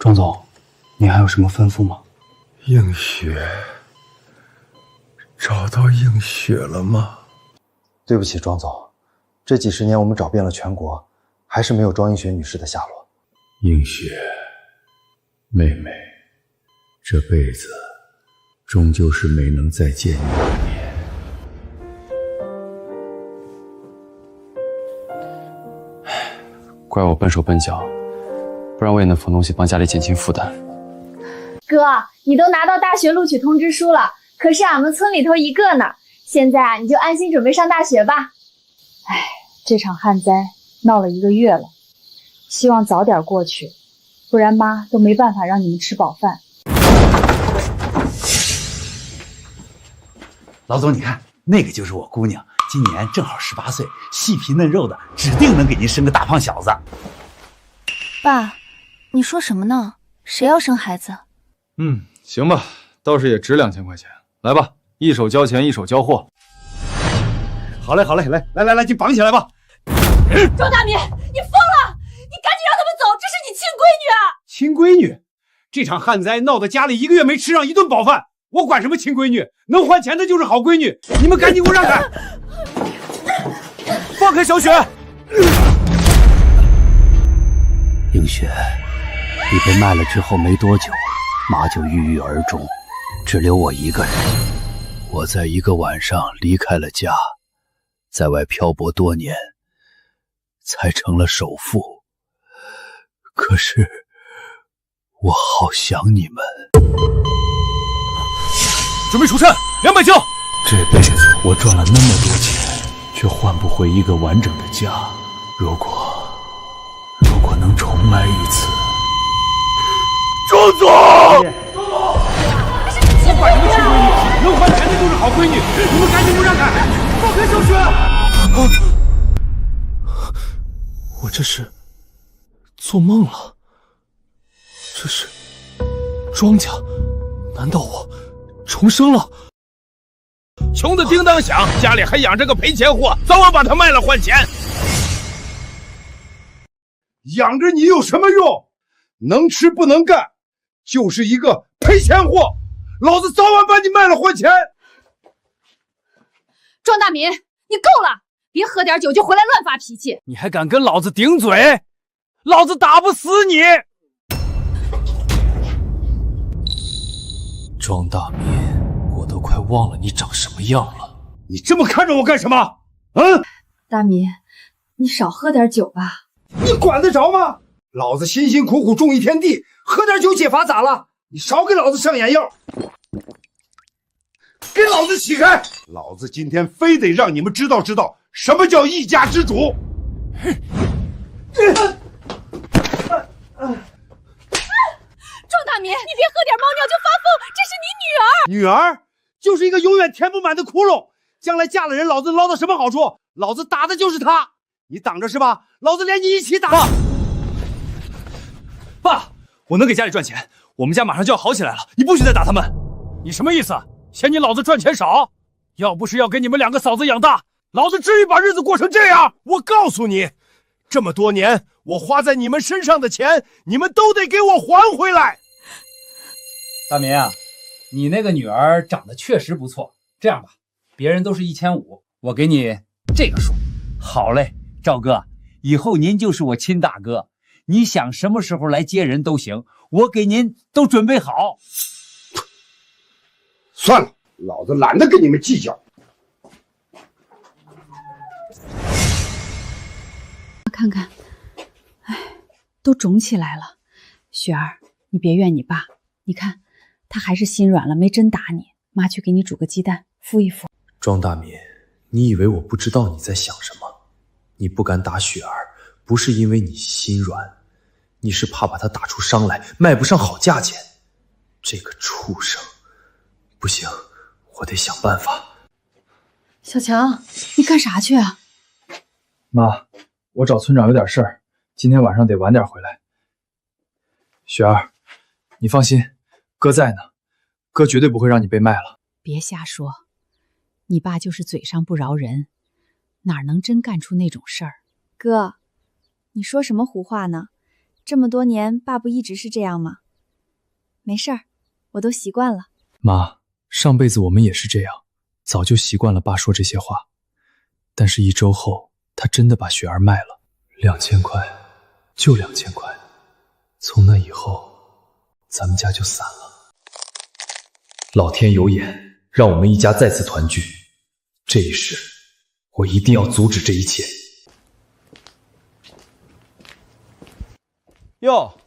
庄总，你还有什么吩咐吗？映雪，找到映雪了吗？对不起，庄总，这几十年我们找遍了全国，还是没有庄映雪女士的下落。映雪，妹妹，这辈子终究是没能再见你一面。怪我笨手笨脚，不然我也能缝东西帮家里减轻负担。哥，你都拿到大学录取通知书了，可是俺们村里头一个呢。现在你就安心准备上大学吧。唉，这场旱灾闹了1个月了，希望早点过去，不然妈都没办法让你们吃饱饭。老总，你看，那个就是我姑娘，今年正好18岁，细皮嫩肉的，指定能给您生个大胖小子。爸，你说什么呢？谁要生孩子？行吧，倒是也值2000块钱。来吧，一手交钱，一手交货。好嘞，好嘞，来，你绑起来吧。庄大民，你疯了！你赶紧让他们走，这是你亲闺女啊！亲闺女？这场旱灾闹得家里1个月没吃上1顿饱饭，我管什么亲闺女？能还钱的就是好闺女，你们赶紧给我让开！放开小雪！映雪，你被卖了之后没多久，妈就郁郁而终，只留我一个人。我在1个晚上离开了家，在外漂泊多年，才成了首富。可是我好想你们。准备出山，200枪。这辈子我赚了那么多钱，却换不回一个完整的家。如果能重来一次，庄总，我管什么亲闺女？能还钱的就是好闺女，你们赶紧给我让开！放开小雪！我这是做梦了？这是庄家？难道我重生了？穷的叮当响，家里还养着个赔钱货，早晚把他卖了换钱。养着你有什么用？能吃不能干，就是一个赔钱货！老子早晚把你卖了换钱！庄大民，你够了！别喝点酒就回来乱发脾气！你还敢跟老子顶嘴？老子打不死你！庄大民，我都快忘了你长什么样了。你这么看着我干什么？大民，你少喝点酒吧。你管得着吗？老子辛辛苦苦种一片地，喝点酒解乏咋了？你少给老子上眼药！给老子起开！老子今天非得让你们知道什么叫一家之主！庄大民，你别喝点猫尿就发疯，这是你女儿！女儿就是一个永远填不满的窟窿，将来嫁了人，老子捞到什么好处？老子打的就是她！你挡着是吧？老子连你一起打！爸，我能给家里赚钱，我们家马上就要好起来了，你不许再打他们。你什么意思？嫌你老子赚钱少？要不是要给你们2个嫂子养大，老子至于把日子过成这样？我告诉你，这么多年我花在你们身上的钱，你们都得给我还回来。大民啊，你那个女儿长得确实不错。这样吧，别人都是1500，我给你这个数。好嘞，赵哥，以后您就是我亲大哥，你想什么时候来接人都行，我给您都准备好。算了，老子懒得跟你们计较。看看，哎，都肿起来了。雪儿，你别怨你爸，你看他还是心软了，没真打你。妈去给你煮个鸡蛋，敷一敷。庄大民，你以为我不知道你在想什么？你不敢打雪儿，不是因为你心软，你是怕把她打出伤来，卖不上好价钱。这个畜生！不行，我得想办法。小强，你干啥去啊？妈，我找村长有点事儿，今天晚上得晚点回来。雪儿，你放心，哥在呢，哥绝对不会让你被卖了。别瞎说，你爸就是嘴上不饶人，哪能真干出那种事儿？哥，你说什么胡话呢？这么多年，爸不一直是这样吗？没事儿，我都习惯了。妈，上辈子我们也是这样，早就习惯了爸说这些话。但是1周后，他真的把雪儿卖了，2000块，就2000块。从那以后，咱们家就散了。老天有眼，让我们一家再次团聚。这一世，我一定要阻止这一切。哟，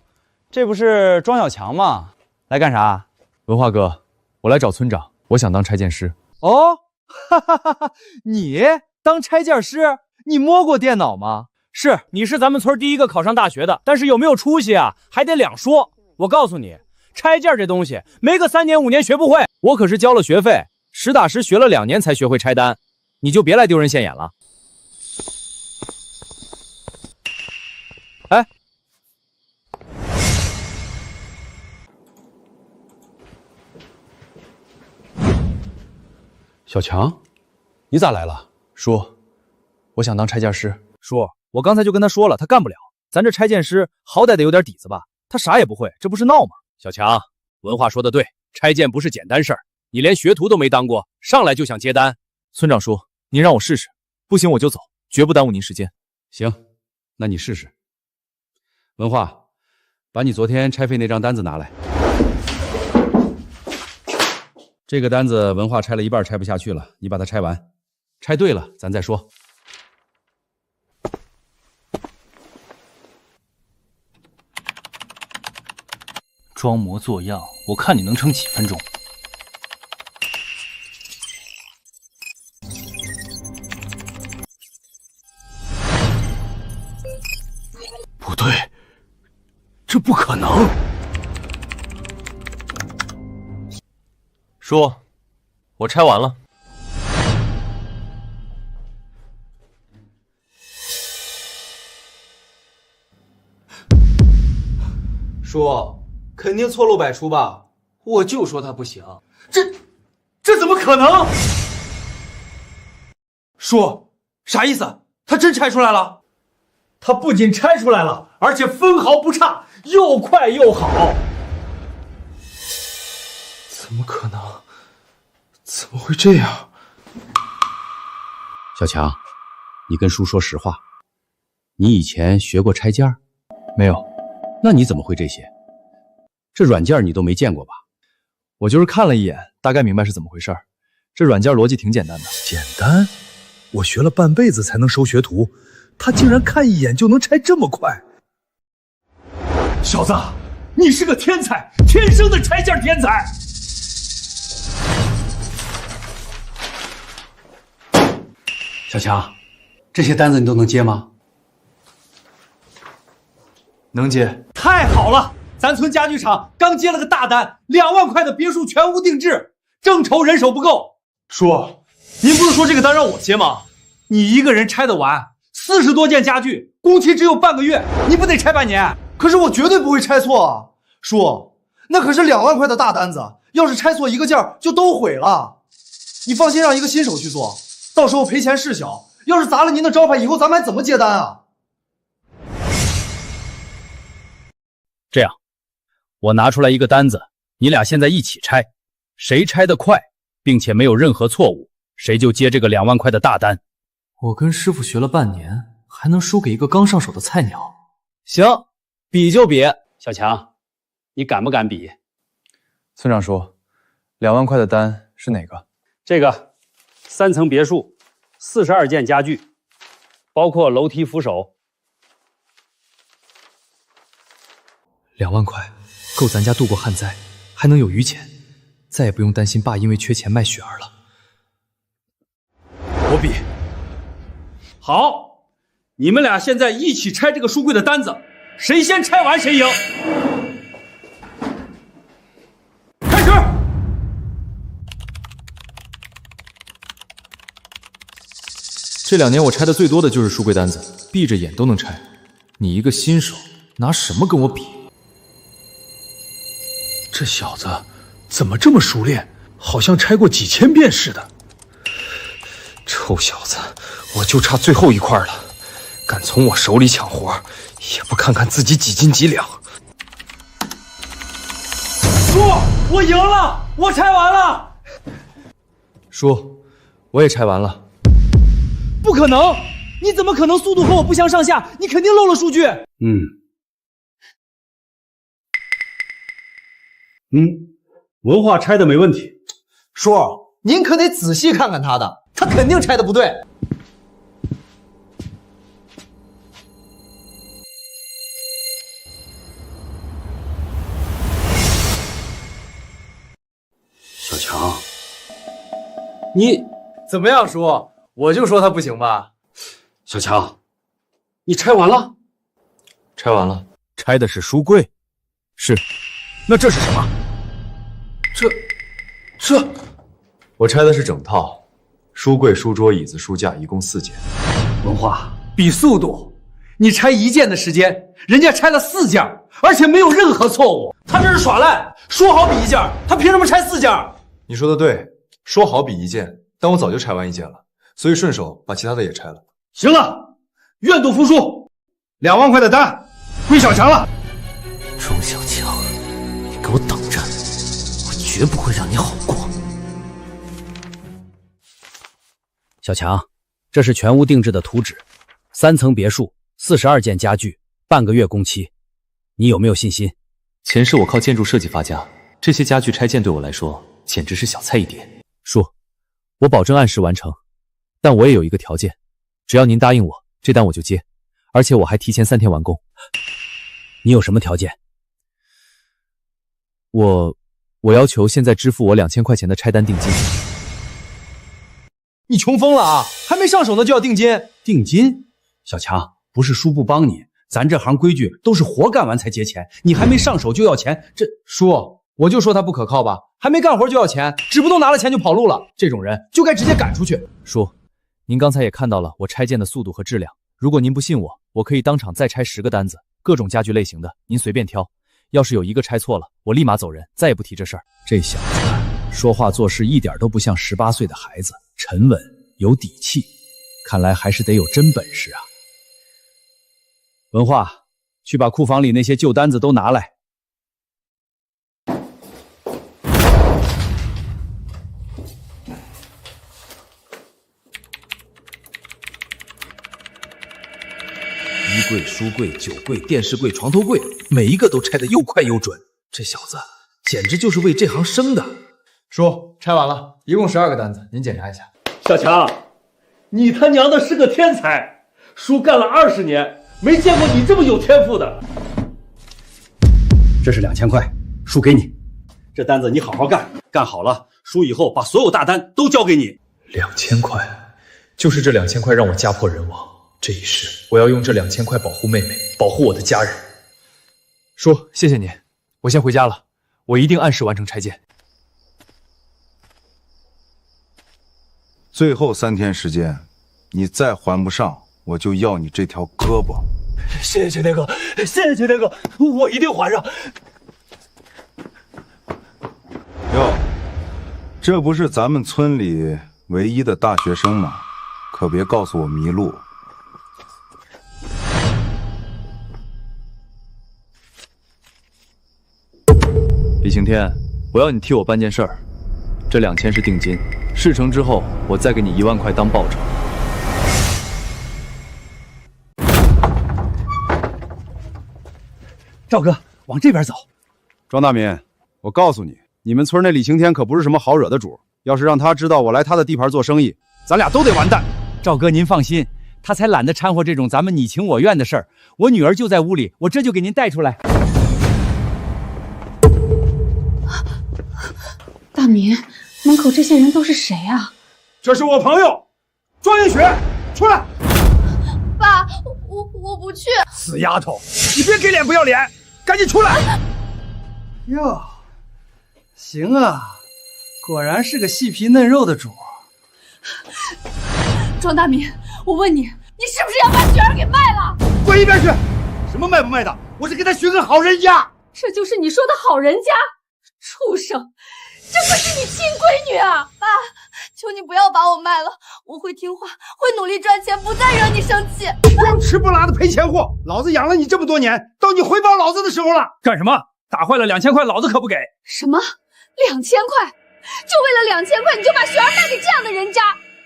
这不是庄小强吗？来干啥？文化哥，我来找村长，我想当拆件师。哦，哈哈哈哈！你当拆件师？你摸过电脑吗？是，你是咱们村第一个考上大学的，但是有没有出息啊，还得两说。我告诉你，拆件这东西，没个3年5年学不会。我可是交了学费，实打实学了2年才学会拆单，你就别来丢人现眼了。哎。小强，你咋来了？叔，我想当拆件师。叔，我刚才就跟他说了，他干不了。咱这拆件师好歹得有点底子吧？他啥也不会，这不是闹吗？小强，文化说的对，拆件不是简单事儿。你连学徒都没当过，上来就想接单。村长叔，您让我试试，不行我就走，绝不耽误您时间。行，那你试试。文化，把你昨天拆废那张单子拿来。这个单子文化拆了一半，拆不下去了，你把它拆完，拆对了咱再说。装模作样，我看你能撑几分钟。不对，这不可能。叔，我拆完了。叔，肯定错漏百出吧？我就说他不行。这怎么可能？叔，啥意思？他真拆出来了？他不仅拆出来了，而且分毫不差，又快又好。怎么可能？怎么会这样？小强，你跟叔说实话，你以前学过拆件？没有。那你怎么会这些？这软件你都没见过吧？我就是看了一眼，大概明白是怎么回事。这软件逻辑挺简单的。简单？我学了半辈子才能收学徒，他竟然看一眼就能拆这么快。小子，你是个天才，天生的拆件天才。小强，这些单子你都能接吗？能接。太好了，咱村家具厂刚接了个大单，2万块的别墅全屋定制，正愁人手不够。叔，您不是说这个单让我接吗？你一个人拆得完？40多件家具，工期只有半个月，你不得拆半年？可是我绝对不会拆错啊！叔，那可是2万块的大单子，要是拆错一个件就都毁了。你放心让一个新手去做，到时候赔钱事小，要是砸了您的招牌，以后咱们还怎么接单啊？这样，我拿出来一个单子，你俩现在一起拆，谁拆得快，并且没有任何错误，谁就接这个2万块的大单。我跟师傅学了半年，还能输给一个刚上手的菜鸟？行，比就比。小强，你敢不敢比？村长叔，2万块的单是哪个？这个3层别墅，42件家具，包括楼梯扶手。2万块，够咱家度过旱灾，还能有余钱，再也不用担心爸因为缺钱卖雪儿了。我比。好，你们俩现在一起拆这个书柜的单子，谁先拆完谁赢。开始。这2年我拆的最多的就是书柜单子，闭着眼都能拆。你一个新手，拿什么跟我比？这小子怎么这么熟练，好像拆过几千遍似的。臭小子，我就差最后一块了，敢从我手里抢活，也不看看自己几斤几两。叔，我赢了，我拆完了。叔，我也拆完了。不可能！你怎么可能速度和我不相上下？你肯定漏了数据。文化拆的没问题。叔，您可得仔细看看他的，他肯定拆的不对。小强，你怎么样，叔？我就说他不行吧。小强，你拆完了？拆完了。拆的是书柜。是。那这是什么？这，我拆的是整套，书柜、书桌、椅子、书架，一共4件。文化比速度，你拆1件的时间，人家拆了4件，而且没有任何错误。他这是耍赖，说好比1件，他凭什么拆4件？你说的对，说好比1件，但我早就拆完1件了，所以顺手把其他的也拆了。行了，愿赌服输，2万块的单归小强了。周小强，你给我等着，我绝不会让你好过。小强，这是全屋定制的图纸，3层别墅，42件家具，半个月工期，你有没有信心？前世我靠建筑设计发家，这些家具拆件对我来说简直是小菜一碟。叔，我保证按时完成，但我也有一个条件，只要您答应我，这单我就接，而且我还提前3天完工。你有什么条件？我要求现在支付我2000块钱的拆单定金。你穷疯了啊！还没上手呢就要定金？定金？小强，不是叔不帮你，咱这行规矩都是活干完才结钱，你还没上手就要钱，这叔，我就说他不可靠吧，还没干活就要钱，指不动拿了钱就跑路了，这种人就该直接赶出去。叔，您刚才也看到了我拆件的速度和质量，如果您不信我，我可以当场再拆10个单子，各种家具类型的，您随便挑。要是有一个拆错了，我立马走人，再也不提这事儿。这小子说话做事一点都不像18岁的孩子，沉稳有底气，看来还是得有真本事啊。文化，去把库房里那些旧单子都拿来。衣柜、书柜、酒柜、电视柜、床头柜，每一个都拆得又快又准。这小子简直就是为这行生的。叔，拆完了，一共12个单子，您检查一下。小强，你他娘的是个天才，叔干了20年，没见过你这么有天赋的。这是2000块，叔给你，这单子你好好干，干好了，叔以后把所有大单都交给你。2000块，就是这2000块让我家破人亡。这一世，我要用这2000块保护妹妹，保护我的家人。叔，谢谢您，我先回家了，我一定按时完成拆件。最后3天时间，你再还不上，我就要你这条胳膊。谢谢大哥，谢谢大哥，我一定还上。哟，这不是咱们村里唯一的大学生吗？可别告诉我迷路。李晴天，我要你替我办件事儿，这2000是定金，事成之后我再给你1万块当报酬。赵哥，往这边走。庄大民，我告诉你，你们村那李晴天可不是什么好惹的主，要是让他知道我来他的地盘做生意，咱俩都得完蛋。赵哥，您放心，他才懒得掺和这种咱们你情我愿的事儿。我女儿就在屋里，我这就给您带出来。大民，门口这些人都是谁啊？这是我朋友庄云雪，出来！爸，我不去。死丫头，你别给脸不要脸，赶紧出来！哟，行啊，果然是个细皮嫩肉的主。庄大民，我问你，你是不是要把雪儿给卖了？滚一边去！什么卖不卖的？我是给他寻个好人家。这就是你说的好人家？畜生！这可是你亲闺女啊！爸，求你不要把我卖了，我会听话，会努力赚钱，不再惹你生气。光吃不拉的赔钱货，老子养了你这么多年，到你回报老子的时候了。干什么？打坏了2000块，老子可不给。什么？2000块？就为了2000块，你就把雪儿卖给这样的人家？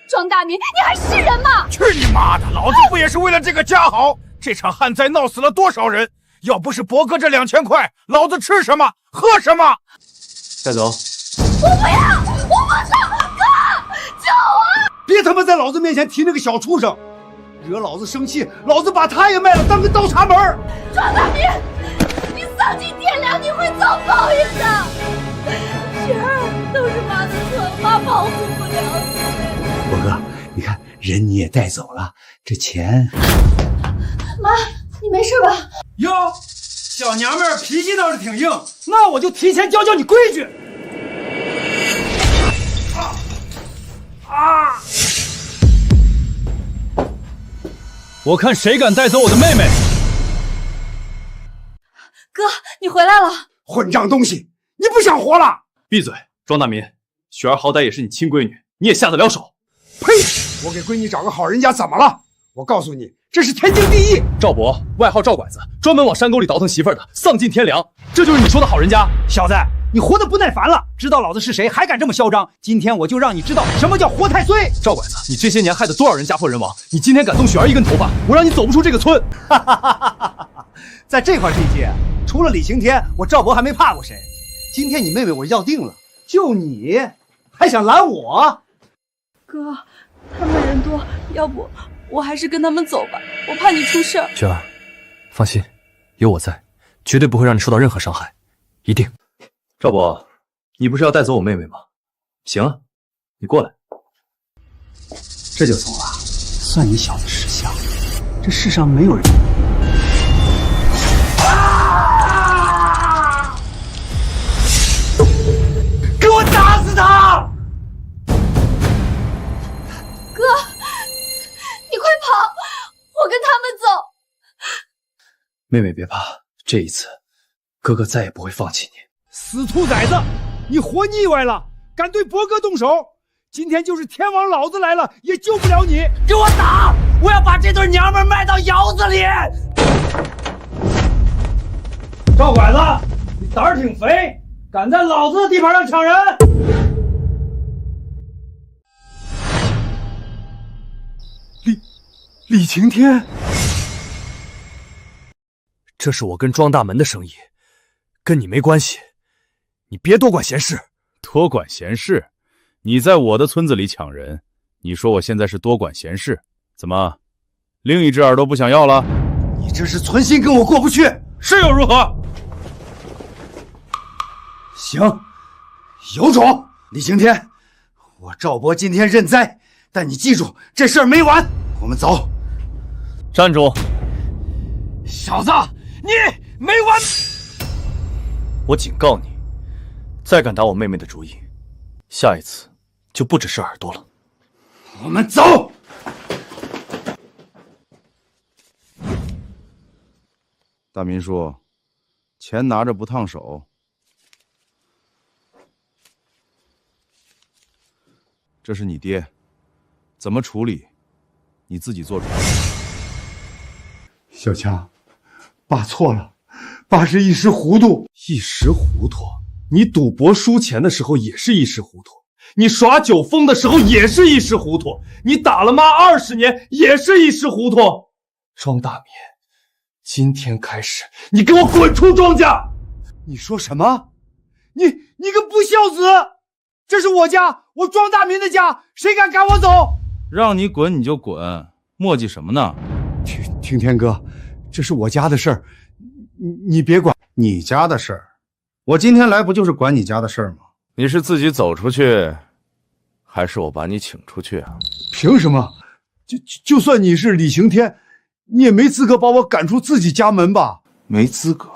庄大民，你还是人吗？去你妈的！老子不也是为了这个家好？这场旱灾闹死了多少人？要不是伯哥这2000块，老子吃什么喝什么？带走。我不要！我不上！哥，救我！别他妈在老子面前提那个小畜生，惹老子生气，老子把他也卖了当个倒插门。庄大民，你丧尽天良，你会遭报应的。雪儿，都是妈的错，妈保护不了你。伯哥，你看人你也带走了，这钱……妈，你没事吧？哟，小娘们儿脾气倒是挺硬，那我就提前教教你规矩。我看谁敢带走我的妹妹！哥，你回来了！混账东西，你不想活了？闭嘴，庄大民，雪儿好歹也是你亲闺女，你也下得了手？呸！我给闺女找个好人家怎么了？我告诉你，这是天经地义。赵博，外号赵拐子，专门往山沟里倒腾媳妇儿的，丧尽天良，这就是你说的好人家？小子，你活得不耐烦了，知道老子是谁，还敢这么嚣张？今天我就让你知道什么叫活太岁！赵拐子，你这些年害得多少人家破人亡，你今天敢动雪儿一根头发，我让你走不出这个村！在这块地界，除了李晴天，我赵博还没怕过谁。今天你妹妹我要定了，就你还想拦我？哥，他们人多，要不我还是跟他们走吧，我怕你出事儿。雪儿，放心，有我在，绝对不会让你受到任何伤害，一定。赵博，你不是要带走我妹妹吗？行啊，你过来。这就走了，算你小子识相。这世上没有人。给我打死他！哥，你快跑，我跟他们走。妹妹别怕，这一次，哥哥再也不会放弃你。死兔崽子，你活腻歪了，敢对伯哥动手！今天就是天王老子来了，也救不了你！给我打！我要把这对娘们卖到窑子里！赵拐子，你胆儿挺肥，敢在老子的地盘上抢人！李晴天，这是我跟庄大门的生意，跟你没关系，你别多管闲事。多管闲事？你在我的村子里抢人，你说我现在是多管闲事？怎么，另一只耳朵不想要了？你这是存心跟我过不去，是又如何？行，有种！李晴天，我赵博今天认栽，但你记住，这事儿没完。我们走。站住！小子，你没完！我警告你，再敢打我妹妹的主意，下一次就不只是耳朵了。我们走。大民叔，钱拿着不烫手。这是你爹，怎么处理，你自己做主。小强，爸错了，爸是一时糊涂。一时糊涂？你赌博输钱的时候也是一时糊涂，你耍酒疯的时候也是一时糊涂，你打了妈20年也是一时糊涂。庄大民，今天开始，你给我滚出庄家！你说什么？你个不孝子！这是我家，我庄大民的家，谁敢赶我走？让你滚你就滚，磨叽什么呢？听天哥，这是我家的事儿，你别管。你家的事儿？我今天来不就是管你家的事儿吗？你是自己走出去，还是我把你请出去啊？凭什么？就算你是李晴天，你也没资格把我赶出自己家门吧？没资格。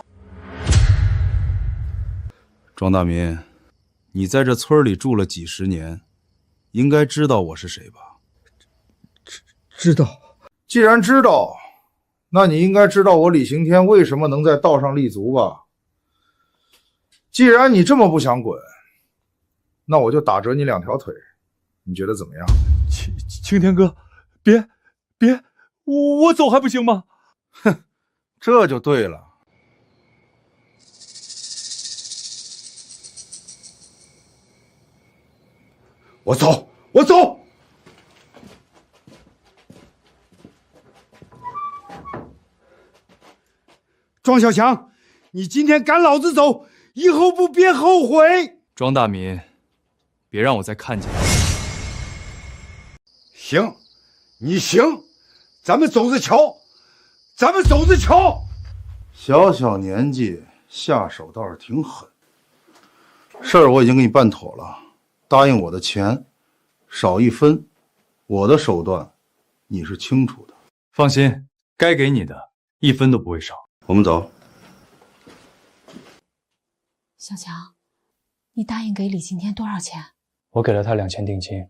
庄大民，你在这村里住了几十年，应该知道我是谁吧？知道。既然知道，那你应该知道我李晴天为什么能在道上立足吧？既然你这么不想滚，那我就打折你2条腿，你觉得怎么样？青天哥，别，我走还不行吗？哼，这就对了。我走。庄小强，你今天赶老子走，以后不别后悔。庄大民，别让我再看见你。行，你行，咱们走着瞧。小小年纪下手倒是挺狠。事儿我已经给你办妥了，答应我的钱少1分，我的手段你是清楚的。放心，该给你的1分都不会少。我们走。小强，你答应给李晴天多少钱？我给了他2000定金，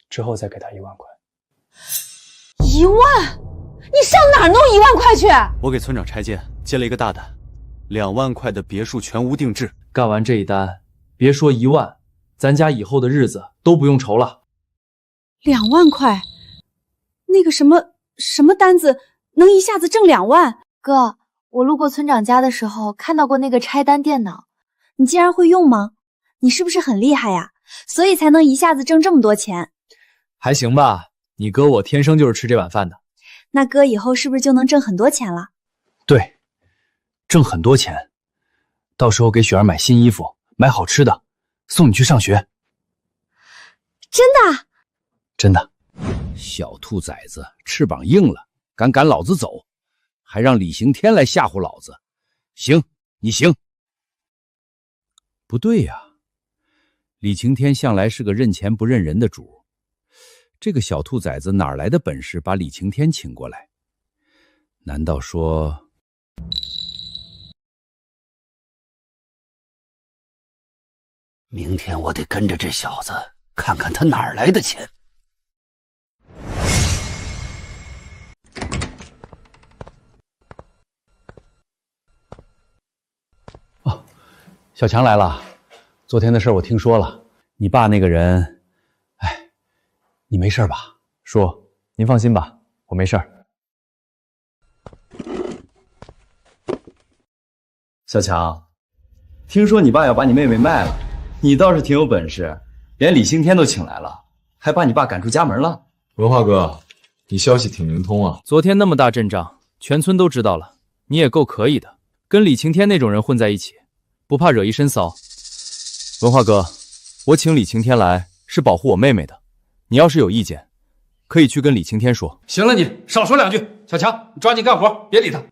之后再给他1万块。1万？你上哪儿弄1万块去？我给村长拆建接了一个大单，2万块的别墅全屋定制。干完这一单，别说1万，咱家以后的日子都不用愁了。2万块？那个什么单子能一下子挣2万？哥，我路过村长家的时候看到过那个拆单电脑，你竟然会用吗？你是不是很厉害呀？所以才能一下子挣这么多钱？还行吧，你哥我天生就是吃这碗饭的。那哥以后是不是就能挣很多钱了？对，挣很多钱，到时候给雪儿买新衣服，买好吃的，送你去上学。真的？真的。小兔崽子翅膀硬了，敢赶老子走，还让李刑天来吓唬老子。行，你行。不对呀，李晴天向来是个认钱不认人的主，这个小兔崽子哪来的本事把李晴天请过来？难道说……明天我得跟着这小子，看看他哪儿来的钱。小强来了，昨天的事我听说了，你爸那个人，哎，你没事吧？叔，您放心吧，我没事儿。小强，听说你爸要把你妹妹卖了，你倒是挺有本事，连李兴天都请来了，还把你爸赶出家门了。文化哥，你消息挺灵通啊。昨天那么大阵仗，全村都知道了，你也够可以的，跟李晴天那种人混在一起，不怕惹一身骚。文化哥，我请李晴天来是保护我妹妹的，你要是有意见，可以去跟李晴天说。行了，你少说2句。小强，你抓紧干活，别理他。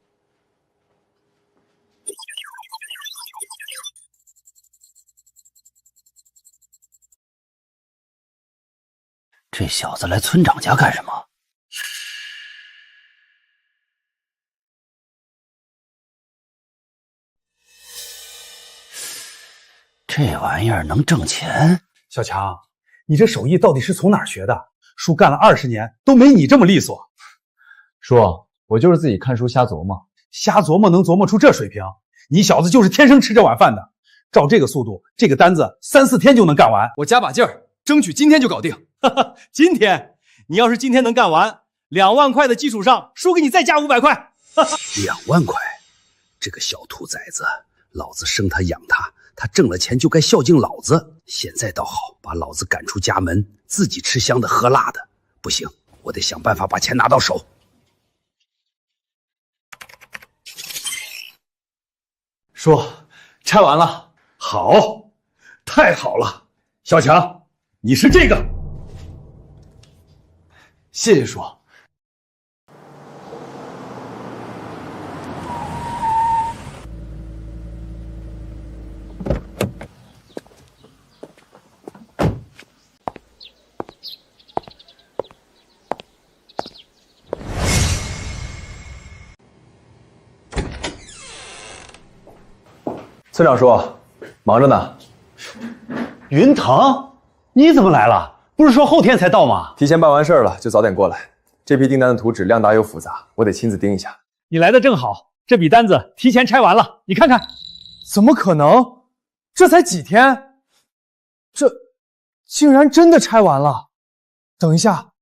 这小子来村长家干什么？这玩意儿能挣钱？小强，你这手艺到底是从哪儿学的？叔干了20年都没你这么利索。叔，我就是自己看书瞎琢磨，瞎琢磨能琢磨出这水平？你小子就是天生吃这碗饭的。照这个速度，这个单子3、4天就能干完。我加把劲儿，争取今天就搞定。今天？你要是今天能干完，2万块的基础上，叔给你再加500块。2万块？这个小兔崽子，老子生他养他，他挣了钱就该孝敬老子。现在倒好，把老子赶出家门，自己吃香的喝辣的。不行，我得想办法把钱拿到手。叔，拆完了。好，太好了。小强，你是这个。谢谢叔。村长叔，忙着呢。云腾，你怎么来了？不是说后天才到吗？提前办完事儿了，就早点过来。这批订单的图纸量大又复杂，我得亲自盯一下。你来的正好，这笔单子提前拆完了，你看看。怎么可能？这才几天，这竟然真的拆完了！等一下，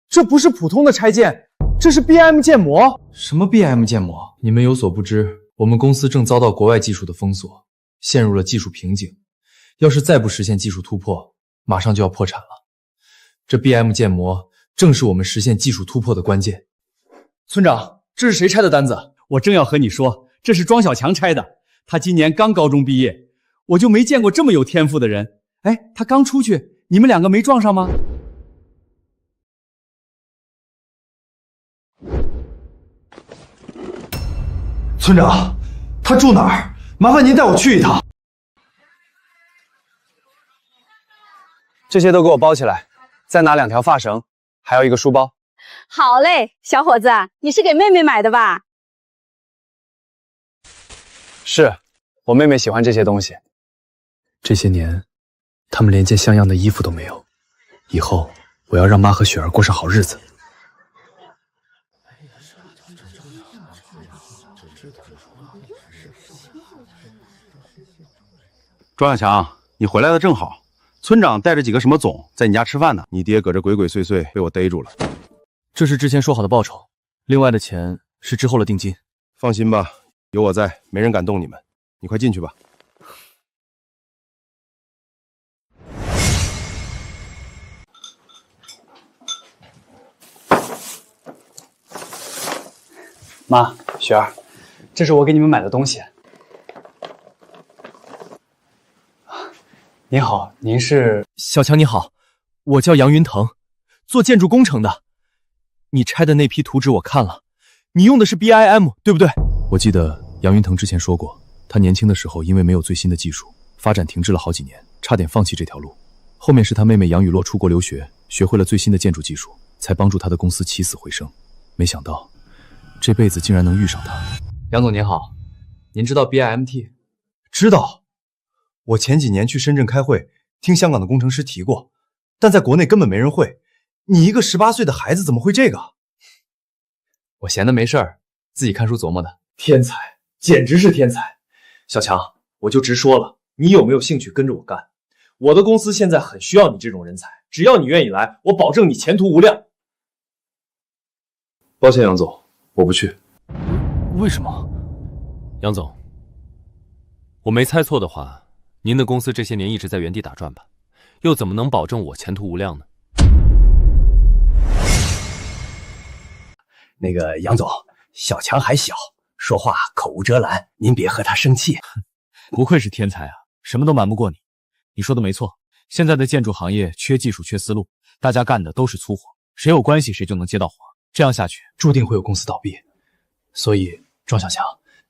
这不是普通的拆件，这是 BIM 建模。什么 BIM 建模？你们有所不知，我们公司正遭到国外技术的封锁，陷入了技术瓶颈。要是再不实现技术突破，马上就要破产了。这 BIM 建模正是我们实现技术突破的关键。村长，这是谁拆的单子？我正要和你说，这是庄小强拆的。他今年刚高中毕业，我就没见过这么有天赋的人。哎，他刚出去，你们两个没撞上吗？村长，他住哪儿？麻烦您带我去一趟。这些都给我包起来，再拿2条发绳，还要一个书包。好嘞，小伙子，你是给妹妹买的吧？是，我妹妹喜欢这些东西。这些年，他们连件像样的衣服都没有。以后我要让妈和雪儿过上好日子。庄小强，你回来的正好。村长带着几个什么总在你家吃饭呢，你爹搁这鬼鬼祟祟，被我逮住了。这是之前说好的报酬，另外的钱是之后的定金。放心吧，有我在，没人敢动你们。你快进去吧。妈，雪儿，这是我给你们买的东西。您好，您是？小强你好，我叫杨云腾，做建筑工程的。你拆的那批图纸我看了，你用的是 BIM 对不对？我记得杨云腾之前说过，他年轻的时候因为没有最新的技术，发展停滞了好几年，差点放弃这条路。后面是他妹妹杨雨洛出国留学，学会了最新的建筑技术，才帮助他的公司起死回生。没想到这辈子竟然能遇上他。杨总您好，您知道 BIMT？ 知道。我前几年去深圳开会，听香港的工程师提过，但在国内根本没人会。你一个18岁的孩子怎么会这个？我闲的没事儿，自己看书琢磨的。天才，简直是天才！小强，我就直说了，你有没有兴趣跟着我干？我的公司现在很需要你这种人才，只要你愿意来，我保证你前途无量。抱歉，杨总，我不去。为什么？杨总，我没猜错的话，您的公司这些年一直在原地打转吧？又怎么能保证我前途无量呢？那个杨总，小强还小，说话口无遮拦，您别和他生气。不愧是天才啊，什么都瞒不过你。你说的没错，现在的建筑行业缺技术缺思路，大家干的都是粗活，谁有关系谁就能接到活，这样下去注定会有公司倒闭。所以庄小强，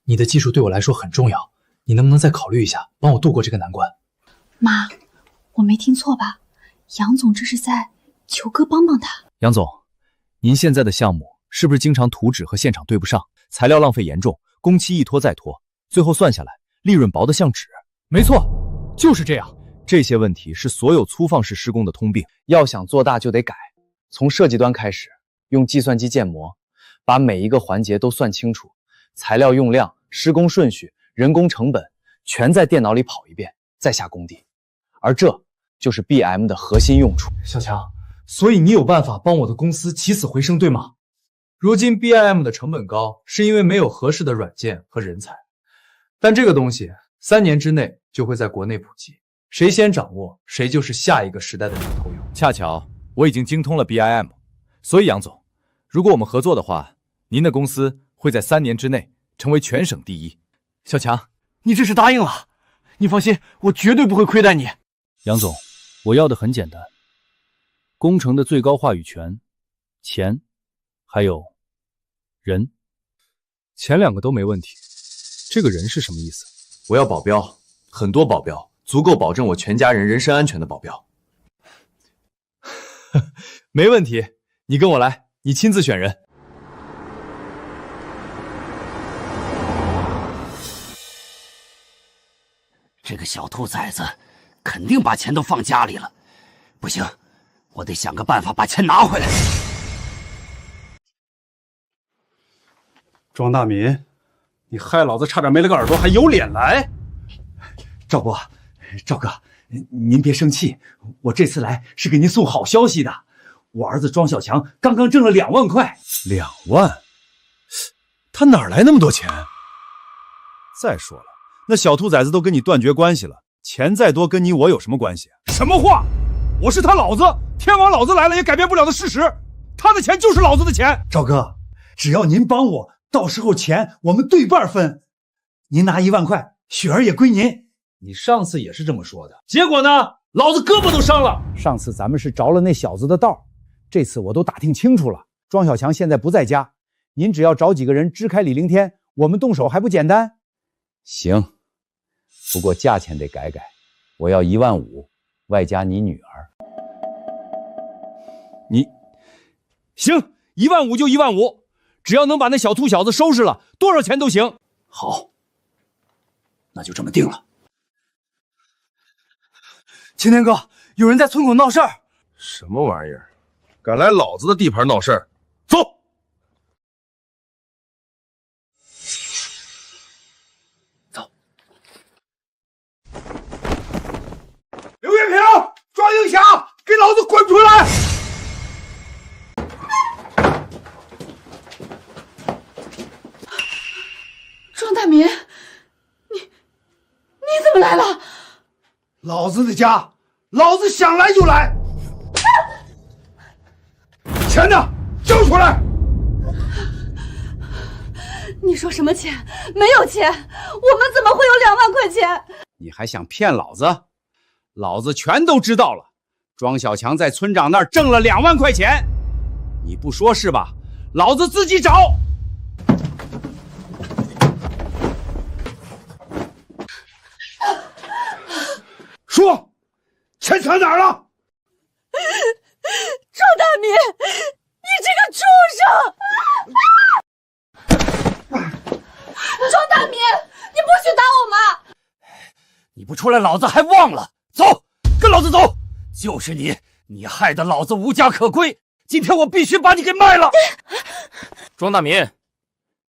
你的技术对我来说很重要，你能不能再考虑一下，帮我度过这个难关？妈，我没听错吧？杨总这是在求哥帮帮他。杨总，您现在的项目是不是经常图纸和现场对不上，材料浪费严重，工期一拖再拖，最后算下来利润薄得像纸？没错，就是这样。这些问题是所有粗放式施工的通病，要想做大就得改，从设计端开始，用计算机建模，把每一个环节都算清楚，材料用量、施工顺序、人工成本全在电脑里跑一遍，再下工地。而这就是 BIM 的核心用处。小强，所以你有办法帮我的公司起死回生，对吗？如今 BIM 的成本高，是因为没有合适的软件和人才，但这个东西3年之内就会在国内普及，谁先掌握，谁就是下一个时代的领头羊。恰巧我已经精通了 BIM， 所以杨总，如果我们合作的话，您的公司会在3年之内成为全省第一。小强，你这是答应了，你放心，我绝对不会亏待你。杨总，我要的很简单，工程的最高话语权、钱，还有人。前2个都没问题，这个人是什么意思？我要保镖，很多保镖，足够保证我全家人人身安全的保镖。没问题，你跟我来，你亲自选人。这个小兔崽子肯定把钱都放家里了，不行，我得想个办法把钱拿回来。庄大民，你害老子差点没了个耳朵，还有脸来？赵伯，赵哥，您别生气，我这次来是给您送好消息的。我儿子庄小强刚刚挣了2万块。2万？他哪来那么多钱？再说了，那小兔崽子都跟你断绝关系了，钱再多跟你我有什么关系？什么话？我是他老子，天王老子来了也改变不了的事实。他的钱就是老子的钱。赵哥，只要您帮我，到时候钱我们对半分。您拿1万块，雪儿也归您。你上次也是这么说的，结果呢？老子胳膊都伤了。上次咱们是着了那小子的道，这次我都打听清楚了，庄小强现在不在家，您只要找几个人支开李凌天，我们动手还不简单？行，不过价钱得改改，我要1万5，外加你女儿。你行，1万5就1万5，只要能把那小兔小子收拾了，多少钱都行。好，那就这么定了。青天哥，有人在村口闹事儿。什么玩意儿？敢来老子的地盘闹事儿？走！走。刘月平、庄英霞，给老子滚出来！庄大民，你怎么来了？老子的家，老子想来就来。钱呢？交出来！你说什么钱？没有钱，我们怎么会有2万块钱？你还想骗老子？老子全都知道了。庄小强在村长那儿挣了2万块钱，你不说是吧？老子自己找。说，钱藏哪儿了？庄大民，你这个畜生！庄大民，你不许打我妈！你不出来，老子还忘了。走，跟老子走！就是你害得老子无家可归，今天我必须把你给卖了。庄大民，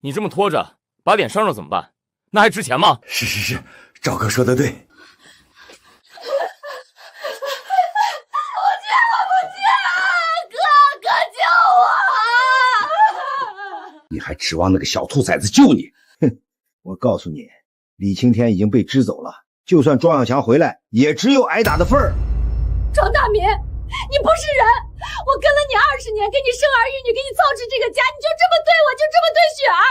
你这么拖着，把脸伤了怎么办？那还值钱吗？是，赵哥说的对。你还指望那个小兔崽子救你？哼！我告诉你，李青天已经被支走了，就算庄小强回来，也只有挨打的份儿。庄大民，你不是人！我跟了你20年，给你生儿育女，给你操持这个家，你就这么对我，就这么对雪儿，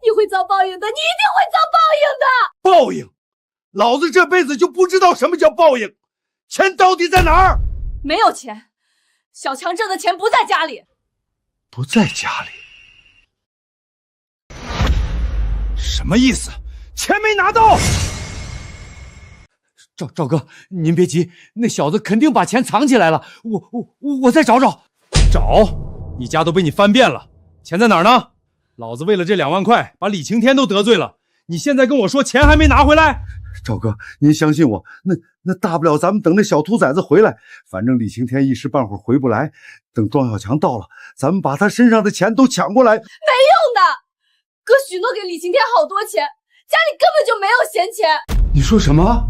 你会遭报应的，你一定会遭报应的。报应？老子这辈子就不知道什么叫报应。钱到底在哪儿？没有钱，小强挣的钱不在家里。不在家里？什么意思？钱没拿到？赵哥，您别急，那小子肯定把钱藏起来了。我再找找。找？你家都被你翻遍了，钱在哪儿呢？老子为了这2万块，把李晴天都得罪了。你现在跟我说钱还没拿回来？赵哥，您相信我，那大不了咱们等那小兔崽子回来，反正李晴天一时半会儿回不来。等庄小强到了，咱们把他身上的钱都抢过来。没用的，哥许诺给李晴天好多钱，家里根本就没有闲钱。你说什么？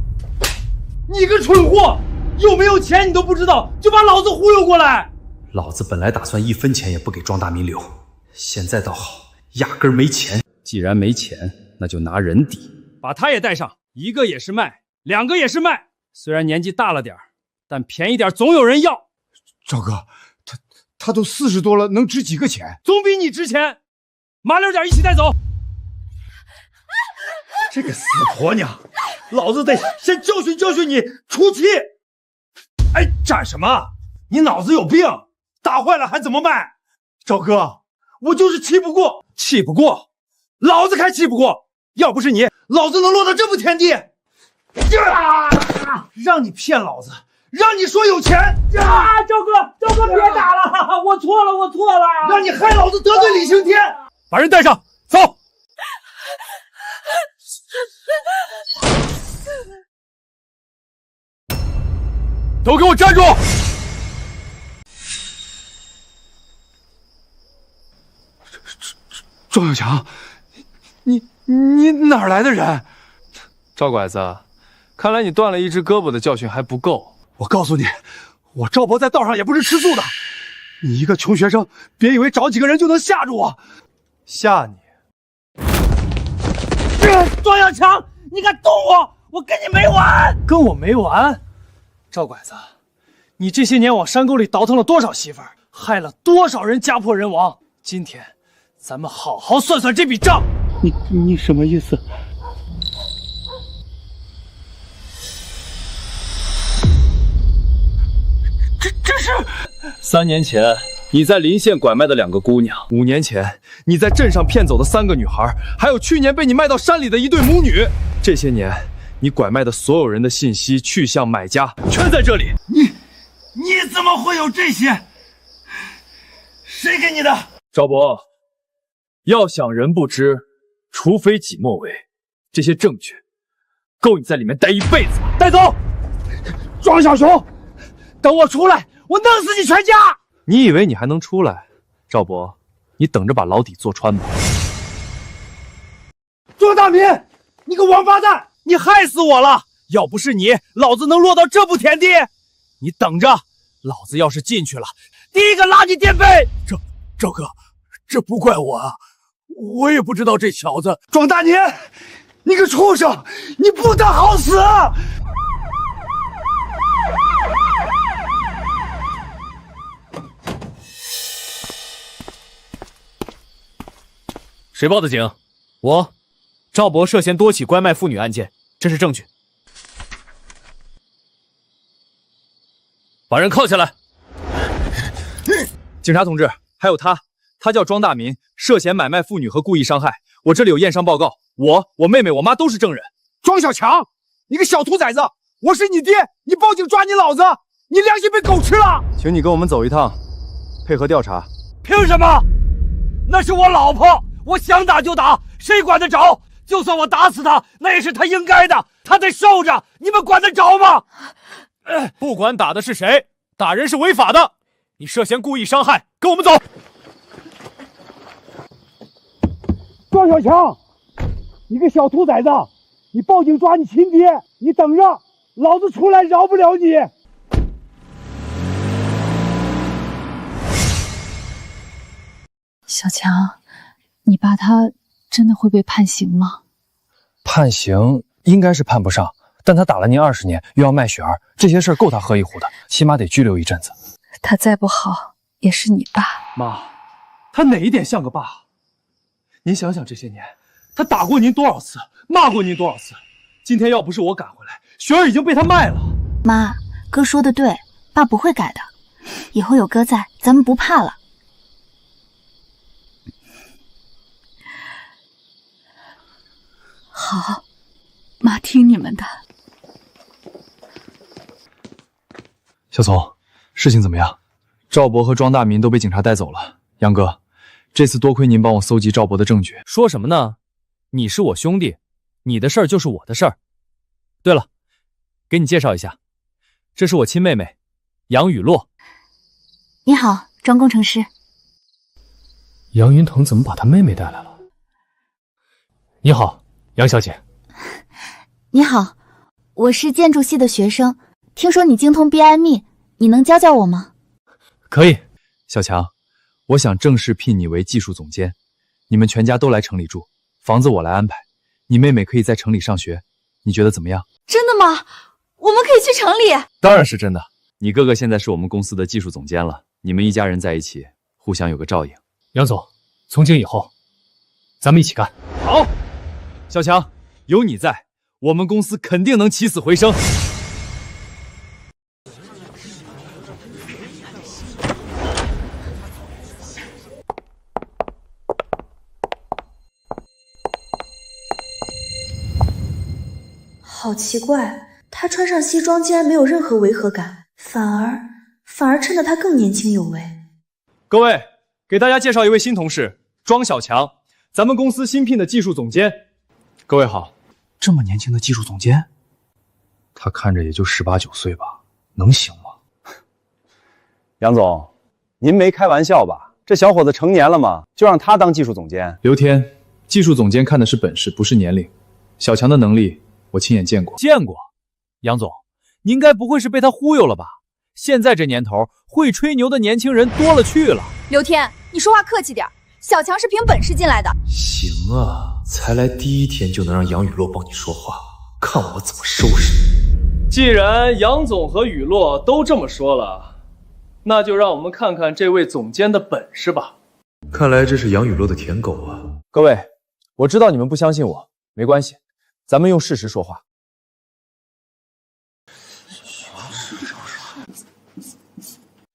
你个蠢货，有没有钱你都不知道，就把老子忽悠过来。老子本来打算1分钱也不给庄大民留，现在倒好，压根儿没钱。既然没钱，那就拿人抵，把他也带上，1个也是卖，2个也是卖。虽然年纪大了点但便宜点总有人要。赵哥，他都40多了，能值几个钱？总比你值钱。麻溜点，一起带走。这个死婆娘，老子得先教训教训你，出气！哎，展什么？你脑子有病？打坏了还怎么卖？赵哥，我就是气不过，气不过，老子才气不过！要不是你，老子能落到这步田地？让你骗老子，让你说有钱！赵哥别打了，我错了，让你害老子得罪李青天！把人带上，走！都给我站住！庄小强，你哪儿来的人？赵拐子，看来你断了一只胳膊的教训还不够。我告诉你，我赵博在道上也不是吃素的。你一个穷学生，别以为找几个人就能吓住我。吓你？庄小强，你敢动我，我跟你没完！跟我没完？赵拐子，你这些年往山沟里倒腾了多少媳妇儿，害了多少人家破人亡？今天，咱们好好算算这笔账。你什么意思？这是3年前你在临县拐卖的2个姑娘，5年前你在镇上骗走的3个女孩，还有去年被你卖到山里的1对母女。这些年你拐卖的所有人的信息、去向、买家全在这里。你怎么会有这些？谁给你的？赵博，要想人不知，除非己莫为。这些证据够你在里面待一辈子。带走！庄小熊，等我出来，我弄死你全家！你以为你还能出来？赵博，你等着把牢底坐穿吧。庄大民，你个王八蛋，你害死我了！要不是你，老子能落到这步田地？你等着，老子要是进去了，第一个拉你垫背！赵哥，这不怪我啊，我也不知道这小子。庄大年，你个畜生，你不得好死！谁报的警？我，赵博涉嫌多起拐卖妇女案件，这是证据。把人铐下来。警察同志，还有他叫庄大民，涉嫌买卖妇女和故意伤害。我这里有验伤报告，我妹妹、我妈都是证人。庄小强，你个小兔崽子！我是你爹，你报警抓你老子，你良心被狗吃了！请你跟我们走一趟，配合调查。凭什么？那是我老婆，我想打就打，谁管得着？就算我打死她，那也是她应该的，她得受着，你们管得着吗？不管打的是谁，打人是违法的。你涉嫌故意伤害，跟我们走。庄小强，你个小兔崽子，你报警抓你亲爹，你等着，老子出来饶不了你！小强，你爸他真的会被判刑吗？判刑应该是判不上，但他打了您20年，又要卖雪儿，这些事儿够他喝一壶的，起码得拘留一阵子。他再不好，也是你爸。妈，他哪一点像个爸？您想想这些年，他打过您多少次，骂过您多少次？今天要不是我赶回来，雪儿已经被他卖了。妈，哥说的对，爸不会改的，以后有哥在，咱们不怕了。好，妈听你们的。小丛，事情怎么样？赵博和庄大民都被警察带走了。杨哥，这次多亏您帮我搜集赵博的证据。说什么呢？你是我兄弟，你的事儿就是我的事儿。对了，给你介绍一下，这是我亲妹妹杨雨洛。你好，庄工程师。杨云腾怎么把他妹妹带来了？你好，杨小姐。你好，我是建筑系的学生，听说你精通 BIM， 你能教教我吗？可以。小强，我想正式聘你为技术总监，你们全家都来城里住，房子我来安排，你妹妹可以在城里上学，你觉得怎么样？真的吗？我们可以去城里？当然是真的。你哥哥现在是我们公司的技术总监了，你们一家人在一起，互相有个照应。杨总，从今以后，咱们一起干。好，小强，有你在，我们公司肯定能起死回生。好奇怪，他穿上西装竟然没有任何违和感，反而衬得他更年轻有为。各位，给大家介绍一位新同事，庄小强，咱们公司新聘的技术总监。各位好。这么年轻的技术总监，他看着也就18、19岁吧，能行吗？杨总，您没开玩笑吧？这小伙子成年了吗？就让他当技术总监？刘天，技术总监看的是本事，不是年龄。小强的能力我亲眼见过。见过？杨总，您该不会是被他忽悠了吧？现在这年头，会吹牛的年轻人多了去了。刘天，你说话客气点，小强是凭本事进来的。行啊，才来第1天就能让杨雨洛帮你说话，看我怎么收拾你。既然杨总和雨洛都这么说了，那就让我们看看这位总监的本事吧。看来这是杨雨洛的舔狗啊！各位，我知道你们不相信我，没关系，咱们用事实说话。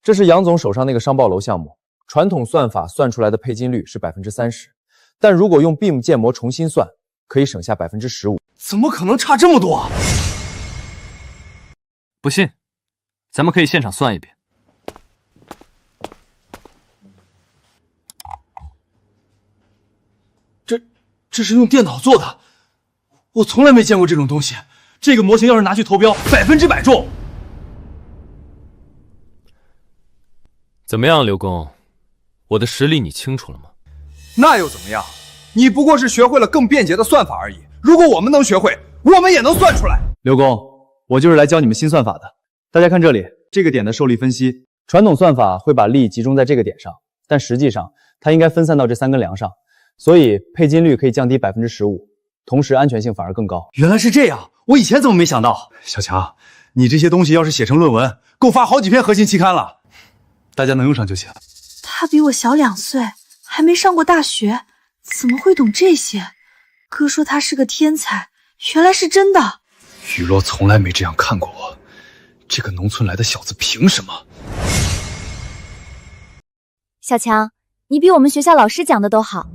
这是杨总手上那个商报楼项目，传统算法算出来的配金率是30%，但如果用 BIM 建模重新算，可以省下15%。怎么可能差这么多啊？不信，咱们可以现场算一遍。这是用电脑做的，我从来没见过这种东西。这个模型要是拿去投标，100%中。怎么样，刘工？我的实力你清楚了吗？那又怎么样？你不过是学会了更便捷的算法而已。如果我们能学会，我们也能算出来。刘工，我就是来教你们新算法的。大家看这里，这个点的受力分析，传统算法会把力集中在这个点上，但实际上它应该分散到这3根梁上，所以配金率可以降低15%，同时安全性反而更高。原来是这样，我以前怎么没想到？小强，你这些东西要是写成论文，够发好几篇核心期刊了。大家能用上就行。他比我小2岁，还没上过大学，怎么会懂这些？哥说他是个天才，原来是真的。雨洛从来没这样看过我，这个农村来的小子凭什么？小强，你比我们学校老师讲的都好。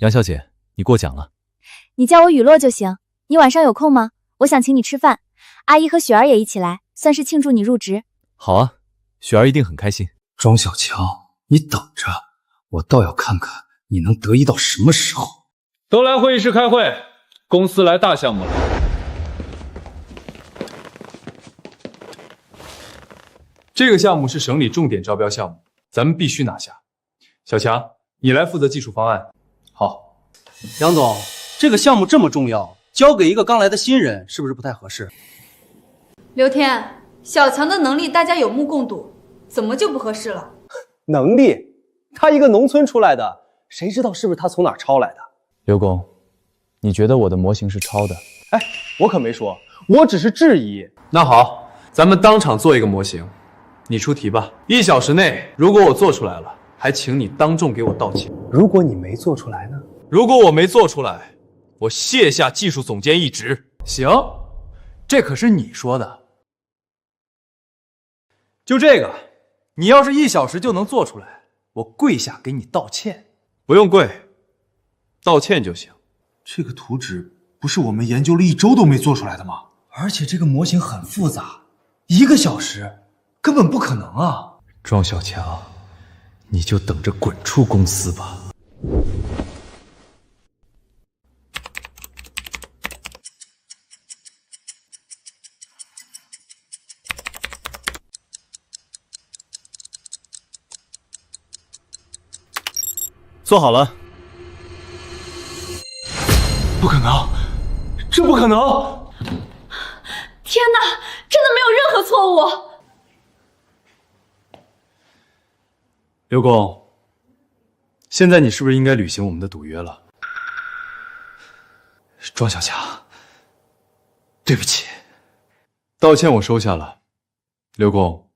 杨小姐，你过奖了。你叫我雨洛就行。你晚上有空吗？我想请你吃饭，阿姨和雪儿也一起来，算是庆祝你入职。好啊，雪儿一定很开心。庄小强，你等着，我倒要看看你能得意到什么时候。都来会议室开会，公司来大项目了。这个项目是省里重点招标项目，咱们必须拿下。小强，你来负责技术方案。好，杨总，这个项目这么重要，交给一个刚来的新人是不是不太合适？刘天，小强的能力大家有目共睹，怎么就不合适了？能力？他一个农村出来的，谁知道是不是他从哪儿抄来的？刘工，你觉得我的模型是抄的？哎，我可没说，我只是质疑。那好，咱们当场做一个模型，你出题吧。1小时内，如果我做出来了，还请你当众给我道歉。如果你没做出来呢？如果我没做出来，我卸下技术总监一职。行，这可是你说的。就这个，你要是1小时就能做出来，我跪下给你道歉。不用跪，道歉就行。这个图纸不是我们研究了1周都没做出来的吗？而且这个模型很复杂，1个小时根本不可能啊！庄小强，你就等着滚出公司吧。做好了。不可能，这不可能！天哪，真的没有任何错误。刘工，现在你是不是应该履行我们的赌约了？庄小强，对不起。道歉我收下了。刘工，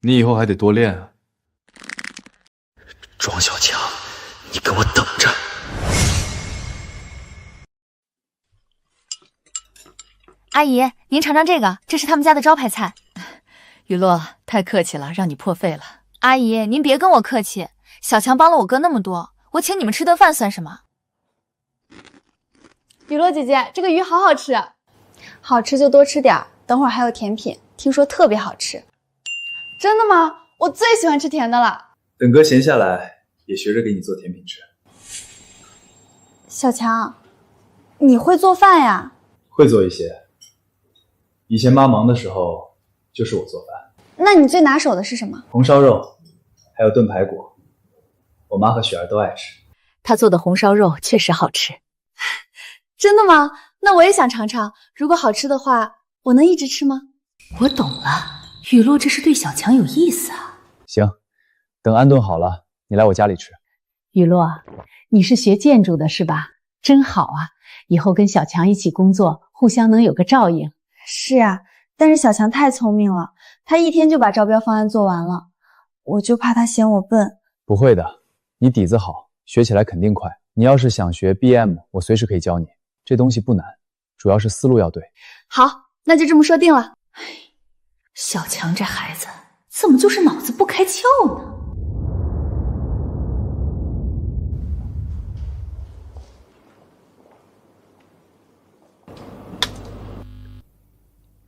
你以后还得多练啊。庄小强，你给我等着！阿姨，您尝尝这个，这是他们家的招牌菜。雨洛，太客气了，让你破费了。阿姨，您别跟我客气，小强帮了我哥那么多，我请你们吃顿饭算什么？雨洛姐姐，这个鱼好好吃，好吃就多吃点，等会儿还有甜品，听说特别好吃。真的吗？我最喜欢吃甜的了。等哥闲下来，也学着给你做甜品吃。小强，你会做饭呀？会做一些。以前妈忙的时候，就是我做饭。那你最拿手的是什么？红烧肉，还有炖排骨，我妈和雪儿都爱吃。她做的红烧肉确实好吃。真的吗？那我也想尝尝，如果好吃的话，我能一直吃吗？我懂了，雨落这是对小强有意思啊。行，等安顿好了，你来我家里吃。雨落，你是学建筑的是吧？真好啊，以后跟小强一起工作，互相能有个照应。是啊，但是小强太聪明了，他一天就把招标方案做完了，我就怕他嫌我笨。不会的，你底子好，学起来肯定快。你要是想学 BM， 我随时可以教你，这东西不难，主要是思路要对。好，那就这么说定了。小强这孩子怎么就是脑子不开窍呢？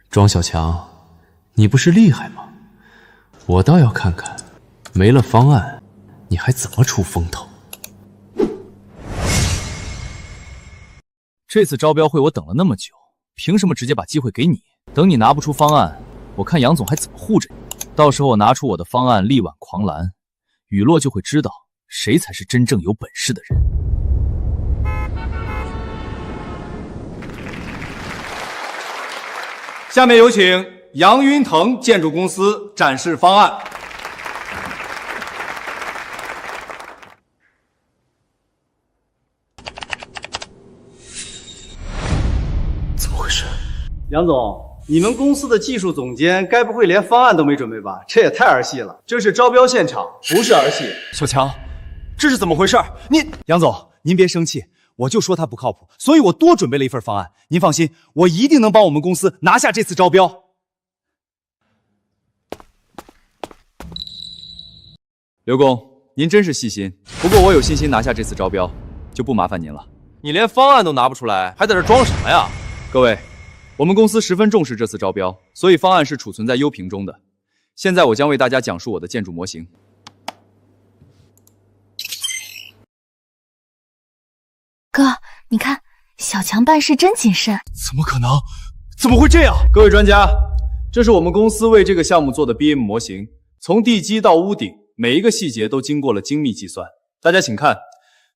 庄小强，你不是厉害吗？我倒要看看，没了方案，你还怎么出风头？这次招标会我等了那么久，凭什么直接把机会给你？等你拿不出方案，我看杨总还怎么护着你。到时候我拿出我的方案力挽狂澜，雨落就会知道谁才是真正有本事的人。下面有请杨云腾建筑公司展示方案。怎么回事？杨总，你们公司的技术总监该不会连方案都没准备吧？这也太儿戏了！这是招标现场，不是儿戏。小强，这是怎么回事？杨总，您别生气。我就说他不靠谱，所以我多准备了一份方案。您放心，我一定能帮我们公司拿下这次招标。刘工，您真是细心。不过我有信心拿下这次招标，就不麻烦您了。你连方案都拿不出来，还在这装什么呀？各位，我们公司十分重视这次招标，所以方案是储存在优屏中的。现在我将为大家讲述我的建筑模型。哥，你看，小强办事真谨慎。怎么可能？怎么会这样？各位专家，这是我们公司为这个项目做的 BM 模型，从地基到屋顶，每一个细节都经过了精密计算。大家请看，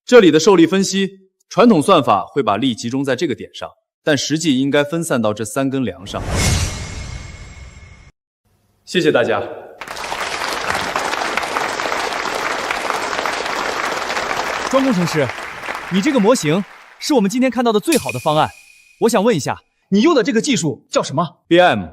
这里的受力分析，传统算法会把力集中在这个点上，但实际应该分散到这3根梁上。谢谢大家。庄工程师，你这个模型是我们今天看到的最好的方案。我想问一下，你用的这个技术叫什么 ？BM，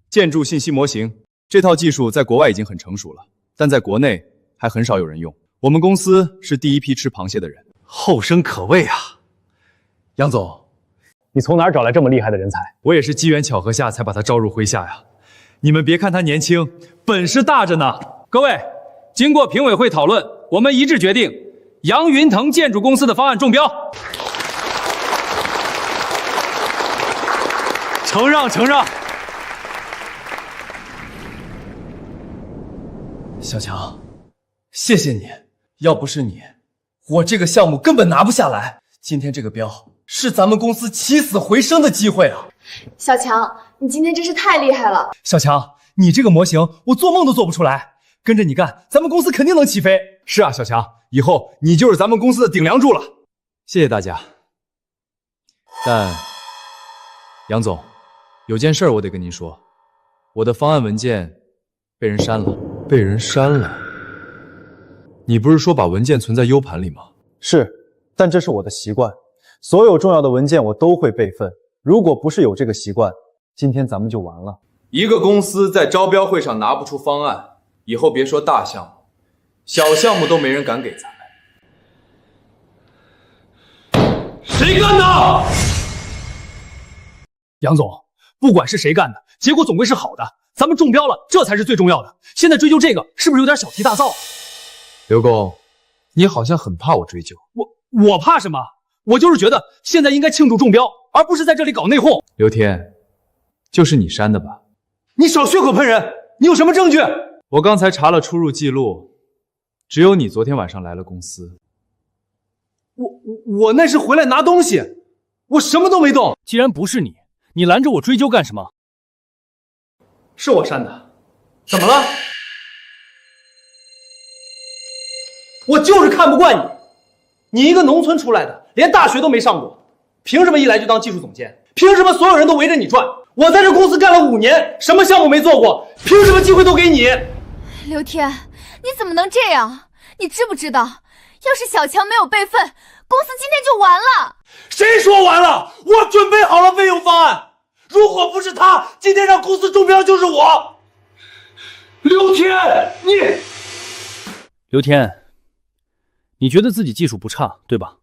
建筑信息模型。这套技术在国外已经很成熟了，但在国内还很少有人用。我们公司是第一批吃螃蟹的人，后生可畏啊！杨总，你从哪儿找来这么厉害的人才？我也是机缘巧合下才把他招入麾下呀。你们别看他年轻，本事大着呢。各位，经过评委会讨论，我们一致决定杨云腾建筑公司的方案中标。承让，承让。小强，谢谢你，要不是你，我这个项目根本拿不下来。今天这个标是咱们公司起死回生的机会啊！小强，你今天真是太厉害了。小强，你这个模型我做梦都做不出来，跟着你干，咱们公司肯定能起飞。是啊，小强，以后你就是咱们公司的顶梁柱了。谢谢大家。但杨总，有件事我得跟您说，我的方案文件被人删了。被人删了？你不是说把文件存在 U 盘里吗？是，但这是我的习惯，所有重要的文件我都会备份。如果不是有这个习惯，今天咱们就完了。一个公司在招标会上拿不出方案，以后别说大项目，小项目都没人敢给咱们。谁干的？杨总，不管是谁干的，结果总归是好的。咱们中标了，这才是最重要的。现在追究这个，是不是有点小题大造？刘工，你好像很怕我追究。我怕什么？我就是觉得现在应该庆祝中标，而不是在这里搞内讧。刘天，就是你删的吧？你少血口喷人！你有什么证据？我刚才查了出入记录，只有你昨天晚上来了公司。我那是回来拿东西，我什么都没动。既然不是你，你拦着我追究干什么？是我删的，怎么了？我就是看不惯你，你一个农村出来的，连大学都没上过，凭什么一来就当技术总监？凭什么所有人都围着你转？我在这公司干了5年，什么项目没做过？凭什么机会都给你？刘天，你怎么能这样？你知不知道，要是小强没有备份，公司今天就完了。谁说完了？我准备好了备用方案。如果不是他，今天让公司中标就是我。刘天，刘天，你觉得自己技术不差，对吧？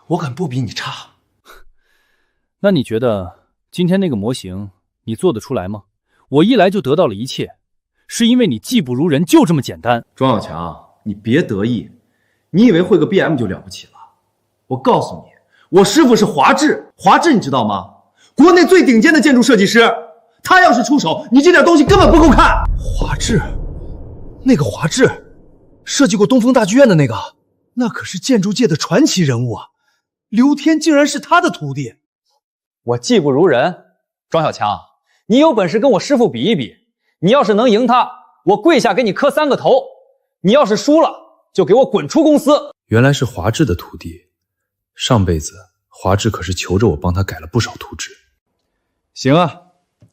我可不比你差。那你觉得今天那个模型你做得出来吗？我一来就得到了一切，是因为你技不如人，就这么简单。庄小强，你别得意，你以为会个 BM 就了不起了？我告诉你，我师傅是华智，华智你知道吗？国内最顶尖的建筑设计师，他要是出手，你这点东西根本不够看。华智，那个华智，设计过东风大剧院的那个，那可是建筑界的传奇人物啊！刘天竟然是他的徒弟。我技不如人，庄小强，你有本事跟我师傅比一比，你要是能赢他，我跪下给你磕3个头；你要是输了，就给我滚出公司。原来是华智的徒弟，上辈子华智可是求着我帮他改了不少图纸。行啊，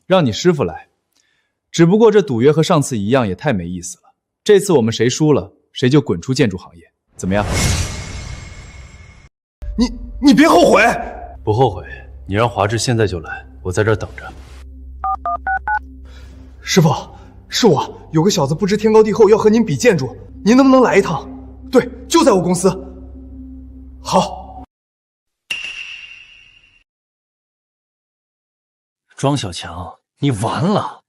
让你师傅来，只不过这赌约和上次一样，也太没意思了。这次我们谁输了，谁就滚出建筑行业，怎么样？你别后悔。不后悔，你让华智现在就来，我在这儿等着。师傅，是我，有个小子不知天高地厚，要和您比建筑，您能不能来一趟？对，就在我公司。好。庄小强，你完了，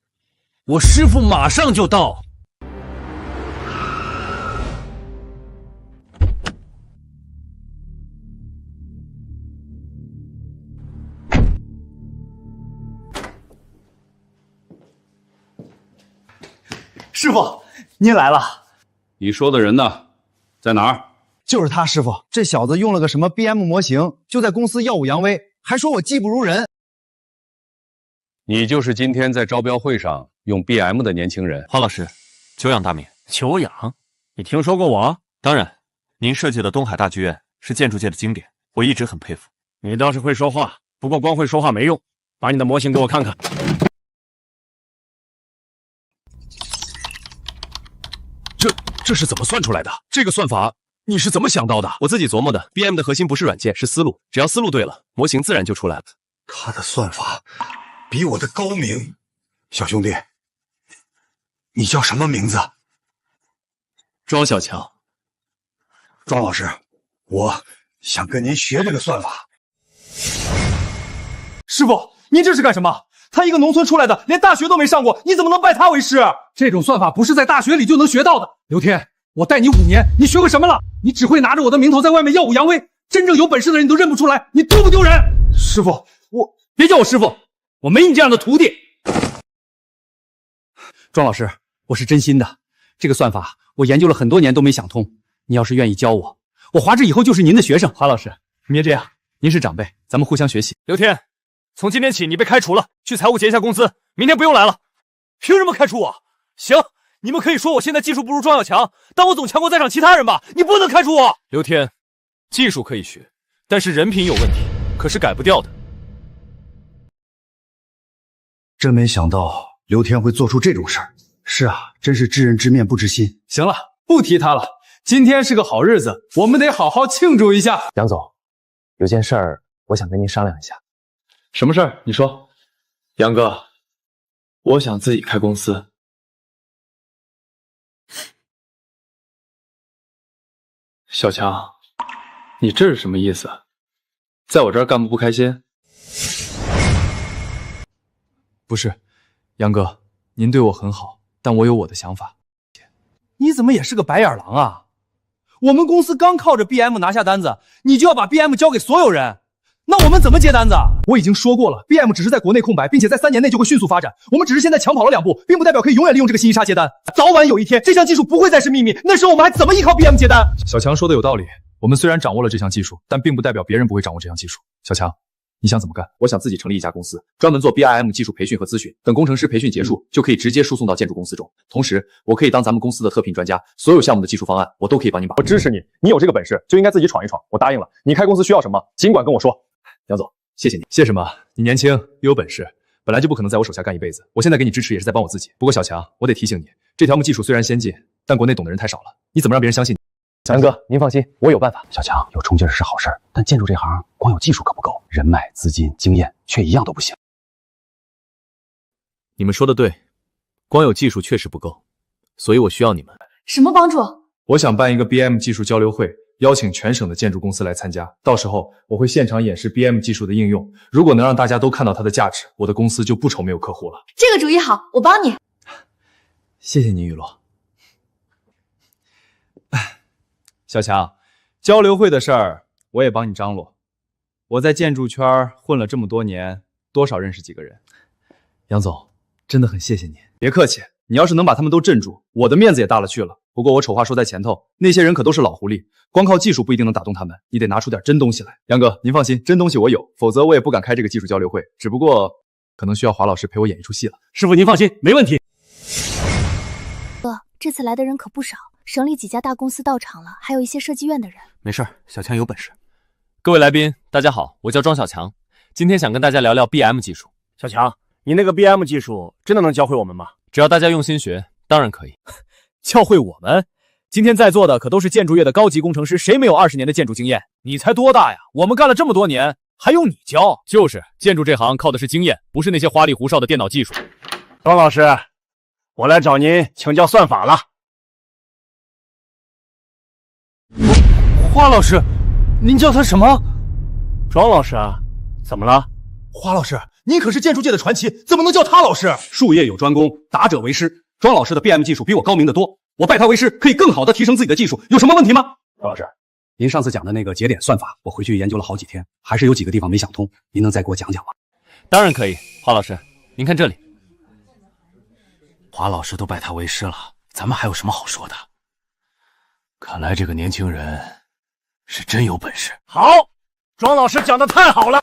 我师傅马上就到。师傅，您来了。你说的人呢？在哪儿？就是他，师傅。这小子用了个什么 BM 模型，就在公司耀武扬威，还说我技不如人。你就是今天在招标会上用 BM 的年轻人。黄老师，久仰大名。久仰？你听说过我？当然，您设计的东海大剧院是建筑界的经典，我一直很佩服。你倒是会说话，不过光会说话没用，把你的模型给我看看。这是怎么算出来的？这个算法你是怎么想到的？我自己琢磨的。BM 的核心不是软件，是思路，只要思路对了，模型自然就出来了。他的算法比我的高明。小兄弟，你叫什么名字？庄小强。庄老师，我想跟您学这个算法。师傅，您这是干什么？他一个农村出来的，连大学都没上过，你怎么能拜他为师？这种算法不是在大学里就能学到的。刘天，我带你5年，你学会什么了？你只会拿着我的名头在外面耀武扬威，真正有本事的人你都认不出来，你丢不丢人？师傅，别叫我师傅，我没你这样的徒弟。庄老师，我是真心的，这个算法我研究了很多年都没想通。你要是愿意教我，我华智以后就是您的学生。华老师，别这样，您是长辈，咱们互相学习。刘天，从今天起你被开除了，去财务结一下工资，明天不用来了。凭什么开除我？行，你们可以说我现在技术不如庄小强，但我总强过在场其他人吧？你不能开除我。刘天，技术可以学，但是人品有问题，可是改不掉的。真没想到刘天会做出这种事儿。是啊，真是知人知面不知心。行了，不提他了。今天是个好日子，我们得好好庆祝一下。杨总，有件事儿我想跟您商量一下。什么事儿？你说。杨哥，我想自己开公司。小强，你这是什么意思？在我这儿干不开心？不是，杨哥，您对我很好，但我有我的想法。你怎么也是个白眼狼啊？我们公司刚靠着 BM 拿下单子，你就要把 BM 交给所有人，那我们怎么接单子？我已经说过了 ，BM 只是在国内空白，并且在3年内就会迅速发展。我们只是现在抢跑了2步，并不代表可以永远利用这个信息差接单。早晚有一天，这项技术不会再是秘密，那时候我们还怎么依靠 BM 接单？小强说的有道理，我们虽然掌握了这项技术，但并不代表别人不会掌握这项技术。小强，你想怎么干？我想自己成立一家公司，专门做 BIM 技术培训和咨询。等工程师培训结束，就可以直接输送到建筑公司中。同时，我可以当咱们公司的特聘专家，所有项目的技术方案我都可以帮你把。我支持你，你有这个本事就应该自己闯一闯。我答应了，你开公司需要什么，尽管跟我说。杨总，谢谢你。谢什么？你年轻又有本事，本来就不可能在我手下干一辈子。我现在给你支持也是在帮我自己。不过小强，我得提醒你，这条目技术虽然先进，但国内懂的人太少了，你怎么让别人相信你？强哥，您放心，我有办法。小强，有冲劲儿是好事儿，但建筑这行光有技术可不够，人脉、资金、经验却一样都不行。你们说的对，光有技术确实不够，所以我需要你们。什么帮助？我想办一个 BM 技术交流会，邀请全省的建筑公司来参加，到时候我会现场演示 BM 技术的应用。如果能让大家都看到它的价值，我的公司就不愁没有客户了。这个主意好，我帮你。谢谢你，雨落。小强，交流会的事儿我也帮你张罗。我在建筑圈混了这么多年，多少认识几个人。杨总，真的很谢谢你。别客气，你要是能把他们都镇住，我的面子也大了去了。不过我丑话说在前头，那些人可都是老狐狸，光靠技术不一定能打动他们，你得拿出点真东西来。杨哥，您放心，真东西我有，否则我也不敢开这个技术交流会。只不过可能需要华老师陪我演一出戏了。师傅您放心，没问题。哥，这次来的人可不少，省里几家大公司到场了，还有一些设计院的人。没事，小强有本事。各位来宾，大家好，我叫庄小强，今天想跟大家聊聊 BM 技术。小强，你那个 BM 技术真的能教会我们吗？只要大家用心学，当然可以。教会我们？今天在座的可都是建筑业的高级工程师，谁没有20年的建筑经验？你才多大呀？我们干了这么多年，还用你教？就是，建筑这行靠的是经验，不是那些花里胡哨的电脑技术。庄老师，我来找您请教算法了。花老师，您叫他什么？庄老师啊，怎么了？花老师，您可是建筑界的传奇，怎么能叫他老师？术业有专攻，达者为师。庄老师的 BM 技术比我高明得多，我拜他为师，可以更好的提升自己的技术，有什么问题吗？庄老师，您上次讲的那个节点算法，我回去研究了好几天，还是有几个地方没想通，您能再给我讲讲吗？当然可以，花老师，您看这里。华老师都拜他为师了，咱们还有什么好说的？看来这个年轻人是真有本事。好，庄老师讲的太好了。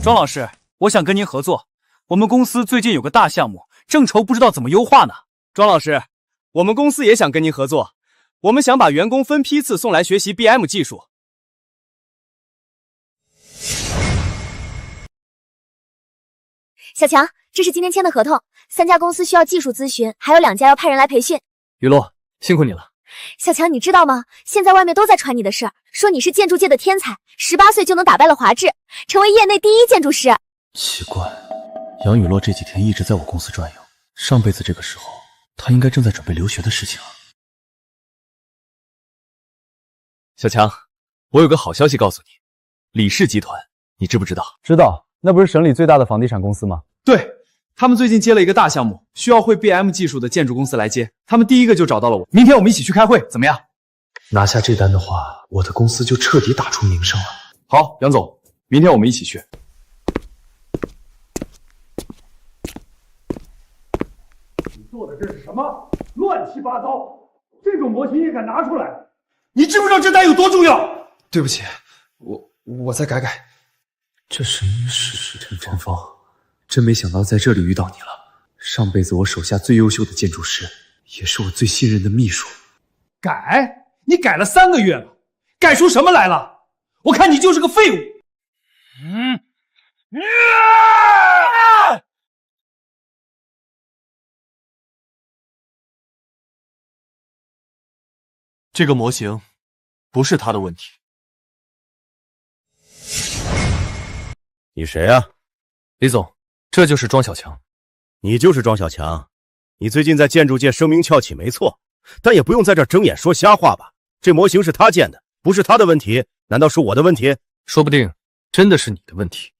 庄老师，我想跟您合作，我们公司最近有个大项目，正愁不知道怎么优化呢。庄老师，我们公司也想跟您合作，我们想把员工分批次送来学习 BM 技术。小强，这是今天签的合同，3家公司需要技术咨询，还有2家要派人来培训。雨落，辛苦你了。小强，你知道吗？现在外面都在传你的事，说你是建筑界的天才，18岁就能打败了华智，成为业内第1建筑师。奇怪，杨雨落这几天一直在我公司转悠，上辈子这个时候，他应该正在准备留学的事情啊。小强，我有个好消息告诉你，李氏集团，你知不知道？知道，那不是省里最大的房地产公司吗？对，他们最近接了一个大项目，需要会 BM 技术的建筑公司来接，他们第一个就找到了我。明天我们一起去开会，怎么样？拿下这单的话，我的公司就彻底打出名声了。好，杨总，明天我们一起去。你做的这是什么？乱七八糟！这种模型也敢拿出来？你知不知道这单有多重要？对不起，我再改改。这是陈峰，真没想到在这里遇到你了。上辈子我手下最优秀的建筑师，也是我最信任的秘书。改？你改了3个月了，改出什么来了？我看你就是个废物。这个模型不是他的问题。你谁啊？李总，这就是庄小强。你就是庄小强？你最近在建筑界声名翘起没错，但也不用在这睁眼说瞎话吧？这模型是他建的，不是他的问题，难道是我的问题？说不定真的是你的问题。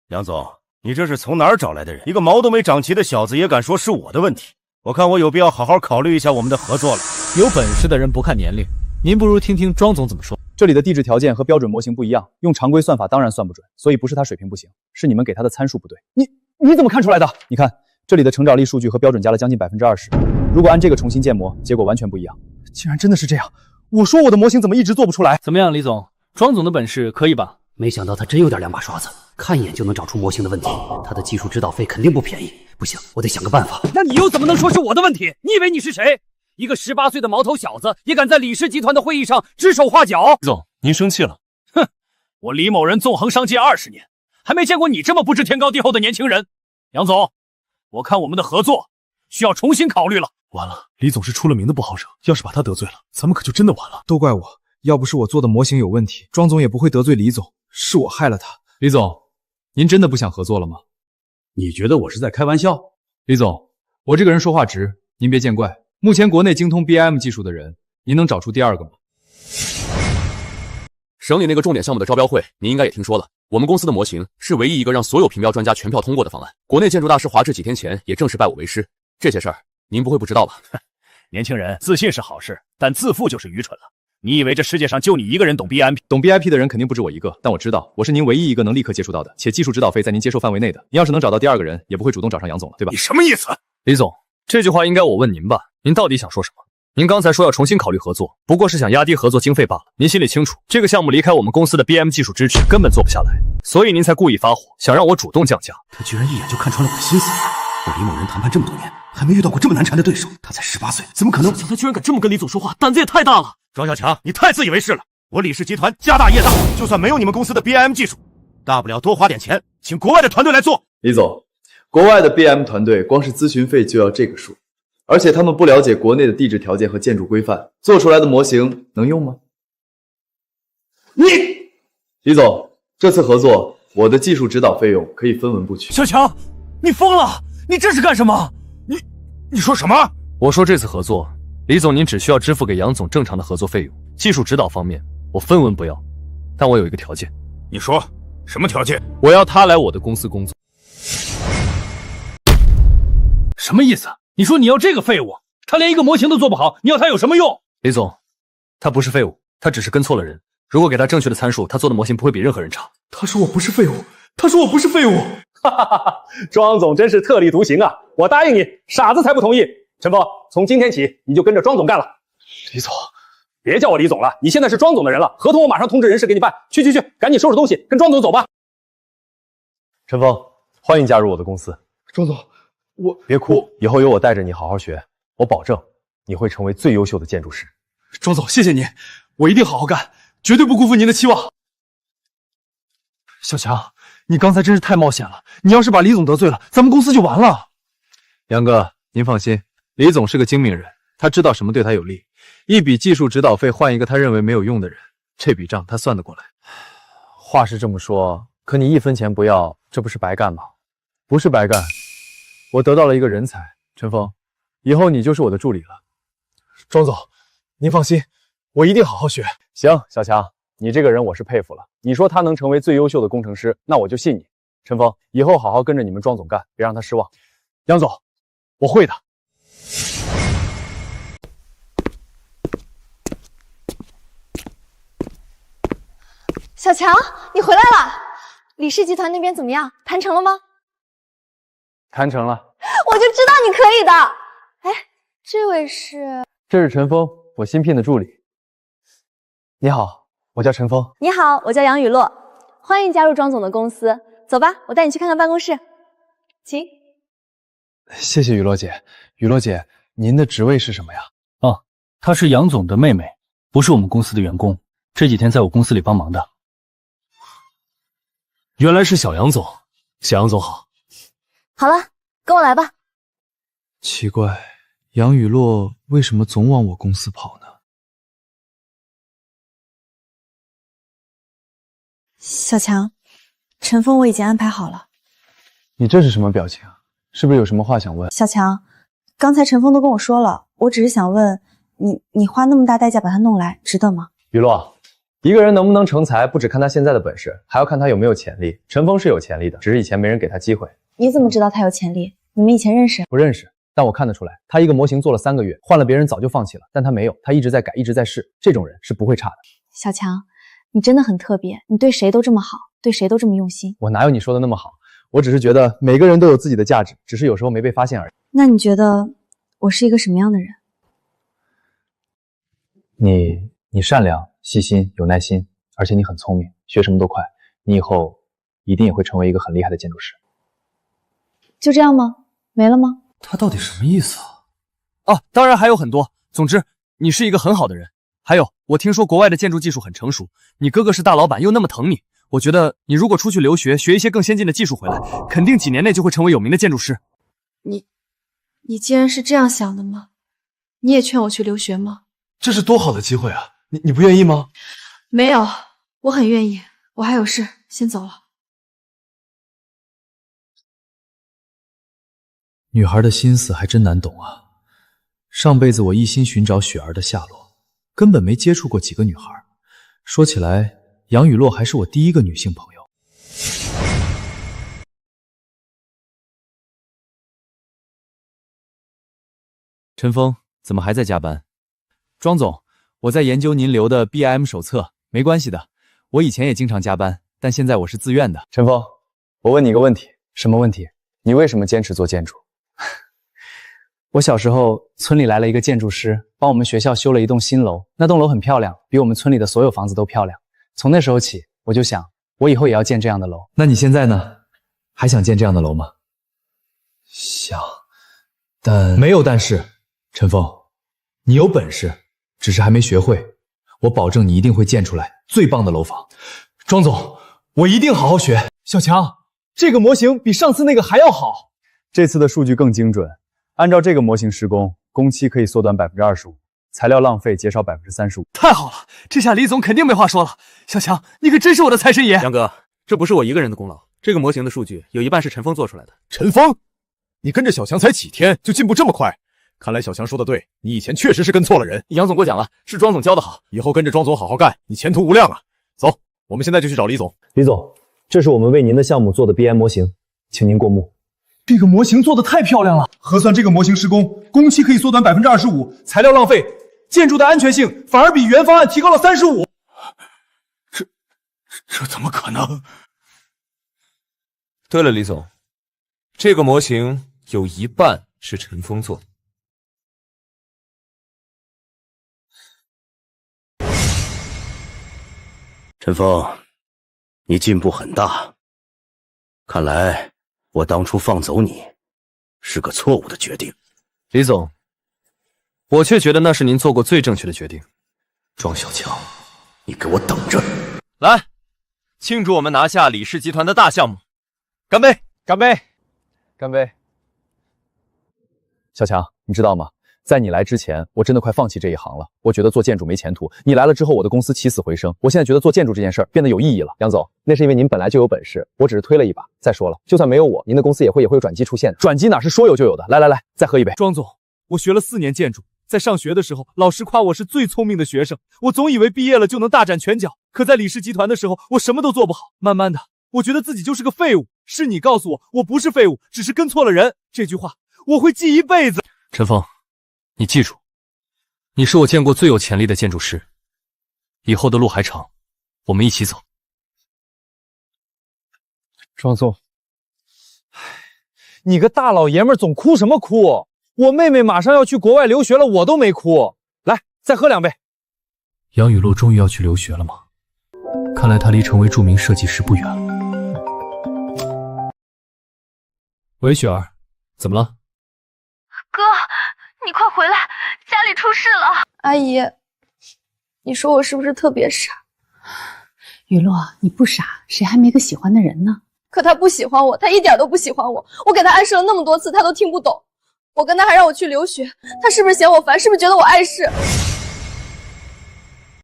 梁总，你这是从哪儿找来的人？一个毛都没长齐的小子也敢说是我的问题？我看我有必要好好考虑一下我们的合作了。有本事的人不看年龄，您不如听听庄总怎么说。这里的地质条件和标准模型不一样，用常规算法当然算不准，所以不是他水平不行，是你们给他的参数不对。你怎么看出来的？你看这里的成长力数据和标准加了将近20%，如果按这个重新建模，结果完全不一样。竟然真的是这样！我说我的模型怎么一直做不出来？怎么样，李总，庄总的本事可以吧？没想到他真有点2把刷子，看一眼就能找出模型的问题。他的技术指导费肯定不便宜，不行，我得想个办法。那你又怎么能说是我的问题？你以为你是谁？一个18岁的毛头小子也敢在李氏集团的会议上指手画脚？李总，您生气了？哼，我李某人纵横商界20年，还没见过你这么不知天高地厚的年轻人。杨总，我看我们的合作需要重新考虑了。完了，李总是出了名的不好惹，要是把他得罪了，咱们可就真的完了。都怪我，要不是我做的模型有问题，庄总也不会得罪李总，是我害了他。李总，您真的不想合作了吗？你觉得我是在开玩笑？李总，我这个人说话直，您别见怪。目前国内精通 BIM 技术的人，您能找出第2个吗？省里那个重点项目的招标会，您应该也听说了。我们公司的模型是唯一一个让所有评标专家全票通过的方案。国内建筑大师华智几天前也正式拜我为师。这些事儿您不会不知道吧？年轻人自信是好事，但自负就是愚蠢了。你以为这世界上就你一个人懂 BIM？ 懂 BIP 的人肯定不止我一个，但我知道我是您唯一一个能立刻接触到的，且技术指导费在您接受范围内的。您要是能找到第2个人，也不会主动找上杨总了，对吧？你什么意思？李总，这句话应该我问您吧？您到底想说什么？您刚才说要重新考虑合作，不过是想压低合作经费罢了。您心里清楚，这个项目离开我们公司的 BIM 技术支持，根本做不下来，所以您才故意发火，想让我主动降价。他居然一眼就看穿了我的心思。我李某人谈判这么多年，还没遇到过这么难缠的对手。他才18岁，怎么可能？他居然敢这么跟李总说话，胆子也太大了！庄小强，你太自以为是了。我李氏集团家大业大，就算没有你们公司的 BIM 技术，大不了多花点钱，请国外的团队来做。李总，国外的 BIM 团队光是咨询费就要这个数。而且他们不了解国内的地质条件和建筑规范，做出来的模型能用吗？李总，这次合作，我的技术指导费用可以分文不取。小强，你疯了！你这是干什么？你说什么？我说这次合作，李总您只需要支付给杨总正常的合作费用，技术指导方面我分文不要，但我有一个条件。你说什么条件？我要他来我的公司工作。什么意思？你说你要这个废物，他连一个模型都做不好，你要他有什么用？李总，他不是废物，他只是跟错了人。如果给他正确的参数，他做的模型不会比任何人差。他说我不是废物，他说我不是废物。哈哈哈！庄总真是特立独行啊！我答应你，傻子才不同意。陈峰，从今天起你就跟着庄总干了。李总，别叫我李总了，你现在是庄总的人了。合同我马上通知人事给你办。去，赶紧收拾东西，跟庄总走吧。陈峰，欢迎加入我的公司。庄总，别哭，以后有我带着你好好学，我保证你会成为最优秀的建筑师。庄总，谢谢您，我一定好好干，绝对不辜负您的期望。小强，你刚才真是太冒险了，你要是把李总得罪了，咱们公司就完了。杨哥，您放心，李总是个精明人，他知道什么对他有利，一笔技术指导费换一个他认为没有用的人，这笔账他算得过来。话是这么说，可你1分钱不要，这不是白干吗？不是白干，我得到了一个人才。陈峰，以后你就是我的助理了。庄总，您放心，我一定好好学。行，小强，你这个人我是佩服了。你说他能成为最优秀的工程师，那我就信你。陈峰，以后好好跟着你们庄总干，别让他失望。杨总，我会的。小强，你回来了。李氏集团那边怎么样？谈成了吗？谈成了。我就知道你可以的。哎，这位是？这是陈峰，我新聘的助理。你好，我叫陈峰。你好，我叫杨雨洛，欢迎加入庄总的公司。走吧，我带你去看看办公室。请。谢谢雨洛姐。雨洛姐，您的职位是什么呀？哦，她是杨总的妹妹，不是我们公司的员工，这几天在我公司里帮忙的。原来是小杨总，小杨总好。好了，跟我来吧。奇怪，杨雨洛为什么总往我公司跑呢？小强，陈峰我已经安排好了。你这是什么表情啊？是不是有什么话想问？小强，刚才陈峰都跟我说了，我只是想问你花那么大代价把他弄来，值得吗？雨洛，一个人能不能成才，不只看他现在的本事，还要看他有没有潜力。陈峰是有潜力的，只是以前没人给他机会。你怎么知道他有潜力？你们以前认识？不认识，但我看得出来，他一个模型做了3个月，换了别人早就放弃了，但他没有，他一直在改，一直在试。这种人是不会差的。小强，你真的很特别，你对谁都这么好，对谁都这么用心。我哪有你说的那么好？我只是觉得每个人都有自己的价值，只是有时候没被发现而已。那你觉得我是一个什么样的人？你善良、细心、有耐心，而且你很聪明，学什么都快。你以后一定也会成为一个很厉害的建筑师。就这样吗？没了吗？他到底什么意思啊？哦，当然还有很多。总之，你是一个很好的人。还有，我听说国外的建筑技术很成熟，你哥哥是大老板，又那么疼你，我觉得你如果出去留学，学一些更先进的技术回来，肯定几年内就会成为有名的建筑师。你既然是这样想的吗？你也劝我去留学吗？这是多好的机会啊！你不愿意吗？没有，我很愿意。我还有事，先走了。女孩的心思还真难懂啊。上辈子我一心寻找雪儿的下落，根本没接触过几个女孩。说起来，杨雨洛还是我第一个女性朋友。陈峰，怎么还在加班？庄总，我在研究您留的 BIM 手册，没关系的，我以前也经常加班，但现在我是自愿的。陈峰，我问你一个问题。什么问题？你为什么坚持做建筑？我小时候，村里来了一个建筑师，帮我们学校修了一栋新楼。那栋楼很漂亮，比我们村里的所有房子都漂亮。从那时候起，我就想，我以后也要建这样的楼。那你现在呢？还想建这样的楼吗？想，但没有但是。陈峰，你有本事，只是还没学会。我保证你一定会建出来最棒的楼房。庄总，我一定好好学。小强，这个模型比上次那个还要好。这次的数据更精准。按照这个模型施工，工期可以缩短25%，材料浪费减少35%。太好了，这下李总肯定没话说了。小强，你可真是我的财神爷！杨哥，这不是我一个人的功劳，这个模型的数据有一半是陈峰做出来的。陈峰，你跟着小强才几天就进步这么快？看来小强说的对，你以前确实是跟错了人。杨总过奖了，是庄总教的好，以后跟着庄总好好干，你前途无量啊！走，我们现在就去找李总。李总，这是我们为您的项目做的 BIM 模型，请您过目。这个模型做的太漂亮了，核算这个模型施工，工期可以缩短25%，材料浪费，建筑的安全性反而比原方案提高了35%。这怎么可能？对了，李总，这个模型有一半是陈峰做的。陈峰，你进步很大，看来我当初放走你是个错误的决定。李总，我却觉得那是您做过最正确的决定。庄小强，你给我等着！来，庆祝我们拿下李氏集团的大项目，干杯！干杯！干杯！小强，你知道吗？在你来之前，我真的快放弃这一行了。我觉得做建筑没前途。你来了之后，我的公司起死回生。我现在觉得做建筑这件事儿变得有意义了。杨总，那是因为您本来就有本事，我只是推了一把。再说了，就算没有我，您的公司也会有转机出现的。转机哪是说有就有的？来，再喝一杯。庄总，我学了4年建筑，在上学的时候，老师夸我是最聪明的学生，我总以为毕业了就能大展拳脚。可在李氏集团的时候，我什么都做不好。慢慢的，我觉得自己就是个废物。是你告诉我，我不是废物，只是跟错了人。这句话我会记一辈子。陈峰，你记住，你是我见过最有潜力的建筑师，以后的路还长，我们一起走。庄总，你个大老爷们总哭什么哭？我妹妹马上要去国外留学了，我都没哭。来，再喝2杯。杨雨露终于要去留学了吗？看来她离成为著名设计师不远了。喂，雪儿，怎么了？哥，你快回来，家里出事了。阿姨，你说我是不是特别傻？雨洛，你不傻，谁还没个喜欢的人呢？可他不喜欢我，他一点都不喜欢我。我给他暗示了那么多次，他都听不懂。我跟他还让我去留学，他是不是嫌我烦？是不是觉得我碍事？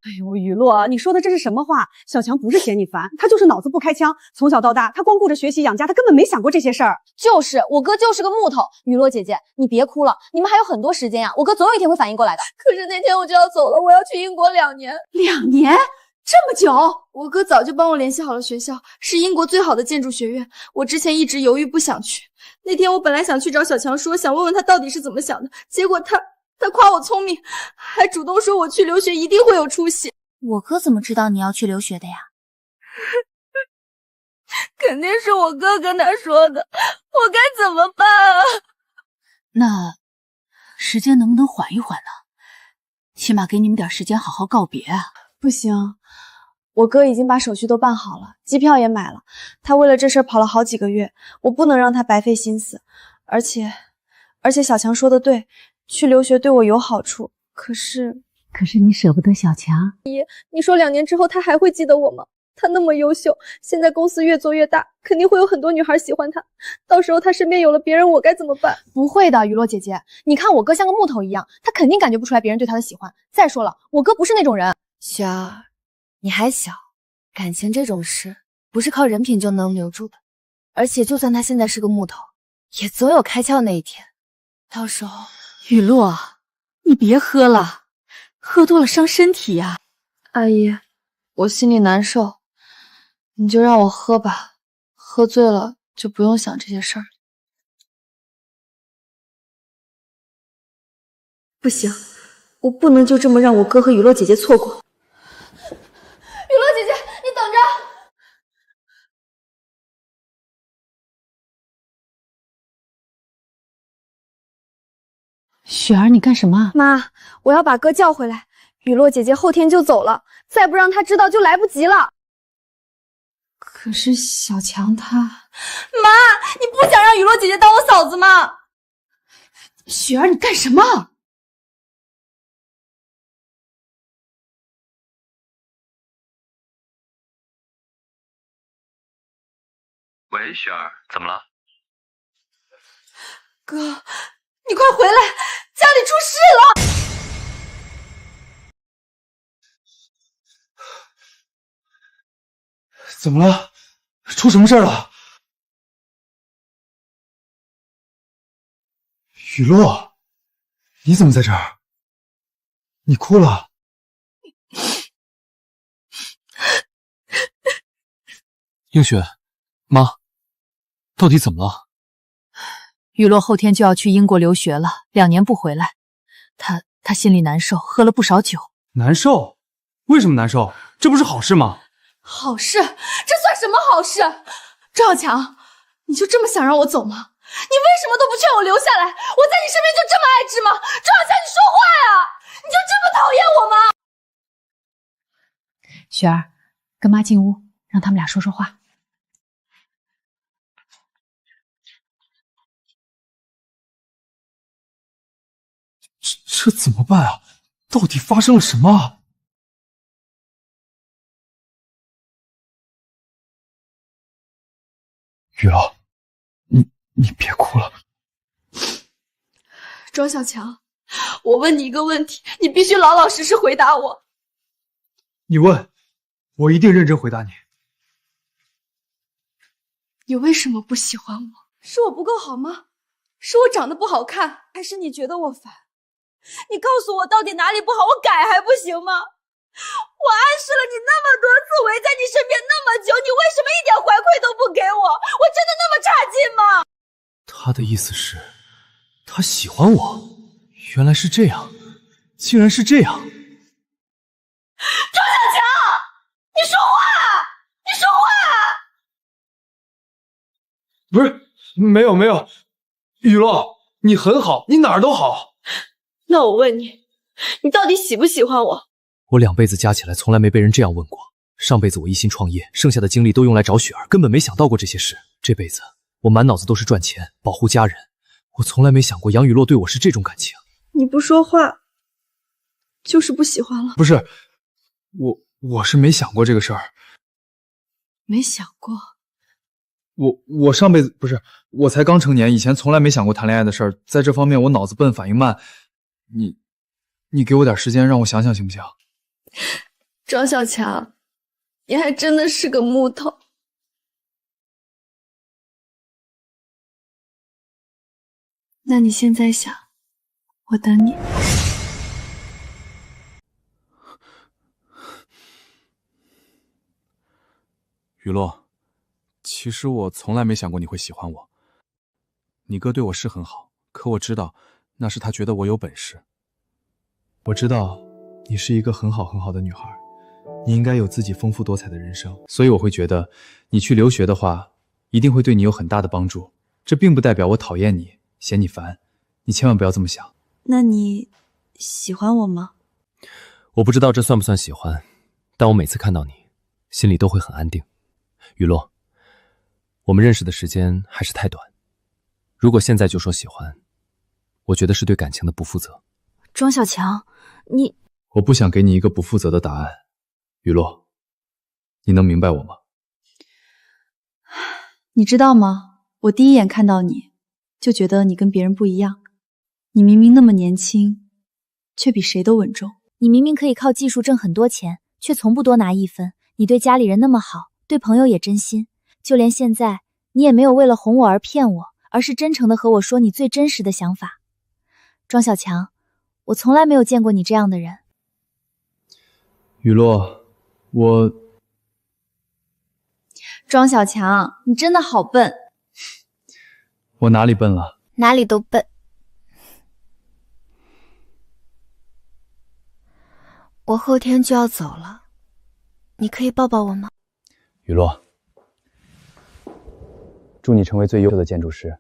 哎呦，雨洛，你说的这是什么话？小强不是嫌你烦，他就是脑子不开枪。从小到大，他光顾着学习养家，他根本没想过这些事儿。就是我哥就是个木头。雨洛姐姐，你别哭了，你们还有很多时间呀，我哥总有一天会反应过来的。可是那天我就要走了，我要去英国2年。2年？这么久？我哥早就帮我联系好了学校，是英国最好的建筑学院。我之前一直犹豫不想去。那天我本来想去找小强说，想问问他到底是怎么想的，结果他夸我聪明，还主动说我去留学一定会有出息。我哥怎么知道你要去留学的呀？肯定是我哥跟他说的，我该怎么办啊？那时间能不能缓一缓呢？起码给你们点时间好好告别啊。不行，我哥已经把手续都办好了，机票也买了，他为了这事跑了好几个月，我不能让他白费心思。而且小强说的对，去留学对我有好处。可是你舍不得小强？姨，你说2年之后他还会记得我吗？他那么优秀，现在公司越做越大，肯定会有很多女孩喜欢他。到时候他身边有了别人，我该怎么办？不会的，雨落姐姐，你看我哥像个木头一样，他肯定感觉不出来别人对他的喜欢。再说了，我哥不是那种人。雪儿，你还小，感情这种事不是靠人品就能留住的。而且就算他现在是个木头，也总有开窍那一天。到时候，雨落，你别喝了，喝多了伤身体呀。阿姨，我心里难受，你就让我喝吧，喝醉了就不用想这些事儿。不行，我不能就这么让我哥和雨落姐姐错过。雨落姐姐，你等着！雪儿，你干什么？妈，我要把哥叫回来。雨落姐姐后天就走了，再不让她知道就来不及了。可是小强他……妈，你不想让雨落姐姐当我嫂子吗？雪儿，你干什么？喂，雪儿，怎么了？哥，你快回来，家里出事了！怎么了？出什么事了？雨落，你怎么在这儿？你哭了？映雪，妈，到底怎么了？雨落后天就要去英国留学了，2年不回来，他心里难受，喝了不少酒。难受？为什么难受？这不是好事吗？好事？这算什么好事？赵强，你就这么想让我走吗？你为什么都不劝我留下来？我在你身边就这么爱吃吗？赵强，你说话呀！你就这么讨厌我吗？雪儿，跟妈进屋，让他们俩说说话。这怎么办啊？到底发生了什么？雨落，你别哭了。庄小强，我问你一个问题，你必须老老实实回答我。你问，我一定认真回答你。你为什么不喜欢我？是我不够好吗？是我长得不好看，还是你觉得我烦？你告诉我到底哪里不好，我改还不行吗？我暗示了你那么多次，围在你身边那么久，你为什么一点回馈都不给我？我真的那么差劲吗？他的意思是，他喜欢我。原来是这样，竟然是这样。庄小强，你说话！你说话！不是，没有，雨落，你很好，你哪儿都好。那我问你，你到底喜不喜欢我？我2辈子加起来从来没被人这样问过。上辈子我一心创业，剩下的精力都用来找雪儿，根本没想到过这些事。这辈子我满脑子都是赚钱，保护家人，我从来没想过杨雨落对我是这种感情。你不说话，就是不喜欢了。不是，我是没想过这个事儿。没想过？我上辈子不是，我才刚成年，以前从来没想过谈恋爱的事儿，在这方面我脑子笨，反应慢。你给我点时间让我想想行不行？庄小强，你还真的是个木头。那你现在想，我等你。雨落，其实我从来没想过你会喜欢我。你哥对我是很好，可我知道那是他觉得我有本事。我知道你是一个很好的女孩，你应该有自己丰富多彩的人生，所以我会觉得你去留学的话，一定会对你有很大的帮助。这并不代表我讨厌你，嫌你烦，你千万不要这么想。那你喜欢我吗？我不知道这算不算喜欢，但我每次看到你，心里都会很安定。雨落，我们认识的时间还是太短，如果现在就说喜欢，我觉得是对感情的不负责。庄小强，我不想给你一个不负责的答案，雨落，你能明白我吗？你知道吗？我第一眼看到你，就觉得你跟别人不一样。你明明那么年轻，却比谁都稳重。你明明可以靠技术挣很多钱，却从不多拿一分。你对家里人那么好，对朋友也真心，就连现在，你也没有为了哄我而骗我，而是真诚的和我说你最真实的想法。庄小强，我从来没有见过你这样的人。雨落，庄小强，你真的好笨。我哪里笨了？哪里都笨。我后天就要走了，你可以抱抱我吗？雨落，祝你成为最优秀的建筑师。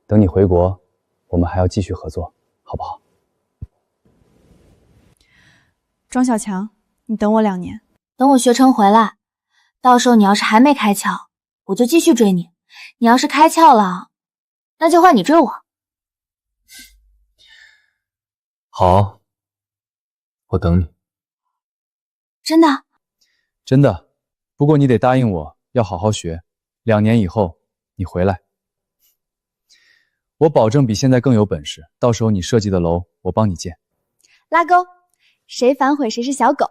等你回国，我们还要继续合作，好不好？庄小强，你等我2年，等我学成回来，到时候你要是还没开窍，我就继续追你；你要是开窍了，那就换你追我。好，我等你。真的？真的。不过你得答应我，要好好学。2年以后你回来，我保证比现在更有本事。到时候你设计的楼，我帮你建。拉钩，谁反悔谁是小狗。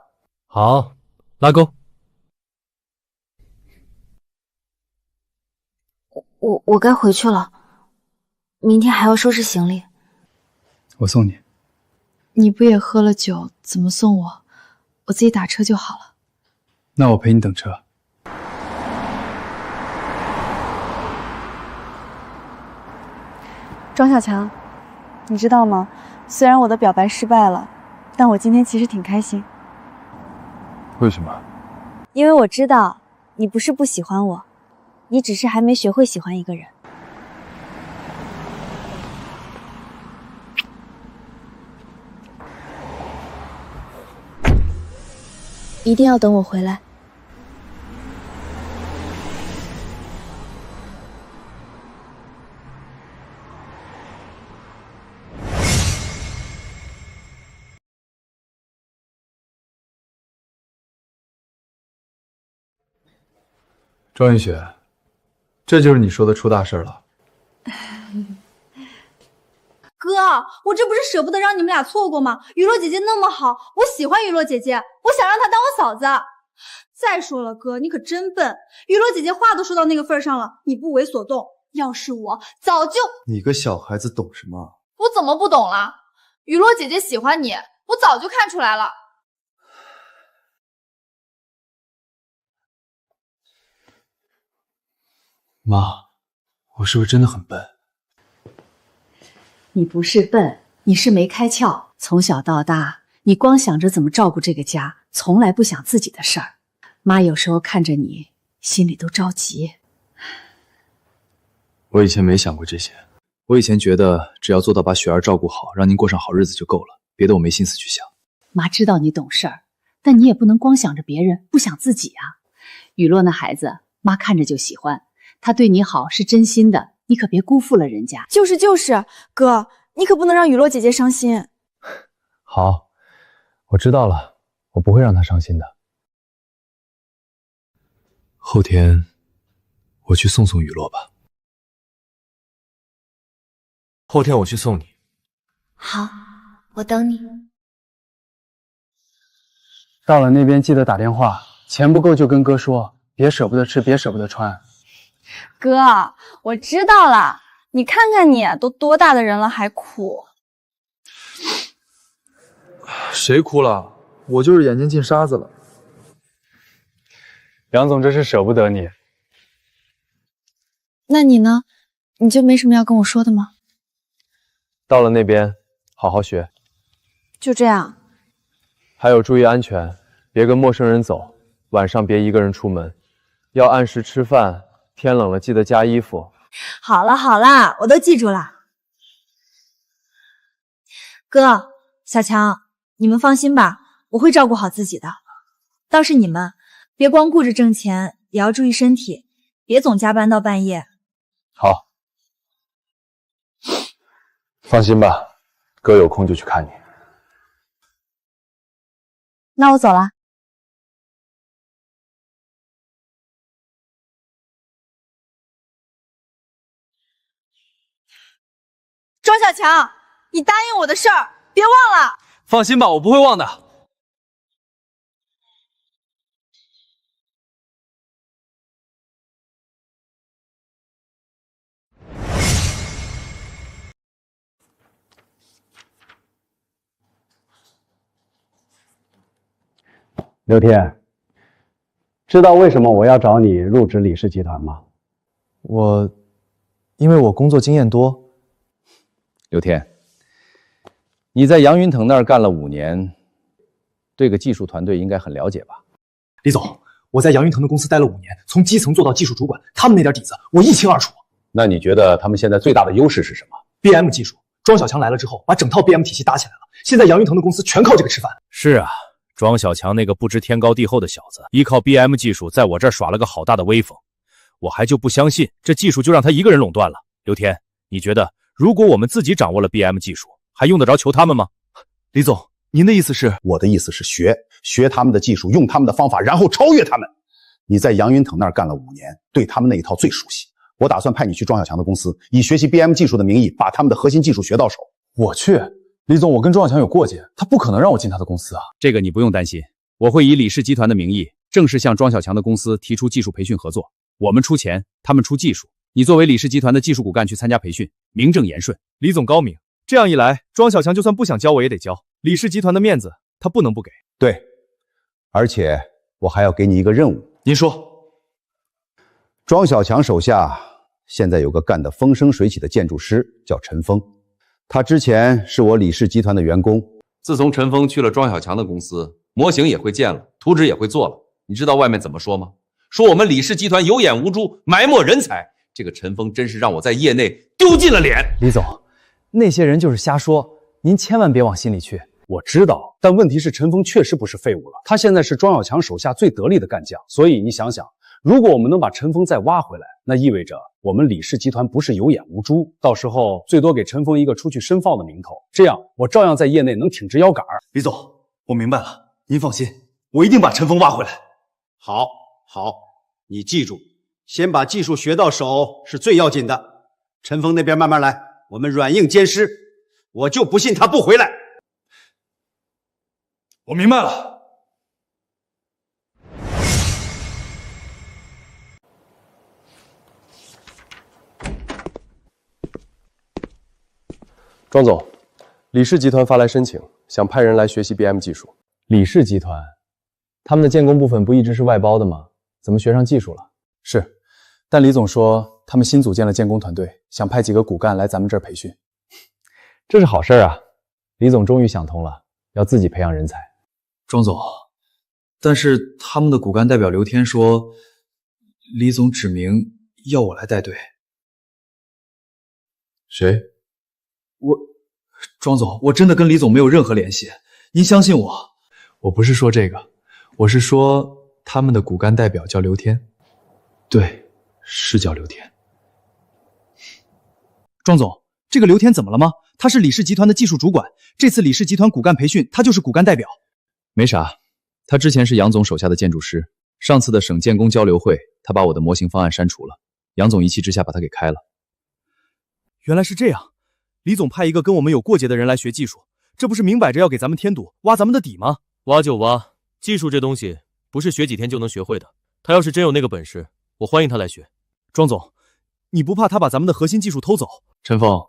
好，拉钩。我该回去了，明天还要收拾行李。我送你。你不也喝了酒，怎么送我？我自己打车就好了。那我陪你等车。庄小强，你知道吗？虽然我的表白失败了，但我今天其实挺开心。为什么？因为我知道你不是不喜欢我，你只是还没学会喜欢一个人。一定要等我回来。庄雨雪，这就是你说的出大事了。哥，我这不是舍不得让你们俩错过吗？雨落姐姐那么好，我喜欢雨落姐姐，我想让她当我嫂子。再说了，哥，你可真笨，雨落姐姐话都说到那个份上了，你不为所动。要是我，早就……你个小孩子懂什么？我怎么不懂了？雨落姐姐喜欢你，我早就看出来了。妈，我是不是真的很笨？你不是笨，你是没开窍。从小到大，你光想着怎么照顾这个家，从来不想自己的事儿。妈有时候看着你，心里都着急。我以前没想过这些，我以前觉得只要做到把雪儿照顾好，让您过上好日子就够了，别的我没心思去想。妈知道你懂事儿，但你也不能光想着别人，不想自己啊。雨落那孩子，妈看着就喜欢，他对你好是真心的，你可别辜负了人家。就是，哥，你可不能让雨落姐姐伤心。好，我知道了，我不会让她伤心的。后天我去送雨落吧。后天我去送你。好，我等你。到了那边记得打电话，钱不够就跟哥说，别舍不得吃，别舍不得穿。哥，我知道了，你看看你，都多大的人了还哭。谁哭了？我就是眼睛进沙子了。梁总这是舍不得你。那你呢？你就没什么要跟我说的吗？到了那边好好学。就这样。还有注意安全，别跟陌生人走，晚上别一个人出门，要按时吃饭，天冷了记得加衣服。好了，我都记住了。哥，小强，你们放心吧，我会照顾好自己的。倒是你们，别光顾着挣钱，也要注意身体，别总加班到半夜。好，放心吧，哥有空就去看你。那我走了。庄小强，你答应我的事儿别忘了。放心吧，我不会忘的。刘天，知道为什么我要找你入职李氏集团吗？因为我工作经验多。刘天，你在杨云腾那儿干了5年，对个技术团队应该很了解吧？李总，我在杨云腾的公司待了5年，从基层做到技术主管，他们那点底子我一清二楚。那你觉得他们现在最大的优势是什么 ？BM 技术。庄小强来了之后，把整套 BM 体系搭起来了，现在杨云腾的公司全靠这个吃饭。是啊。庄小强那个不知天高地厚的小子，依靠 BM 技术在我这儿耍了个好大的威风，我还就不相信这技术就让他一个人垄断了。刘天，你觉得如果我们自己掌握了 BM 技术，还用得着求他们吗？李总，您的意思是？我的意思是学他们的技术，用他们的方法，然后超越他们。你在杨云腾那儿干了5年，对他们那一套最熟悉。我打算派你去庄小强的公司，以学习 BM 技术的名义，把他们的核心技术学到手。我去。李总，我跟庄小强有过节，他不可能让我进他的公司啊。这个你不用担心，我会以李氏集团的名义，正式向庄小强的公司提出技术培训合作，我们出钱，他们出技术。你作为李氏集团的技术骨干去参加培训，名正言顺。李总高明，这样一来，庄小强就算不想教我也得教。李氏集团的面子，他不能不给。对，而且我还要给你一个任务。您说。庄小强手下现在有个干得风生水起的建筑师，叫陈峰。他之前是我李氏集团的员工。自从陈峰去了庄小强的公司，模型也会建了，图纸也会做了。你知道外面怎么说吗？说我们李氏集团有眼无珠，埋没人才。这个陈峰真是让我在业内丢尽了脸。李总，那些人就是瞎说，您千万别往心里去。我知道，但问题是陈峰确实不是废物了，他现在是庄小强手下最得力的干将。所以你想想，如果我们能把陈峰再挖回来，那意味着我们李氏集团不是有眼无珠，到时候最多给陈峰一个出去申放的名头，这样我照样在业内能挺直腰杆。李总，我明白了，您放心，我一定把陈峰挖回来。好，你记住，先把技术学到手是最要紧的。陈峰那边慢慢来，我们软硬兼施，我就不信他不回来。我明白了。庄总，李氏集团发来申请，想派人来学习 BM 技术。李氏集团，他们的建工部分不一直是外包的吗？怎么学上技术了？是，但李总说他们新组建了建工团队，想派几个骨干来咱们这儿培训。这是好事啊！李总终于想通了，要自己培养人才。庄总，但是他们的骨干代表刘天说，李总指明要我来带队。谁？庄总，我真的跟李总没有任何联系，您相信我。我不是说这个，我是说他们的骨干代表叫刘天。对，是叫刘天。庄总，这个刘天怎么了吗？他是李氏集团的技术主管，这次李氏集团骨干培训，他就是骨干代表。没啥，他之前是杨总手下的建筑师，上次的省建工交流会，他把我的模型方案删除了，杨总一气之下把他给开了。原来是这样，李总派一个跟我们有过节的人来学技术，这不是明摆着要给咱们添堵，挖咱们的底吗？挖就挖，技术这东西不是学几天就能学会的。他要是真有那个本事，我欢迎他来学。庄总，你不怕他把咱们的核心技术偷走？陈峰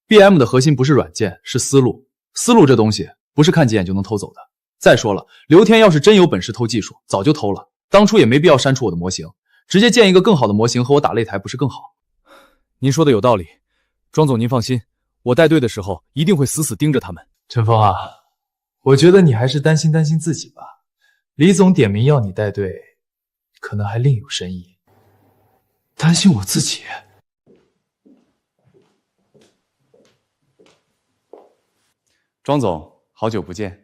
，BM 的核心不是软件，是思路。思路这东西不是看几眼就能偷走的。再说了，刘天要是真有本事偷技术，早就偷了。当初也没必要删除我的模型，直接建一个更好的模型和我打擂台，不是更好？您说的有道理，庄总您放心，我带队的时候一定会死死盯着他们。陈峰啊，我觉得你还是担心自己吧。李总点名要你带队，可能还另有深意。担心我自己？庄总，好久不见。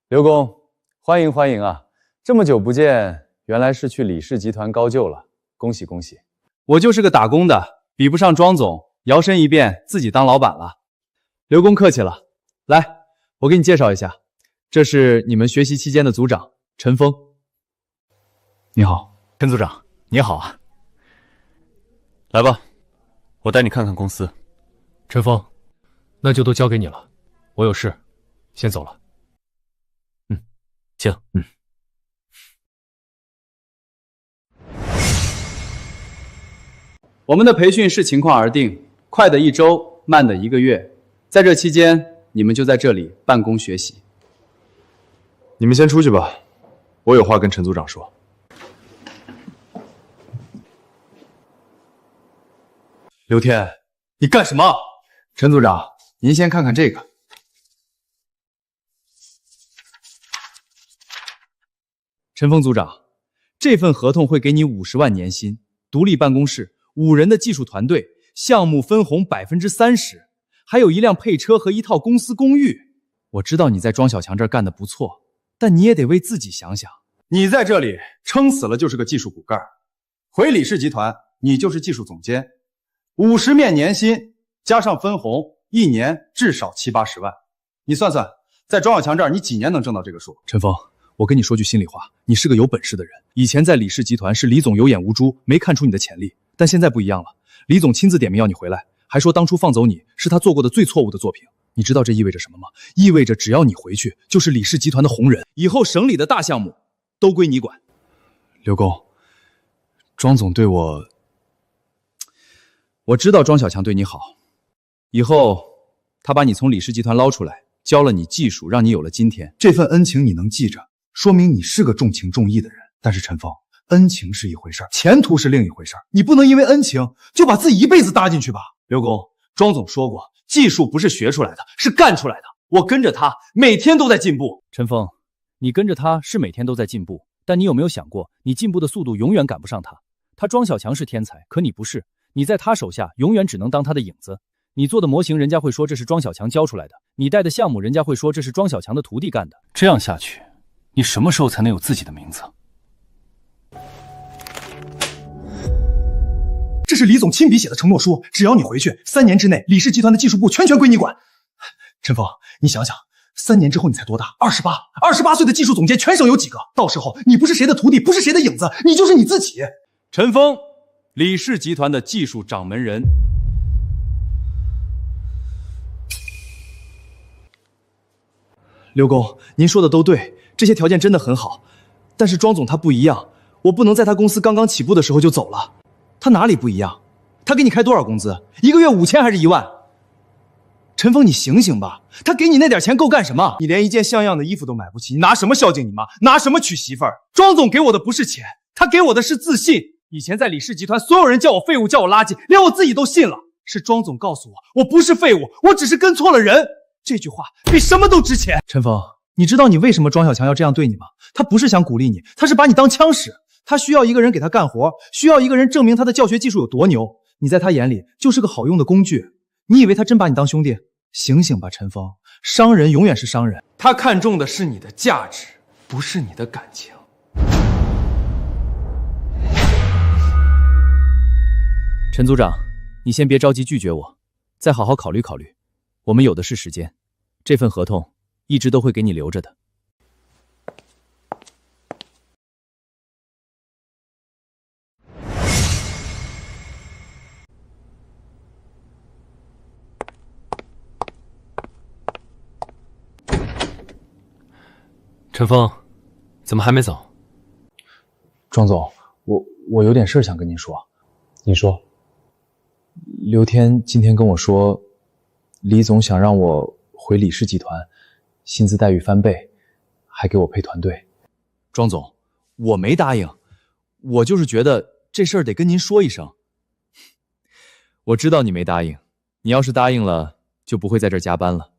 刘工，欢迎啊！这么久不见，原来是去李氏集团高就了，恭喜恭喜！我就是个打工的，比不上庄总，摇身一变自己当老板了。刘工客气了，来，我给你介绍一下，这是你们学习期间的组长陈峰。你好，陈组长，你好啊。来吧，我带你看看公司。陈峰，那就都交给你了，我有事，先走了。行。我们的培训视情况而定，快的1周，慢的1个月。在这期间，你们就在这里办公学习。你们先出去吧，我有话跟陈组长说。刘天，你干什么？陈组长，您先看看这个。陈峰组长，这份合同会给你50万年薪，独立办公室，5人的技术团队，项目分红30%，还有1辆配车和1套公司公寓。我知道你在庄小强这儿干得不错，但你也得为自己想想。你在这里撑死了就是个技术骨干，回李氏集团你就是技术总监，50面年薪加上分红，1年至少70、80万。你算算，在庄小强这儿你几年能挣到这个数？陈峰，我跟你说句心里话，你是个有本事的人。以前在李氏集团是李总有眼无珠，没看出你的潜力，但现在不一样了。李总亲自点名要你回来，还说当初放走你是他做过的最错误的作品。你知道这意味着什么吗？意味着只要你回去，就是李氏集团的红人，以后省里的大项目都归你管。刘工，庄总对我知道庄小强对你好，以后他把你从李氏集团捞出来，教了你技术，让你有了今天。这份恩情你能记着，说明你是个重情重义的人。但是陈峰，恩情是一回事，前途是另一回事，你不能因为恩情就把自己一辈子搭进去吧。刘工，庄总说过，技术不是学出来的，是干出来的。我跟着他，每天都在进步。陈峰，你跟着他是每天都在进步，但你有没有想过，你进步的速度永远赶不上他。他庄小强是天才，可你不是，你在他手下永远只能当他的影子。你做的模型，人家会说这是庄小强教出来的；你带的项目，人家会说这是庄小强的徒弟干的。这样下去，你什么时候才能有自己的名字？这是李总亲笔写的承诺书，只要你回去，3年之内，李氏集团的技术部全权归你管。陈峰，你想想，3年之后你才多大？28岁的技术总监，全省有几个？到时候你不是谁的徒弟，不是谁的影子，你就是你自己。陈峰，李氏集团的技术掌门人。刘工，您说的都对，这些条件真的很好，但是庄总他不一样，我不能在他公司刚刚起步的时候就走了。他哪里不一样？他给你开多少工资？1个月5000还是1万？陈峰，你醒醒吧，他给你那点钱够干什么？你连一件像样的衣服都买不起，你拿什么孝敬你妈？拿什么娶媳妇儿？庄总给我的不是钱，他给我的是自信。以前在李氏集团，所有人叫我废物，叫我垃圾，连我自己都信了。是庄总告诉我，我不是废物，我只是跟错了人。这句话比什么都值钱。陈峰，你知道你为什么庄小强要这样对你吗？他不是想鼓励你，他是把你当枪使。他需要一个人给他干活，需要一个人证明他的教学技术有多牛。你在他眼里就是个好用的工具。你以为他真把你当兄弟？醒醒吧，陈峰，商人永远是商人，他看重的是你的价值，不是你的感情。陈组长，你先别着急拒绝我，再好好考虑考虑。我们有的是时间，这份合同一直都会给你留着的。陈峰，怎么还没走？庄总，我有点事想跟您说。你说。刘天今天跟我说，李总想让我回李氏集团，薪资待遇翻倍，还给我配团队。庄总，我没答应，我就是觉得这事儿得跟您说一声。我知道你没答应，你要是答应了，就不会在这儿加班了。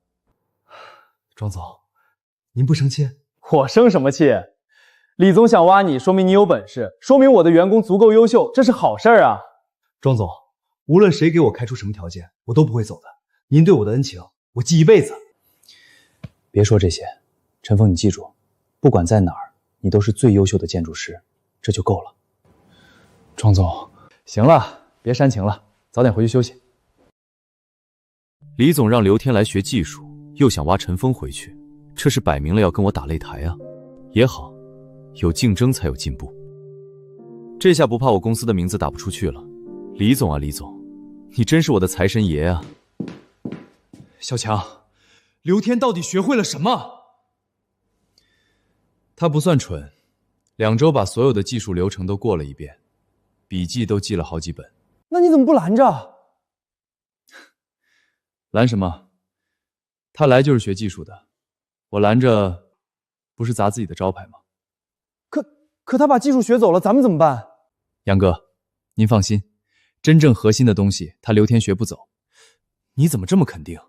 庄总，您不生气？我生什么气？李总想挖你，说明你有本事，说明我的员工足够优秀，这是好事啊。庄总，无论谁给我开出什么条件，我都不会走的。您对我的恩情，我记一辈子。别说这些，陈峰，你记住，不管在哪儿，你都是最优秀的建筑师，这就够了。庄总，行了，别煽情了，早点回去休息。李总让刘天来学技术，又想挖陈峰回去，这是摆明了要跟我打擂台啊！也好，有竞争才有进步。这下不怕我公司的名字打不出去了。李总啊，李总，你真是我的财神爷啊！小强，刘天到底学会了什么？他不算蠢，2周把所有的技术流程都过了一遍，笔记都记了好几本。那你怎么不拦着？拦什么？他来就是学技术的，我拦着不是砸自己的招牌吗？可他把技术学走了，咱们怎么办？杨哥，您放心，真正核心的东西他刘天学不走。你怎么这么肯定？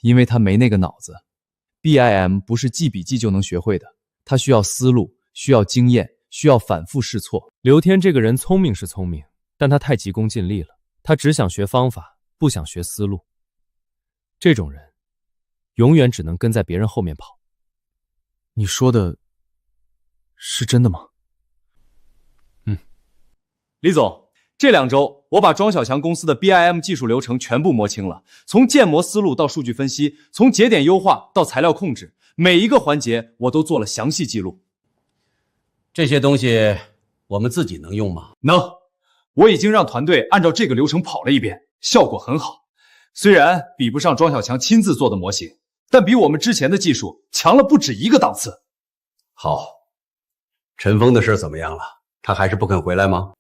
因为他没那个脑子。BIM 不是记笔记就能学会的，他需要思路，需要经验，需要反复试错。刘天这个人聪明是聪明，但他太急功近利了，他只想学方法，不想学思路。这种人永远只能跟在别人后面跑。你说的是真的吗？李总，这2周我把庄小强公司的 BIM 技术流程全部摸清了，从建模思路到数据分析，从节点优化到材料控制，每一个环节我都做了详细记录。这些东西我们自己能用吗？能，我已经让团队按照这个流程跑了一遍，效果很好。虽然比不上庄小强亲自做的模型，但比我们之前的技术强了不止一个档次。好，陈峰的事怎么样了？他还是不肯回来吗？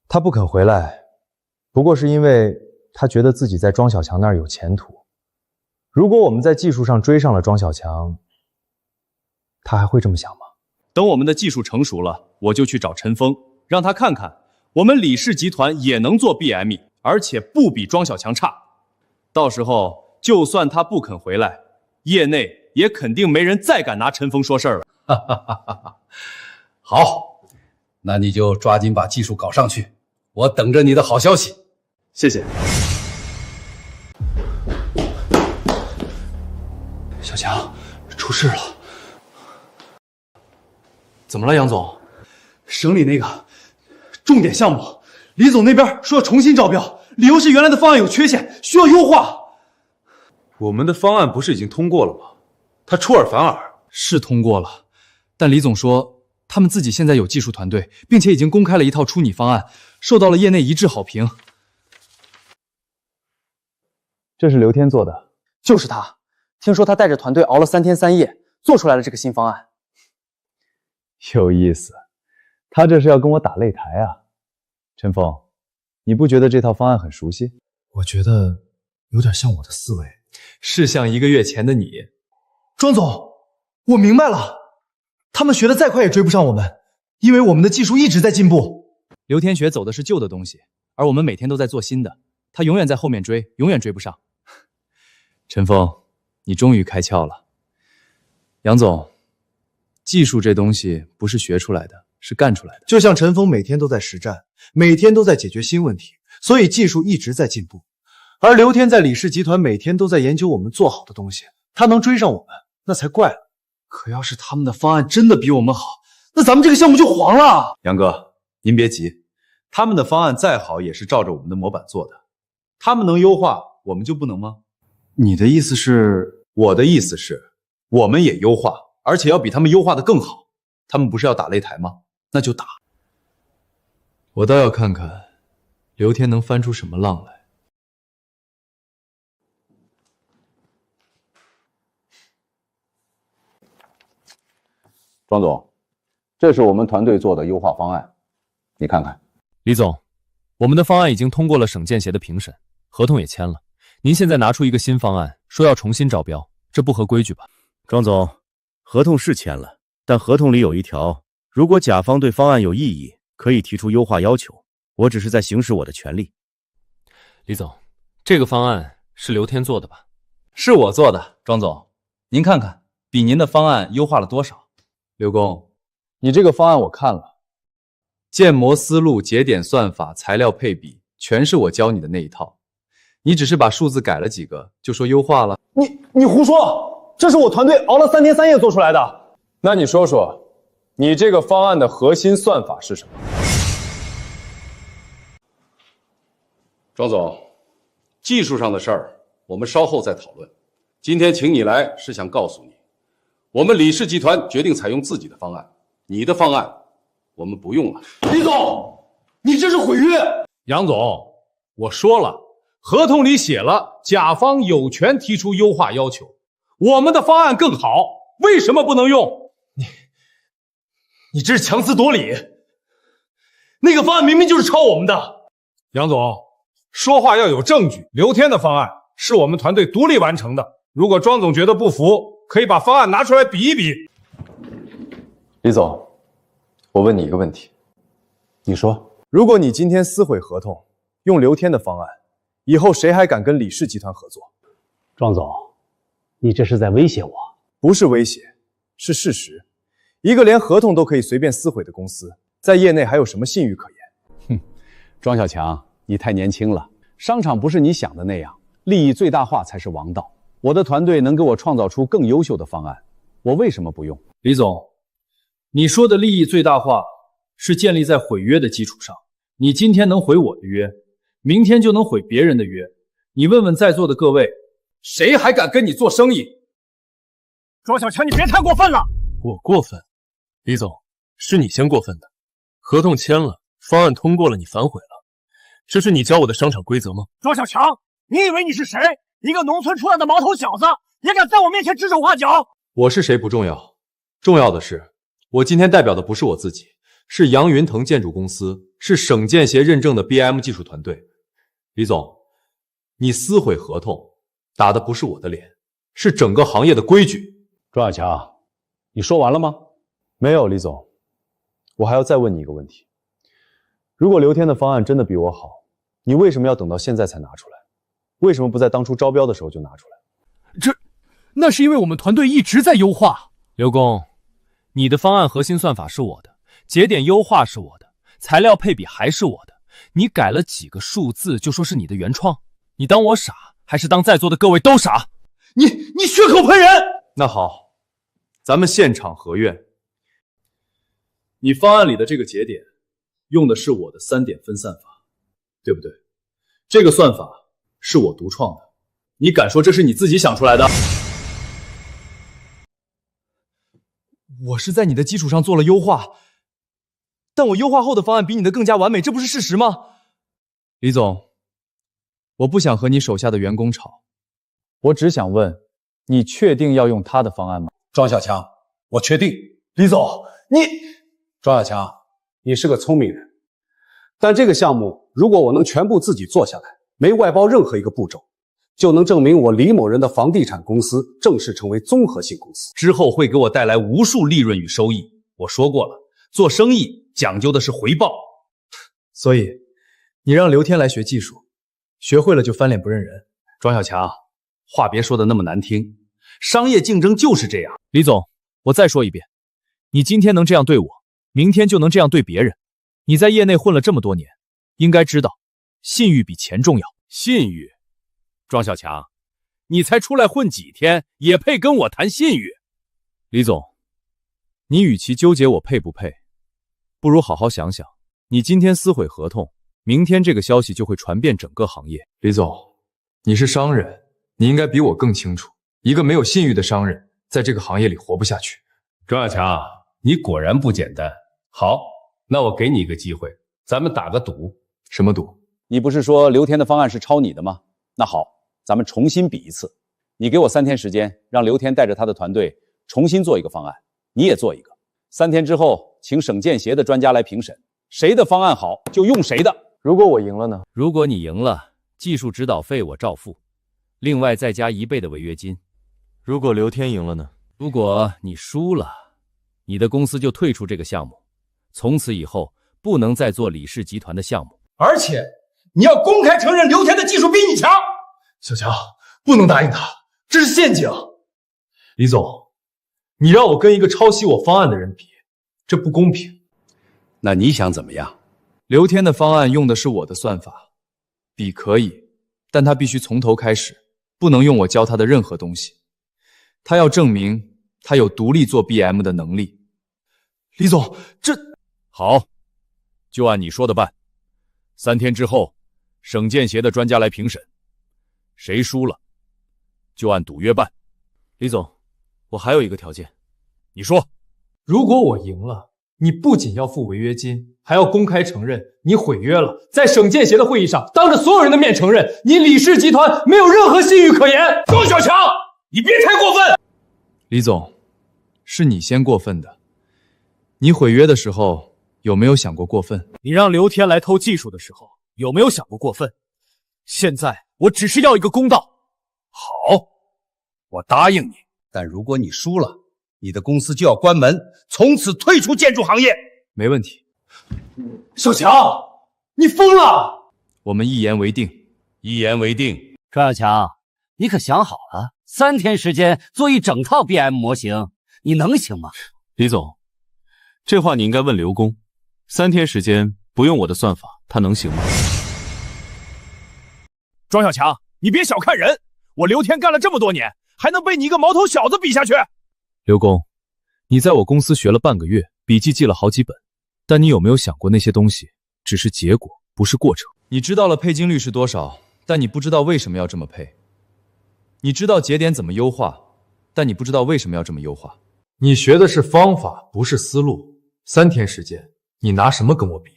他不肯回来，不过是因为他觉得自己在庄小强那儿有前途。如果我们在技术上追上了庄小强，他还会这么想吗？等我们的技术成熟了，我就去找陈峰，让他看看我们李氏集团也能做 BIM， 而且不比庄小强差。到时候就算他不肯回来，业内也肯定没人再敢拿陈峰说事儿了。好，那你就抓紧把技术搞上去，我等着你的好消息。谢谢。小强，出事了。怎么了，杨总？省里那个重点项目，李总那边说要重新招标，理由是原来的方案有缺陷，需要优化。我们的方案不是已经通过了吗？他出尔反尔。是通过了，但李总说他们自己现在有技术团队，并且已经公开了一套出拟方案，受到了业内一致好评。这是刘天做的，就是他。听说他带着团队熬了3天3夜，做出来了这个新方案。有意思，他这是要跟我打擂台啊。陈峰，你不觉得这套方案很熟悉？我觉得有点像我的思维，是像1个月前的你。庄总，我明白了，他们学的再快也追不上我们，因为我们的技术一直在进步。刘天学走的是旧的东西，而我们每天都在做新的，他永远在后面追，永远追不上。陈峰，你终于开窍了。杨总，技术这东西不是学出来的，是干出来的。就像陈峰每天都在实战，每天都在解决新问题，所以技术一直在进步。而刘天在李氏集团每天都在研究我们做好的东西，他能追上我们，那才怪了。可要是他们的方案真的比我们好，那咱们这个项目就黄了。杨哥，您别急，他们的方案再好也是照着我们的模板做的，他们能优化，我们就不能吗？你的意思是？我的意思是，我们也优化，而且要比他们优化的更好。他们不是要打擂台吗？那就打。我倒要看看刘天能翻出什么浪来。庄总，这是我们团队做的优化方案，你看看。李总，我们的方案已经通过了省建协的评审，合同也签了。您现在拿出一个新方案，说要重新招标，这不合规矩吧？庄总，合同是签了，但合同里有一条，如果甲方对方案有异议，可以提出优化要求。我只是在行使我的权利。李总，这个方案是刘天做的吧？是我做的，庄总，您看看，比您的方案优化了多少？刘工，你这个方案我看了，建模思路、节点算法、材料配比，全是我教你的那一套。你只是把数字改了几个，就说优化了？你胡说！这是我团队熬了3天3夜做出来的。那你说说，你这个方案的核心算法是什么？庄总，技术上的事儿我们稍后再讨论。今天请你来是想告诉你，我们李氏集团决定采用自己的方案，你的方案我们不用了。李总，你这是毁约！杨总，我说了，合同里写了，甲方有权提出优化要求。我们的方案更好，为什么不能用？你这是强词夺理。那个方案明明就是抄我们的。杨总，说话要有证据。刘天的方案是我们团队独立完成的。如果庄总觉得不服，可以把方案拿出来比一比。李总，我问你一个问题，你说，如果你今天撕毁合同，用刘天的方案，以后谁还敢跟李氏集团合作？庄总，你这是在威胁我？不是威胁，是事实。一个连合同都可以随便撕毁的公司，在业内还有什么信誉可言？庄小强，你太年轻了。商场不是你想的那样，利益最大化才是王道。我的团队能给我创造出更优秀的方案，我为什么不用？李总，你说的利益最大化是建立在毁约的基础上。你今天能毁我的约，明天就能毁别人的约。你问问在座的各位，谁还敢跟你做生意？庄小强，你别太过分了！我过分？李总，是你先过分的。合同签了，方案通过了，你反悔了，这是你教我的商场规则吗？庄小强，你以为你是谁？一个农村出来的毛头小子，也敢在我面前指手画脚？我是谁不重要，重要的是，我今天代表的不是我自己，是杨云腾建筑公司，是省建协认证的 BIM 技术团队。李总，你撕毁合同，打的不是我的脸，是整个行业的规矩。庄小强，你说完了吗？没有，李总，我还要再问你一个问题：如果刘天的方案真的比我好，你为什么要等到现在才拿出来？为什么不在当初招标的时候就拿出来？那是因为我们团队一直在优化。刘工，你的方案核心算法是我的，节点优化是我的，材料配比还是我的，你改了几个数字就说是你的原创？你当我傻，还是当在座的各位都傻？你血口喷人！那好，咱们现场核验。你方案里的这个节点用的是我的3点分散法，对不对？这个算法是我独创的，你敢说这是你自己想出来的？我是在你的基础上做了优化，但我优化后的方案比你的更加完美，这不是事实吗？李总，我不想和你手下的员工吵，我只想问，你确定要用他的方案吗？庄小强，我确定。李总，庄小强，你是个聪明人，但这个项目如果我能全部自己做下来，没外包任何一个步骤，就能证明我李某人的房地产公司正式成为综合性公司，之后会给我带来无数利润与收益。我说过了，做生意讲究的是回报。所以，你让刘天来学技术，学会了就翻脸不认人。庄小强，话别说的那么难听，商业竞争就是这样。李总，我再说一遍，你今天能这样对我，明天就能这样对别人。你在业内混了这么多年，应该知道，信誉比钱重要。信誉？庄小强，你才出来混几天，也配跟我谈信誉？李总，你与其纠结我配不配，不如好好想想，你今天撕毁合同，明天这个消息就会传遍整个行业。李总，你是商人，你应该比我更清楚，一个没有信誉的商人，在这个行业里活不下去。庄小强，你果然不简单。好，那我给你一个机会，咱们打个赌。什么赌？你不是说刘天的方案是抄你的吗？那好，咱们重新比一次。你给我3天时间，让刘天带着他的团队重新做一个方案，你也做一个。3天之后，请省建协的专家来评审，谁的方案好就用谁的。如果我赢了呢？如果你赢了，技术指导费我照付，另外再加1倍的违约金。如果刘天赢了呢？如果你输了，你的公司就退出这个项目，从此以后不能再做李氏集团的项目。而且你要公开承认刘天的技术比你强。小强，不能答应他，这是陷阱。李总，你让我跟一个抄袭我方案的人比，这不公平。那你想怎么样？刘天的方案用的是我的算法，比可以，但他必须从头开始，不能用我教他的任何东西。他要证明他有独立做 BM 的能力。李总，这好，就按你说的办。3天之后，省建协的专家来评审，谁输了，就按赌约办。李总，我还有一个条件。你说。如果我赢了，你不仅要付违约金，还要公开承认你毁约了，在省建协的会议上，当着所有人的面承认你李氏集团没有任何信誉可言。庄小强，你别太过分！李总，是你先过分的。你毁约的时候有没有想过过分？你让刘天来偷技术的时候有没有想过过分？现在我只是要一个公道。好，我答应你，但如果你输了，你的公司就要关门，从此退出建筑行业。没问题。小强，你疯了！我们一言为定。一言为定。庄小强，你可想好了，3天时间做一整套 BM 模型，你能行吗？李总，这话你应该问刘工。3天时间不用我的算法，他能行吗？庄小强，你别小看人，我刘天干了这么多年，还能被你一个毛头小子比下去？刘工，你在我公司学了半个月，笔记记了好几本，但你有没有想过那些东西只是结果，不是过程？你知道了配金率是多少，但你不知道为什么要这么配。你知道节点怎么优化，但你不知道为什么要这么优化。你学的是方法，不是思路。3天时间，你拿什么跟我比？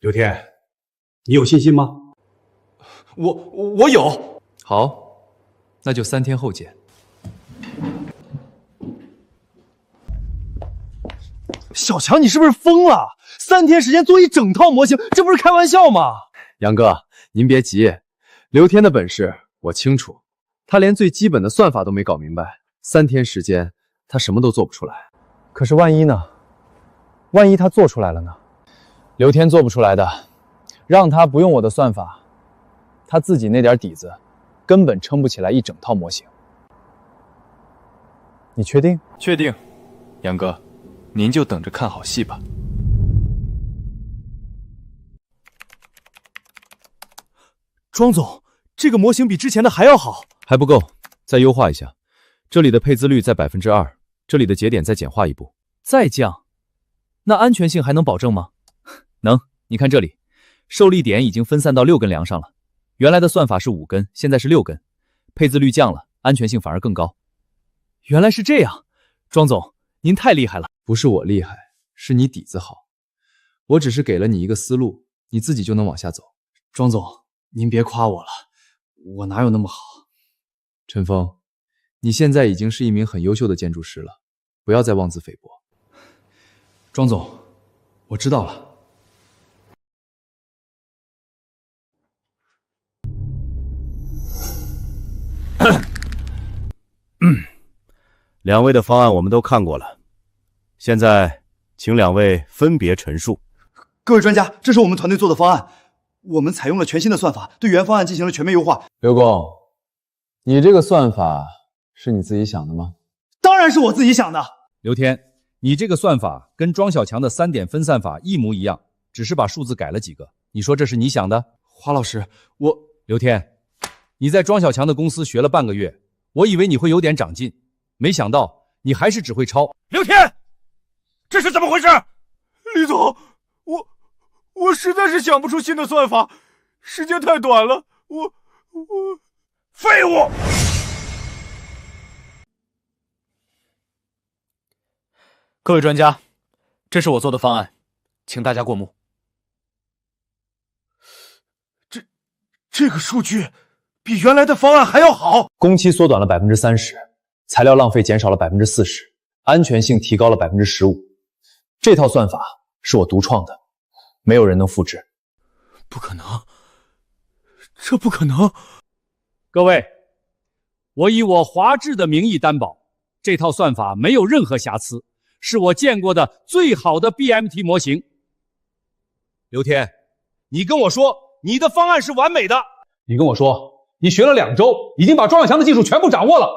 刘天，你有信心吗？我有。好，那就3天后见。小强，你是不是疯了？3天时间做一整套模型，这不是开玩笑吗？杨哥，您别急，刘天的本事我清楚，他连最基本的算法都没搞明白，3天时间他什么都做不出来。可是万一呢？万一他做出来了呢？刘天做不出来的，让他不用我的算法，他自己那点底子根本撑不起来一整套模型。你确定？确定。杨哥，您就等着看好戏吧。庄总，这个模型比之前的还要好。还不够，再优化一下。这里的配资率在2%，这里的节点再简化一步。再降，那安全性还能保证吗？能，你看这里，受力点已经分散到6根梁上了。原来的算法是5根，现在是6根，配资率降了，安全性反而更高。原来是这样，庄总，您太厉害了。不是我厉害，是你底子好。我只是给了你一个思路，你自己就能往下走。庄总，您别夸我了，我哪有那么好？陈峰，你现在已经是一名很优秀的建筑师了，不要再妄自菲薄。庄总，我知道了。2位的方案我们都看过了，现在请2位分别陈述。各位专家，这是我们团队做的方案，我们采用了全新的算法，对原方案进行了全面优化。刘工，你这个算法是你自己想的吗？当然是我自己想的。刘天，你这个算法跟庄小强的3点分散法一模一样，只是把数字改了几个。你说这是你想的？华老师，刘天，你在庄小强的公司学了半个月，我以为你会有点长进，没想到你还是只会抄。刘天，这是怎么回事？李总，我实在是想不出新的算法，时间太短了，我废物！各位专家，这是我做的方案，请大家过目。这个数据比原来的方案还要好，工期缩短了30%，材料浪费减少了40%，安全性提高了15%。这套算法是我独创的，没有人能复制。不可能，这不可能！各位，我以我华智的名义担保，这套算法没有任何瑕疵，是我见过的最好的 BMT 模型。刘天，你跟我说你的方案是完美的。你跟我说你学了2周，已经把庄小强的技术全部掌握了，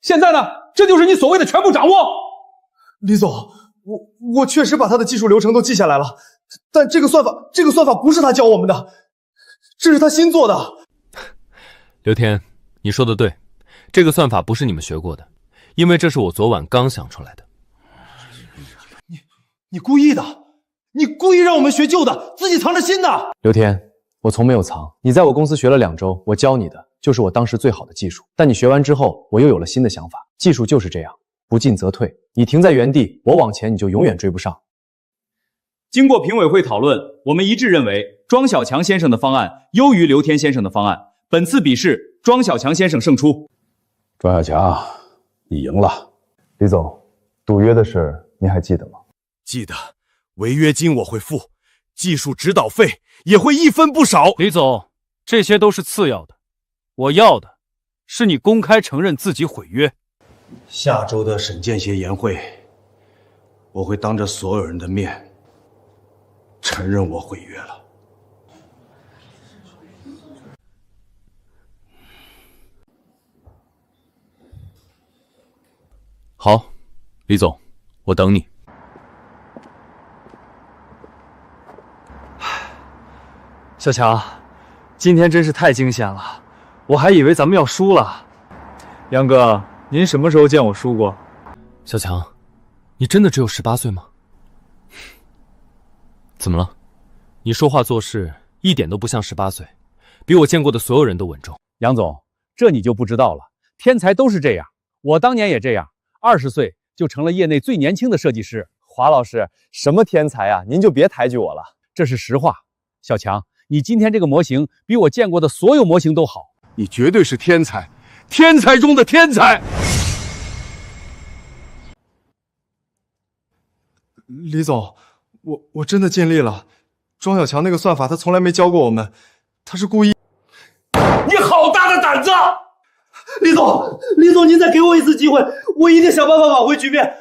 现在呢，这就是你所谓的全部掌握。李总，我确实把他的技术流程都记下来了，但这个算法不是他教我们的，这是他新做的。刘天，你说的对，这个算法不是你们学过的，因为这是我昨晚刚想出来的。你故意的，你故意让我们学旧的，自己藏着新的。刘天，我从没有藏，你在我公司学了2周，我教你的就是我当时最好的技术，但你学完之后，我又有了新的想法，技术就是这样，不进则退。你停在原地，我往前，你就永远追不上。经过评委会讨论，我们一致认为庄小强先生的方案优于刘天先生的方案。本次比试，庄小强先生胜出。庄小强，你赢了。李总，赌约的事您还记得吗？记得，违约金我会付，技术指导费也会一分不少。李总，这些都是次要的，我要的是你公开承认自己毁约。下周的沈建协研会，我会当着所有人的面承认我毁约了。好，李总，我等你。小强，今天真是太惊险了，我还以为咱们要输了。杨哥，您什么时候见我输过？小强，你真的只有18岁吗？怎么了？你说话做事一点都不像18岁，比我见过的所有人都稳重。杨总，这你就不知道了，天才都是这样，我当年也这样，20岁就成了业内最年轻的设计师。华老师，什么天才啊？您就别抬举我了，这是实话。小强，你今天这个模型比我见过的所有模型都好，你绝对是天才，天才中的天才。李总，我真的尽力了。庄小强那个算法他从来没教过我们，他是故意。你好大的胆子！李总，您再给我一次机会，我一定想办法挽回局面。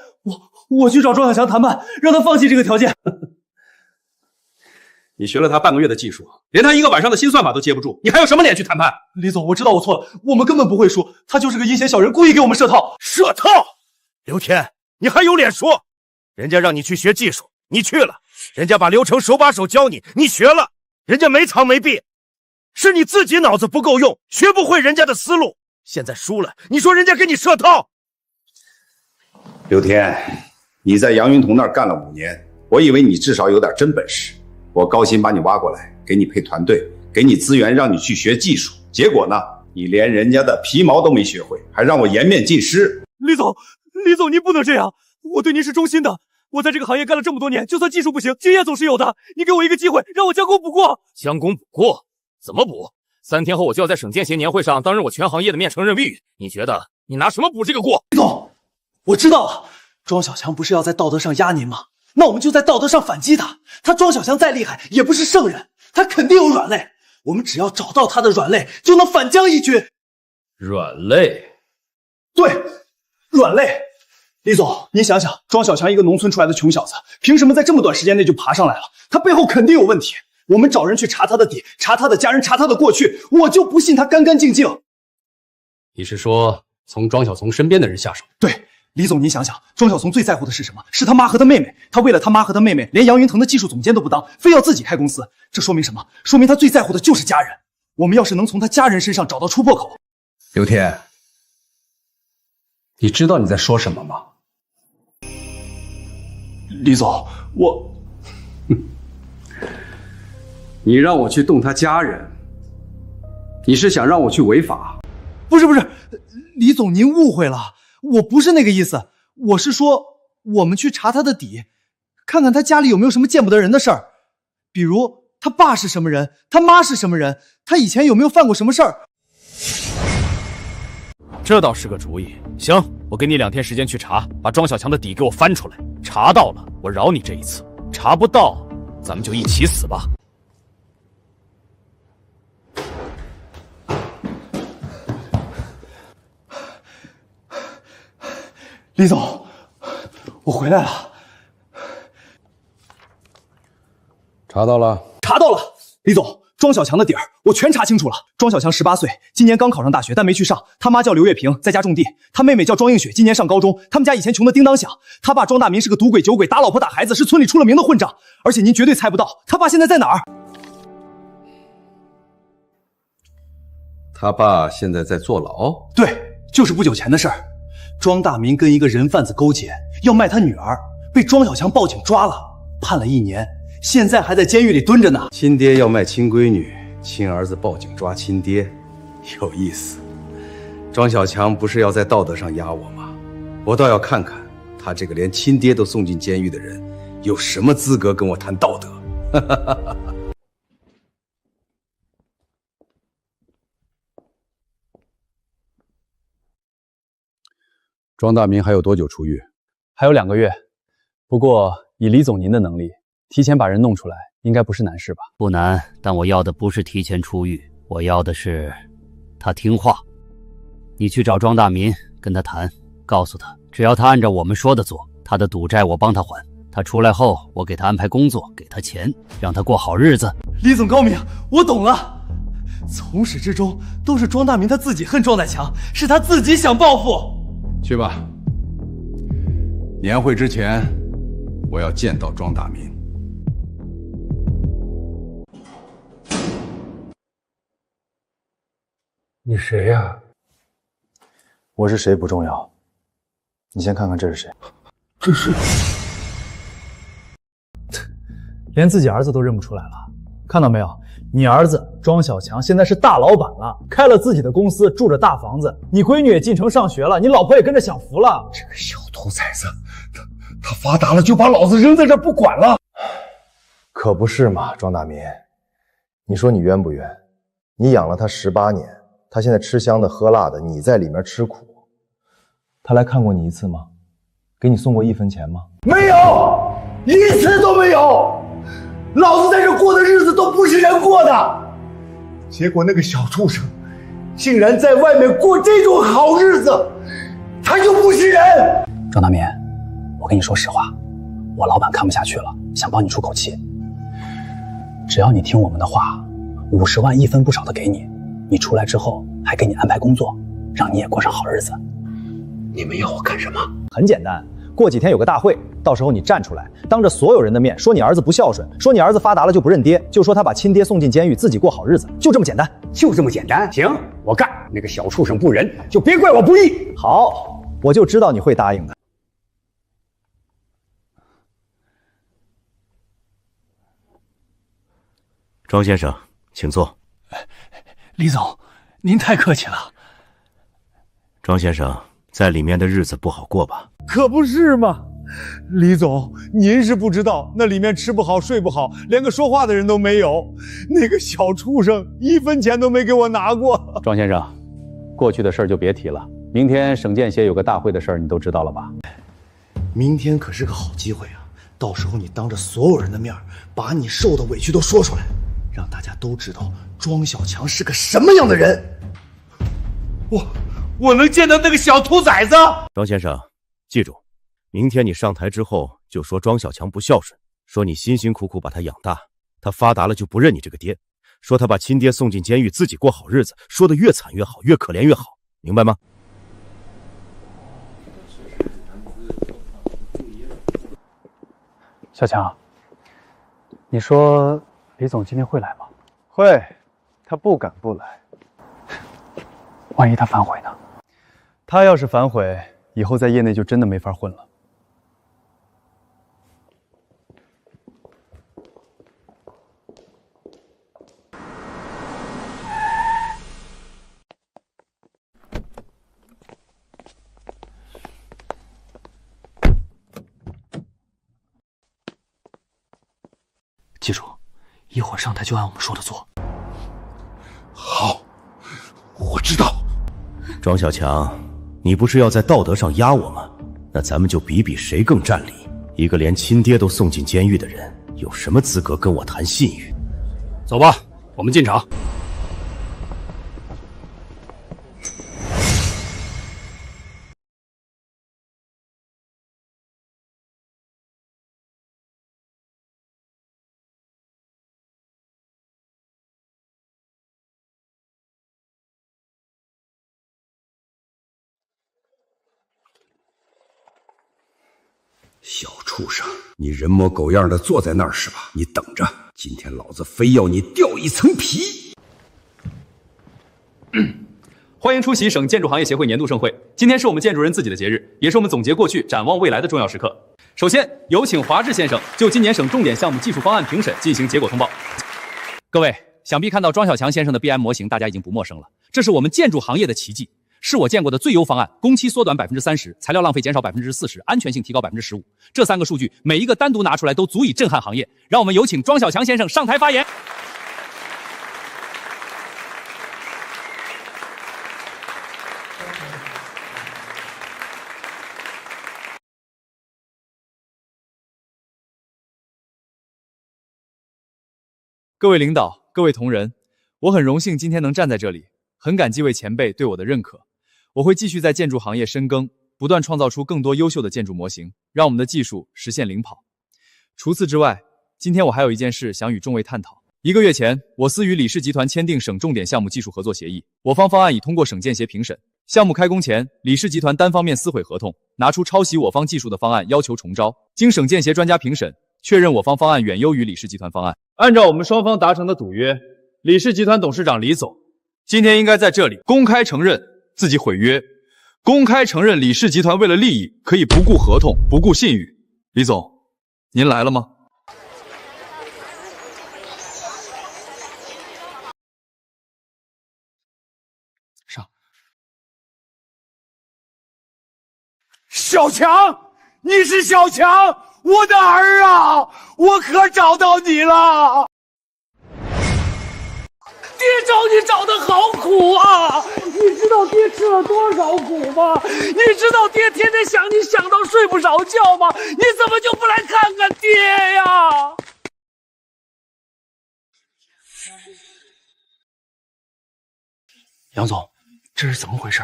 我去找庄小强谈判，让他放弃这个条件。你学了他半个月的技术，连他一个晚上的新算法都接不住，你还有什么脸去谈判？李总，我知道我错了，我们根本不会输，他就是个阴险小人，故意给我们设套。设套？刘天，你还有脸说？人家让你去学技术，你去了；人家把流程手把手教你，你学了；人家没藏没避，是你自己脑子不够用，学不会人家的思路。现在输了，你说人家给你设套？刘天，你在杨云彤那儿干了5年，我以为你至少有点真本事，我高薪把你挖过来，给你配团队，给你资源，让你去学技术。结果呢，你连人家的皮毛都没学会，还让我颜面尽失。李总，您不能这样，我对您是忠心的。我在这个行业干了这么多年，就算技术不行，经验总是有的。你给我一个机会，让我将功补过。将功补过？怎么补？3天后我就要在省建协年会上担任我全行业的面承认谓语，你觉得你拿什么补这个过？李总，我知道了，庄小强不是要在道德上压您吗？那我们就在道德上反击他。他庄小强再厉害，也不是圣人，他肯定有软肋。我们只要找到他的软肋，就能反将一军。软肋？对，软肋。李总，您想想，庄小强一个农村出来的穷小子，凭什么在这么短时间内就爬上来了？他背后肯定有问题。我们找人去查他的底，查他的家人，查他的过去，我就不信他干干净净。你是说从庄小松身边的人下手？对，李总，您想想，庄小松最在乎的是什么？是他妈和他妹妹。他为了他妈和他妹妹，连杨云腾的技术总监都不当，非要自己开公司。这说明什么？说明他最在乎的就是家人。我们要是能从他家人身上找到突破口。刘天，你知道你在说什么吗？李总，你让我去动他家人，你是想让我去违法？不是，李总，您误会了，我不是那个意思，我是说我们去查他的底，看看他家里有没有什么见不得人的事儿，比如他爸是什么人，他妈是什么人，他以前有没有犯过什么事儿。这倒是个主意。行，我给你2天时间去查，把庄小强的底给我翻出来。查到了，我饶你这一次；查不到，咱们就一起死吧。李总，我回来了。查到了。李总，庄小强的底儿我全查清楚了。庄小强18岁，今年刚考上大学，但没去上。他妈叫刘月平，在家种地。他妹妹叫庄映雪，今年上高中。他们家以前穷得叮当响。他爸庄大民是个赌鬼酒鬼，打老婆打孩子，是村里出了名的混账。而且您绝对猜不到，他爸现在在哪儿？他爸现在在坐牢？对，就是不久前的事儿。庄大民跟一个人贩子勾结，要卖他女儿，被庄小强报警抓了，判了1年，现在还在监狱里蹲着呢。亲爹要卖亲闺女，亲儿子报警抓亲爹，有意思。庄小强不是要在道德上压我吗？我倒要看看他这个连亲爹都送进监狱的人，有什么资格跟我谈道德？庄大民还有多久出狱？还有2个月。不过以李总您的能力，提前把人弄出来，应该不是难事吧？不难，但我要的不是提前出狱，我要的是他听话。你去找庄大民，跟他谈，告诉他，只要他按照我们说的做，他的赌债我帮他还。他出来后，我给他安排工作，给他钱，让他过好日子。李总高明，我懂了。从始至终都是庄大民他自己恨庄大强，是他自己想报复。去吧，年会之前，我要见到庄大民。你谁呀？我是谁不重要，你先看看这是谁。这是……连自己儿子都认不出来了，看到没有？你儿子庄小强现在是大老板了，开了自己的公司，住着大房子。你闺女也进城上学了，你老婆也跟着享福了。这个小兔崽子，他发达了就把老子扔在这不管了。可不是嘛，庄大民，你说你冤不冤？你养了他18年，他现在吃香的喝辣的，你在里面吃苦。他来看过你一次吗？给你送过1分钱吗？没有，一次都没有。老子在这过的日子都不是人过的，结果那个小畜生竟然在外面过这种好日子，他就不是人。庄大民，我跟你说实话，我老板看不下去了，想帮你出口气。只要你听我们的话，50万一分不少的给你，你出来之后还给你安排工作，让你也过上好日子。你们要我干什么？很简单，过几天有个大会，到时候你站出来，当着所有人的面说你儿子不孝顺，说你儿子发达了就不认爹，就说他把亲爹送进监狱，自己过好日子，就这么简单。就这么简单？行，我干。那个小畜生不仁，就别怪我不义。好，我就知道你会答应的。庄先生，请坐。李总，您太客气了。庄先生，在里面的日子不好过吧？可不是嘛，李总，您是不知道，那里面吃不好睡不好，连个说话的人都没有。那个小畜生1分钱都没给我拿过。庄先生，过去的事儿就别提了。明天省建协有个大会的事儿，你都知道了吧？明天可是个好机会啊！到时候你当着所有人的面，把你受的委屈都说出来，让大家都知道庄小强是个什么样的人。我能见到那个小兔崽子。庄先生，记住，明天你上台之后就说庄小强不孝顺，说你辛辛苦苦把他养大，他发达了就不认你这个爹，说他把亲爹送进监狱，自己过好日子，说的越惨越好，越可怜越好，明白吗？小强，你说李总今天会来吗？会，他不敢不来。万一他反悔呢？他要是反悔，以后在业内就真的没法混了。记住，一会儿上台就按我们说的做。好，我知道。庄小强，你不是要在道德上压我吗？那咱们就比比谁更占理。一个连亲爹都送进监狱的人，有什么资格跟我谈信誉？走吧，我们进场。小畜生，你人模狗样的坐在那儿是吧？你等着，今天老子非要你掉一层皮！欢迎出席省建筑行业协会年度盛会。今天是我们建筑人自己的节日，也是我们总结过去、展望未来的重要时刻。首先，有请华志先生就今年省重点项目技术方案评审进行结果通报。各位，想必看到庄小强先生的 BM 模型，大家已经不陌生了。这是我们建筑行业的奇迹。是我见过的最优方案，工期缩短30%，材料浪费减少40%，安全性提高15%。这3个数据，每一个单独拿出来都足以震撼行业。让我们有请庄小强先生上台发言。各位领导，各位同仁，我很荣幸今天能站在这里，很感激位前辈对我的认可。我会继续在建筑行业深耕，不断创造出更多优秀的建筑模型，让我们的技术实现领跑。除此之外，今天我还有一件事想与众位探讨。1个月前，我司与李氏集团签订省重点项目技术合作协议，我方方案已通过省建协评审。项目开工前，李氏集团单方面撕毁合同，拿出抄袭我方技术的方案，要求重招。经省建协专家评审，确认我方方案远优于李氏集团方案。按照我们双方达成的赌约，李氏集团董事长李总今天应该在这里公开承认自己毁约，公开承认李氏集团为了利益可以不顾合同、不顾信誉。李总，您来了吗？上。小强，你是小强，我的儿啊，我可找到你了。爹找你找的好苦啊！你知道爹吃了多少苦吗？你知道爹天天想你想到睡不着觉吗？你怎么就不来看看爹呀？杨总，这是怎么回事？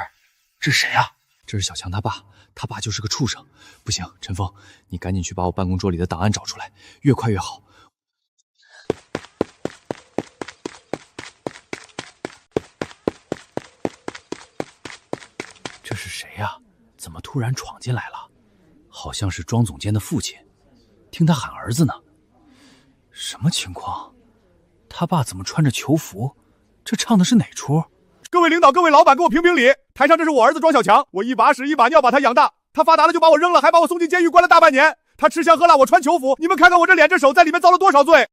这是谁啊？这是小强他爸，他爸就是个畜生。不行，陈峰，你赶紧去把我办公桌里的档案找出来，越快越好。这是谁呀？怎么突然闯进来了？好像是庄总监的父亲，听他喊儿子呢。什么情况？他爸怎么穿着囚服？这唱的是哪出？各位领导，各位老板，给我评评理。台上这是我儿子庄小强，我一把屎一把尿把他养大，他发达了就把我扔了，还把我送进监狱关了大半年。他吃香喝辣，我穿囚服，你们看看我这脸这手在里面遭了多少罪。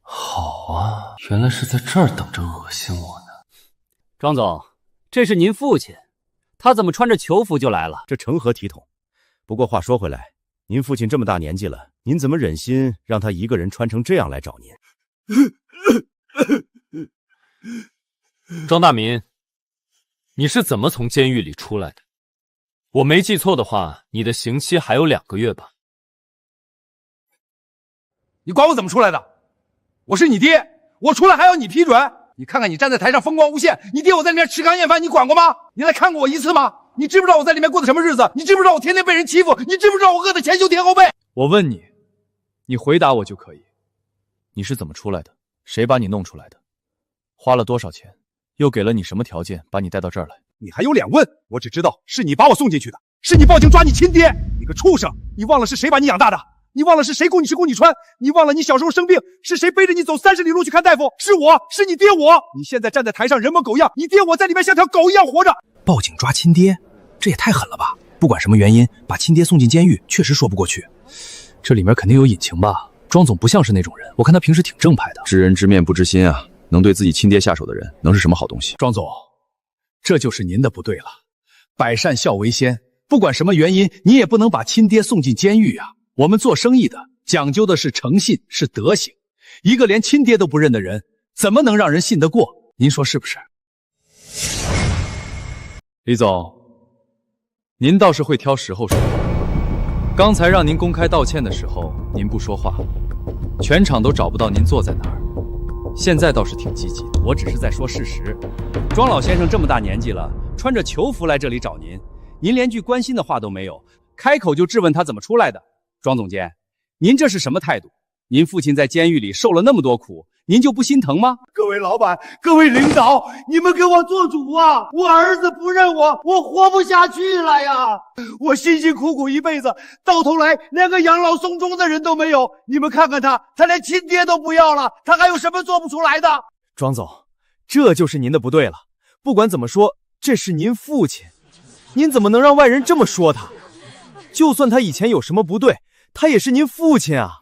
好啊，原来是在这儿等着恶心我呢。庄总，这是您父亲，他怎么穿着囚服就来了？这成何体统？不过话说回来，您父亲这么大年纪了，您怎么忍心让他一个人穿成这样来找您？庄大民，你是怎么从监狱里出来的？我没记错的话，你的刑期还有2个月吧？你管我怎么出来的？我是你爹，我出来还要你批准？你看看你站在台上风光无限，你爹我在里面吃糠咽饭，你管过吗？你来看过我一次吗？你知不知道我在里面过的什么日子？你知不知道我天天被人欺负？你知不知道我饿得前胸贴后背？我问你，你回答我就可以。你是怎么出来的？谁把你弄出来的？花了多少钱？又给了你什么条件把你带到这儿来？你还有脸问？我只知道是你把我送进去的，是你报警抓你亲爹！你个畜生！你忘了是谁把你养大的？你忘了是谁供你吃供你穿？你忘了你小时候生病是谁背着你走30里路去看大夫？是我，是你爹我！你现在站在台上人模狗样，你爹我在里面像条狗一样活着。报警抓亲爹，这也太狠了吧！不管什么原因，把亲爹送进监狱，确实说不过去。这里面肯定有隐情吧？庄总不像是那种人，我看他平时挺正派的。知人知面不知心啊！能对自己亲爹下手的人，能是什么好东西？庄总，这就是您的不对了。百善孝为先，不管什么原因，你也不能把亲爹送进监狱啊！我们做生意的讲究的是诚信，是德行。一个连亲爹都不认的人，怎么能让人信得过？您说是不是？李总，您倒是会挑时候说话。刚才让您公开道歉的时候，您不说话，全场都找不到您坐在哪儿。现在倒是挺积极的。我只是在说事实。庄老先生这么大年纪了，穿着囚服来这里找您，您连句关心的话都没有，开口就质问他怎么出来的。庄总监，您这是什么态度？您父亲在监狱里受了那么多苦，您就不心疼吗？各位老板，各位领导，你们给我做主啊！我儿子不认我，我活不下去了呀！我辛辛苦苦一辈子，到头来连个养老送终的人都没有。你们看看他，他连亲爹都不要了，他还有什么做不出来的？庄总，这就是您的不对了。不管怎么说，这是您父亲，您怎么能让外人这么说他？就算他以前有什么不对，他也是您父亲啊。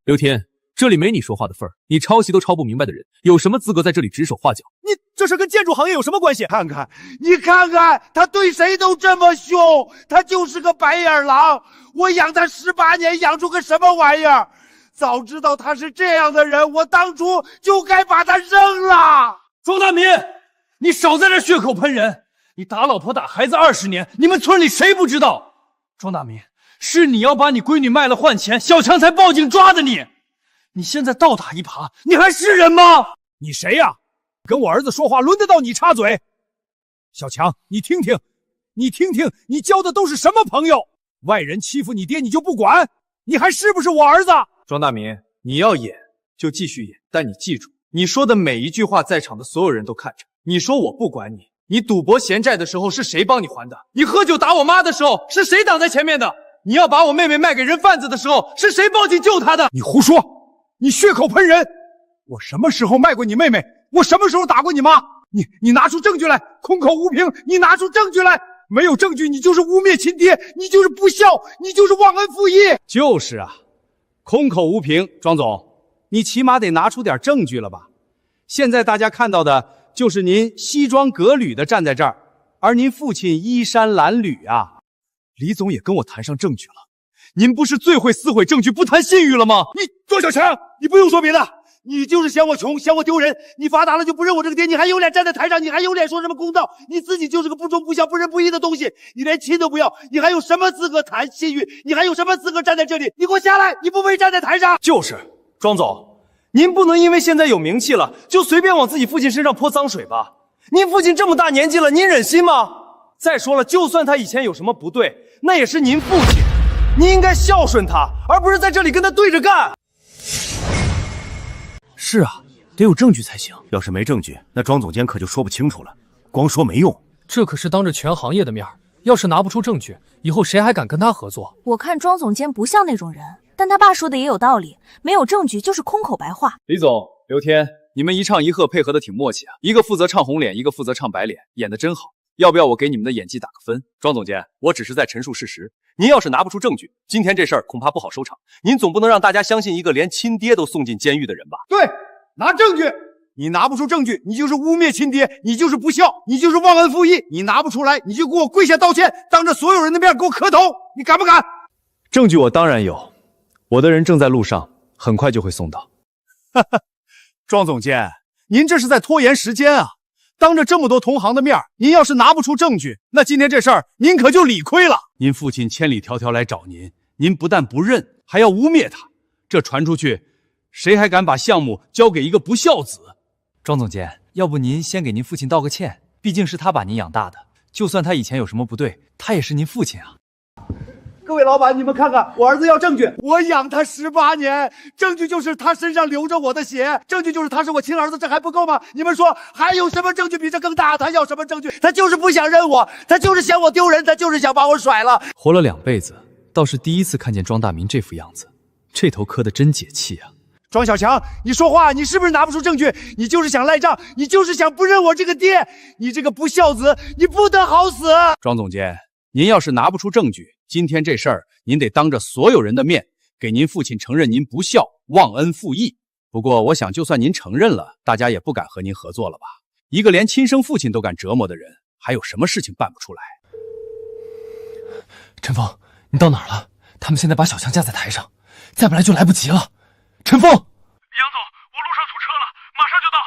刘天，这里没你说话的份儿。你抄袭都抄不明白的人，有什么资格在这里指手画脚？你这事跟建筑行业有什么关系？你看看，他对谁都这么凶，他就是个白眼狼。我养他18年，养出个什么玩意儿？早知道他是这样的人，我当初就该把他扔了。庄大民，你少在这血口喷人！你打老婆打孩子20年，你们村里谁不知道？庄大民，是你要把你闺女卖了换钱，小强才报警抓的你。你现在倒打一耙，你还是人吗？你谁呀？跟我儿子说话轮得到你插嘴？小强，你听听，你交的都是什么朋友？外人欺负你爹你就不管？你还是不是我儿子？庄大民，你要演就继续演，但你记住，你说的每一句话，在场的所有人都看着。你说我不管你，你赌博闲债的时候是谁帮你还的？你喝酒打我妈的时候是谁挡在前面的？你要把我妹妹卖给人贩子的时候是谁报警救她的？你胡说！你血口喷人！我什么时候卖过你妹妹？我什么时候打过你妈？你拿出证据来！空口无凭！你拿出证据来！没有证据，你就是污蔑亲爹，你就是不孝，你就是忘恩负义。就是啊，空口无凭。庄总，你起码得拿出点证据了吧？现在大家看到的就是您西装革履的站在这儿，而您父亲衣衫褴褛啊。李总也跟我谈上证据了，您不是最会撕毁证据不谈信誉了吗？你庄小强，你不用说别的，你就是嫌我穷，嫌我丢人。你发达了就不认我这个爹，你还有脸站在台上，你还有脸说什么公道？你自己就是个不忠不孝、不仁不义的东西，你连亲都不要，你还有什么资格谈信誉？你还有什么资格站在这里？你给我下来！你不配站在台上。就是，庄总，您不能因为现在有名气了，就随便往自己父亲身上泼脏水吧？您父亲这么大年纪了，您忍心吗？再说了，就算他以前有什么不对，那也是您父亲，您应该孝顺他，而不是在这里跟他对着干。是啊，得有证据才行。要是没证据，那庄总监可就说不清楚了。光说没用，这可是当着全行业的面，要是拿不出证据，以后谁还敢跟他合作？我看庄总监不像那种人，但他爸说的也有道理，没有证据就是空口白话。李总、刘天，你们一唱一和配合的挺默契啊，一个负责唱红脸，一个负责唱白脸，演得真好。要不要我给你们的演技打个分？庄总监，我只是在陈述事实。您要是拿不出证据，今天这事儿恐怕不好收场。您总不能让大家相信一个连亲爹都送进监狱的人吧？对，拿证据。你拿不出证据，你就是污蔑亲爹，你就是不孝，你就是忘恩负义。你拿不出来，你就给我跪下道歉，当着所有人的面给我磕头，你敢不敢？证据我当然有，我的人正在路上，很快就会送到。哈哈，庄总监，您这是在拖延时间啊！当着这么多同行的面，您要是拿不出证据，那今天这事儿您可就理亏了。您父亲千里迢迢来找您，您不但不认，还要污蔑他，这传出去，谁还敢把项目交给一个不孝子？庄总监，要不您先给您父亲道个歉，毕竟是他把您养大的，就算他以前有什么不对，他也是您父亲啊。各位老板，你们看看，我儿子要证据。我养他18年，证据就是他身上流着我的血，证据就是他是我亲儿子，这还不够吗？你们说还有什么证据比这更大？他要什么证据？他就是不想认我，他就是嫌我丢人，他就是想把我甩了。活了2辈子，倒是第一次看见庄大民这副样子，这头磕得真解气啊！庄小强，你说话，你是不是拿不出证据？你就是想赖账，你就是想不认我这个爹，你这个不孝子，你不得好死！庄总监，您要是拿不出证据，今天这事儿您得当着所有人的面给您父亲承认您不孝、忘恩负义。不过我想，就算您承认了，大家也不敢和您合作了吧？一个连亲生父亲都敢折磨的人，还有什么事情办不出来？陈峰，你到哪儿了？他们现在把小强架在台上，再不来就来不及了。陈峰，杨总，我路上堵车了，马上就到。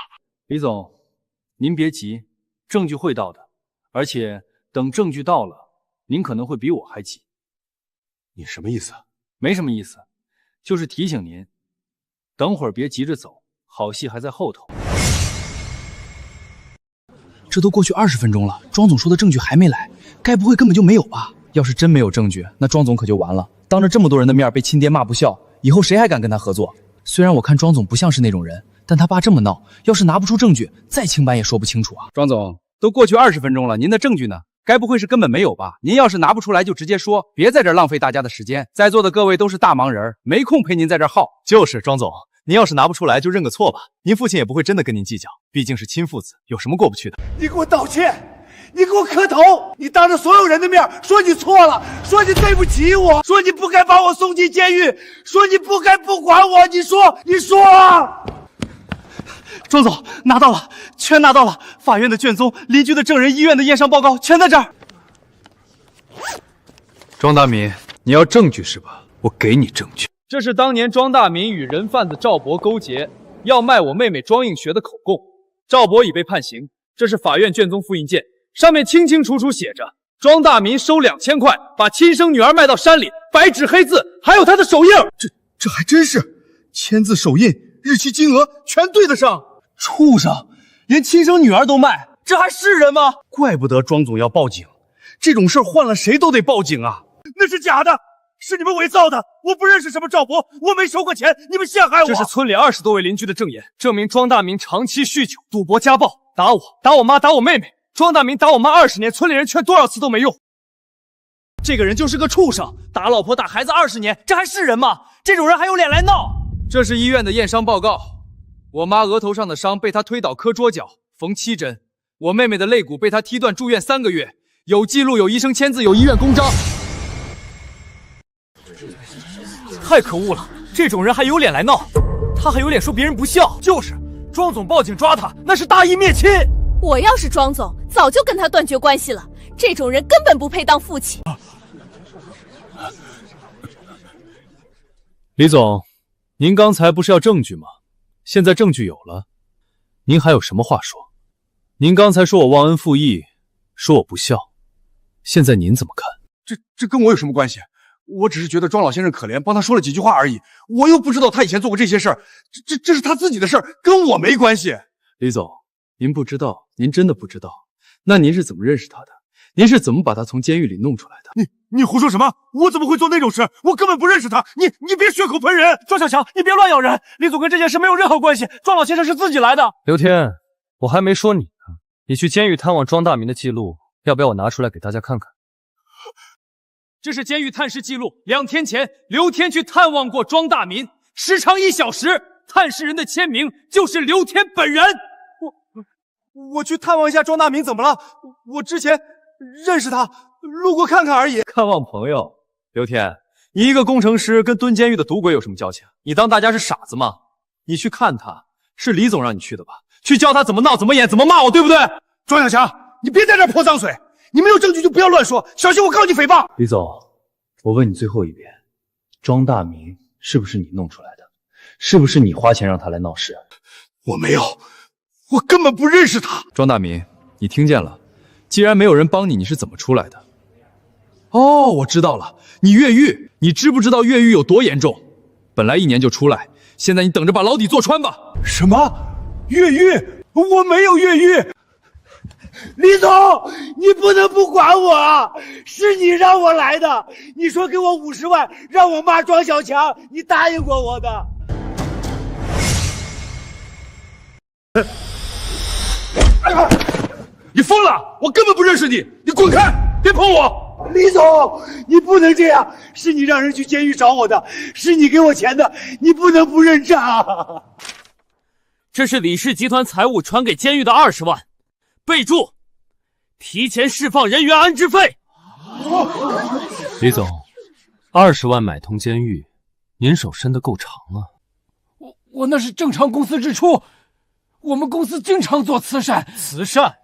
李总，您别急，证据会到的，而且等证据到了，您可能会比我还急。你什么意思？没什么意思，就是提醒您，等会儿别急着走，好戏还在后头。这都过去20分钟了，庄总说的证据还没来，该不会根本就没有吧？要是真没有证据，那庄总可就完了。当着这么多人的面被亲爹骂不孝，以后谁还敢跟他合作？虽然我看庄总不像是那种人，但他爸这么闹，要是拿不出证据，再清白也说不清楚啊。庄总，都过去20分钟了，您的证据呢？该不会是根本没有吧？您要是拿不出来就直接说，别在这儿浪费大家的时间。在座的各位都是大忙人，没空陪您在这儿耗。就是庄总，您要是拿不出来就认个错吧，您父亲也不会真的跟您计较，毕竟是亲父子，有什么过不去的？你给我道歉！你给我磕头，你当着所有人的面说你错了，说你对不起我，说你不该把我送进监狱，说你不该不管我，你说啊！庄总，拿到了，全拿到了，法院的卷宗、邻居的证人、医院的验伤报告全在这儿。庄大民，你要证据是吧？我给你证据。这是当年庄大民与人贩子赵博勾结，要卖我妹妹庄映学的口供。赵博已被判刑，这是法院卷宗复印件，上面清清楚楚写着庄大民收2000块，把亲生女儿卖到山里，白纸黑字，还有他的手印。这还真是，签字手印、日期、金额全对得上。畜生，连亲生女儿都卖，这还是人吗？怪不得庄总要报警，这种事换了谁都得报警啊！那是假的，是你们伪造的，我不认识什么赵博，我没收过钱，你们陷害我。这是村里20多位邻居的证言，证明庄大民长期酗酒、赌博、家暴，打我、打我妈、打我妹妹。庄大民打我妈20年，村里人劝多少次都没用。这个人就是个畜生，打老婆打孩子20年，这还是人吗？这种人还有脸来闹？这是医院的验伤报告，我妈额头上的伤被他推倒磕桌角，缝7针；我妹妹的肋骨被他踢断，住院3个月，有记录，有医生签字，有医院公章。太可恶了，这种人还有脸来闹，他还有脸说别人不孝。就是，庄总报警抓他，那是大义灭亲。我要是庄总，早就跟他断绝关系了。这种人根本不配当父亲。李总，您刚才不是要证据吗？现在证据有了，您还有什么话说？您刚才说我忘恩负义，说我不孝，现在您怎么看？这跟我有什么关系？我只是觉得庄老先生可怜，帮他说了几句话而已。我又不知道他以前做过这些事儿，这是他自己的事儿，跟我没关系。李总，您不知道，您真的不知道？那您是怎么认识他的？您是怎么把他从监狱里弄出来的？你胡说什么？我怎么会做那种事？我根本不认识他。你别血口喷人！庄小强，你别乱咬人。李总跟这件事没有任何关系，庄老先生是自己来的。刘天，我还没说你呢，你去监狱探望庄大民的记录，要不要我拿出来给大家看看？这是监狱探视记录，2天前刘天去探望过庄大民，时长1小时，探视人的签名就是刘天本人。我去探望一下庄大民怎么了？我之前认识他，路过看看而已。看望朋友，刘天，你一个工程师跟蹲监狱的赌鬼有什么交情？你当大家是傻子吗？你去看他，是李总让你去的吧？去教他怎么闹、怎么演、怎么骂我，对不对？庄小强，你别在这泼脏水，你没有证据就不要乱说，小心我告你诽谤。李总，我问你最后一遍，庄大民是不是你弄出来的？是不是你花钱让他来闹事？我没有，我根本不认识他。庄大民，你听见了？既然没有人帮你，你是怎么出来的？哦，我知道了，你越狱。你知不知道越狱有多严重？本来1年就出来，现在你等着把牢底坐穿吧。什么？越狱？我没有越狱。李总，你不能不管我，是你让我来的。你说给我50万，让我骂庄小强，你答应过我的。你疯了！我根本不认识你，你滚开！别碰我！李总，你不能这样，是你让人去监狱找我的，是你给我钱的，你不能不认账。这是李氏集团财务传给监狱的20万，备注：提前释放人员安置费。李总，20万买通监狱，您手伸得够长啊！我那是正常公司支出，我们公司经常做慈善。慈善？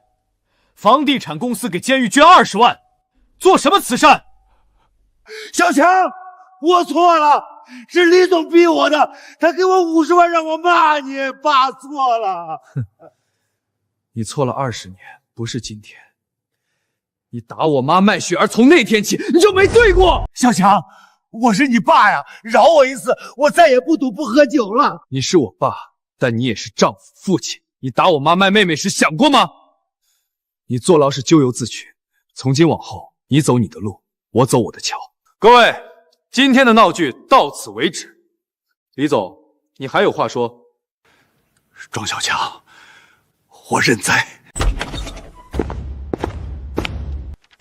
房地产公司给监狱捐20万，做什么慈善？小强，我错了，是李总逼我的，他给我50万让我骂你，爸错了。你错了20年，不是今天。你打我妈卖血儿，从那天起你就没对过。小强，我是你爸呀，饶我一次，我再也不赌不喝酒了。你是我爸，但你也是丈夫、父亲。你打我妈卖妹妹时想过吗？你坐牢是咎由自取，从今往后，你走你的路，我走我的桥。各位，今天的闹剧到此为止。李总，你还有话说？庄小强，我认栽。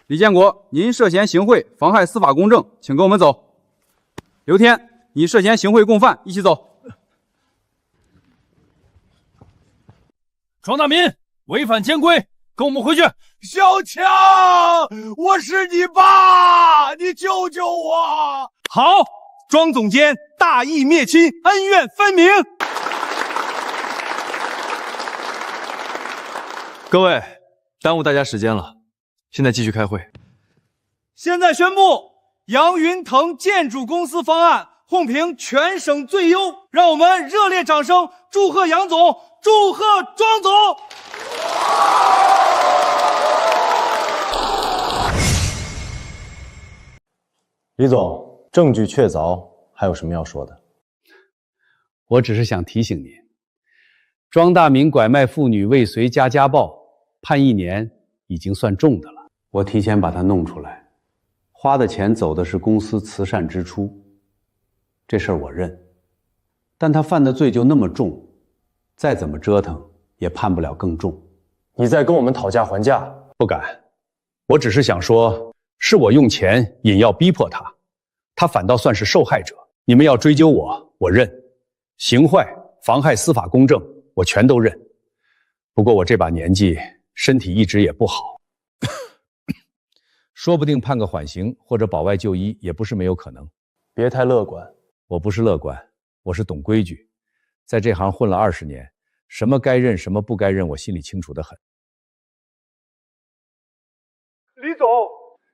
李建国，您涉嫌行贿，妨害司法公正，请跟我们走。刘天，你涉嫌行贿共犯，一起走。庄大民违反监规，跟我们回去。小强，我是你爸，你救救我！好，庄总监大义灭亲，恩怨分明。各位，耽误大家时间了，现在继续开会。现在宣布，杨云腾建筑公司方案获评全省最优，让我们热烈掌声祝贺杨总，祝贺庄总！李总，证据确凿，还有什么要说的？我只是想提醒您，庄大民拐卖妇女未遂加家暴，判1年已经算重的了。我提前把他弄出来，花的钱走的是公司慈善支出，这事儿我认。但他犯的罪就那么重，再怎么折腾也判不了更重。你在跟我们讨价还价？不敢，我只是想说，是我用钱引药逼迫他，他反倒算是受害者。你们要追究我，我认；行贿、妨害司法公正，我全都认。不过我这把年纪，身体一直也不好，说不定判个缓刑或者保外就医也不是没有可能。别太乐观。我不是乐观，我是懂规矩，在这行混了20年，什么该认什么不该认，我心里清楚得很。李总，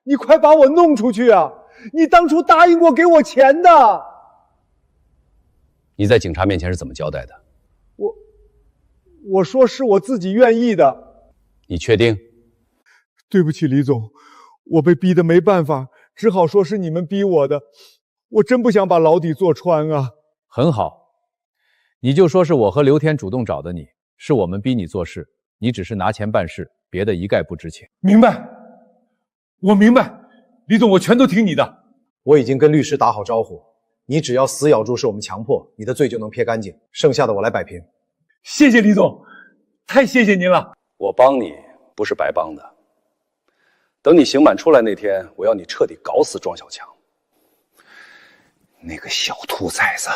你快把我弄出去啊！你当初答应过给我钱的。你在警察面前是怎么交代的？我说是我自己愿意的。你确定？对不起，李总，我被逼得没办法，只好说是你们逼我的。我真不想把牢底坐穿啊。很好，你就说是我和刘天主动找的你，是我们逼你做事，你只是拿钱办事，别的一概不知情。明白，我明白，李总，我全都听你的。我已经跟律师打好招呼，你只要死咬住是我们强迫，你的罪就能撇干净，剩下的我来摆平。谢谢李总，太谢谢您了。我帮你不是白帮的。等你刑满出来那天，我要你彻底搞死庄小强。那个小兔崽子，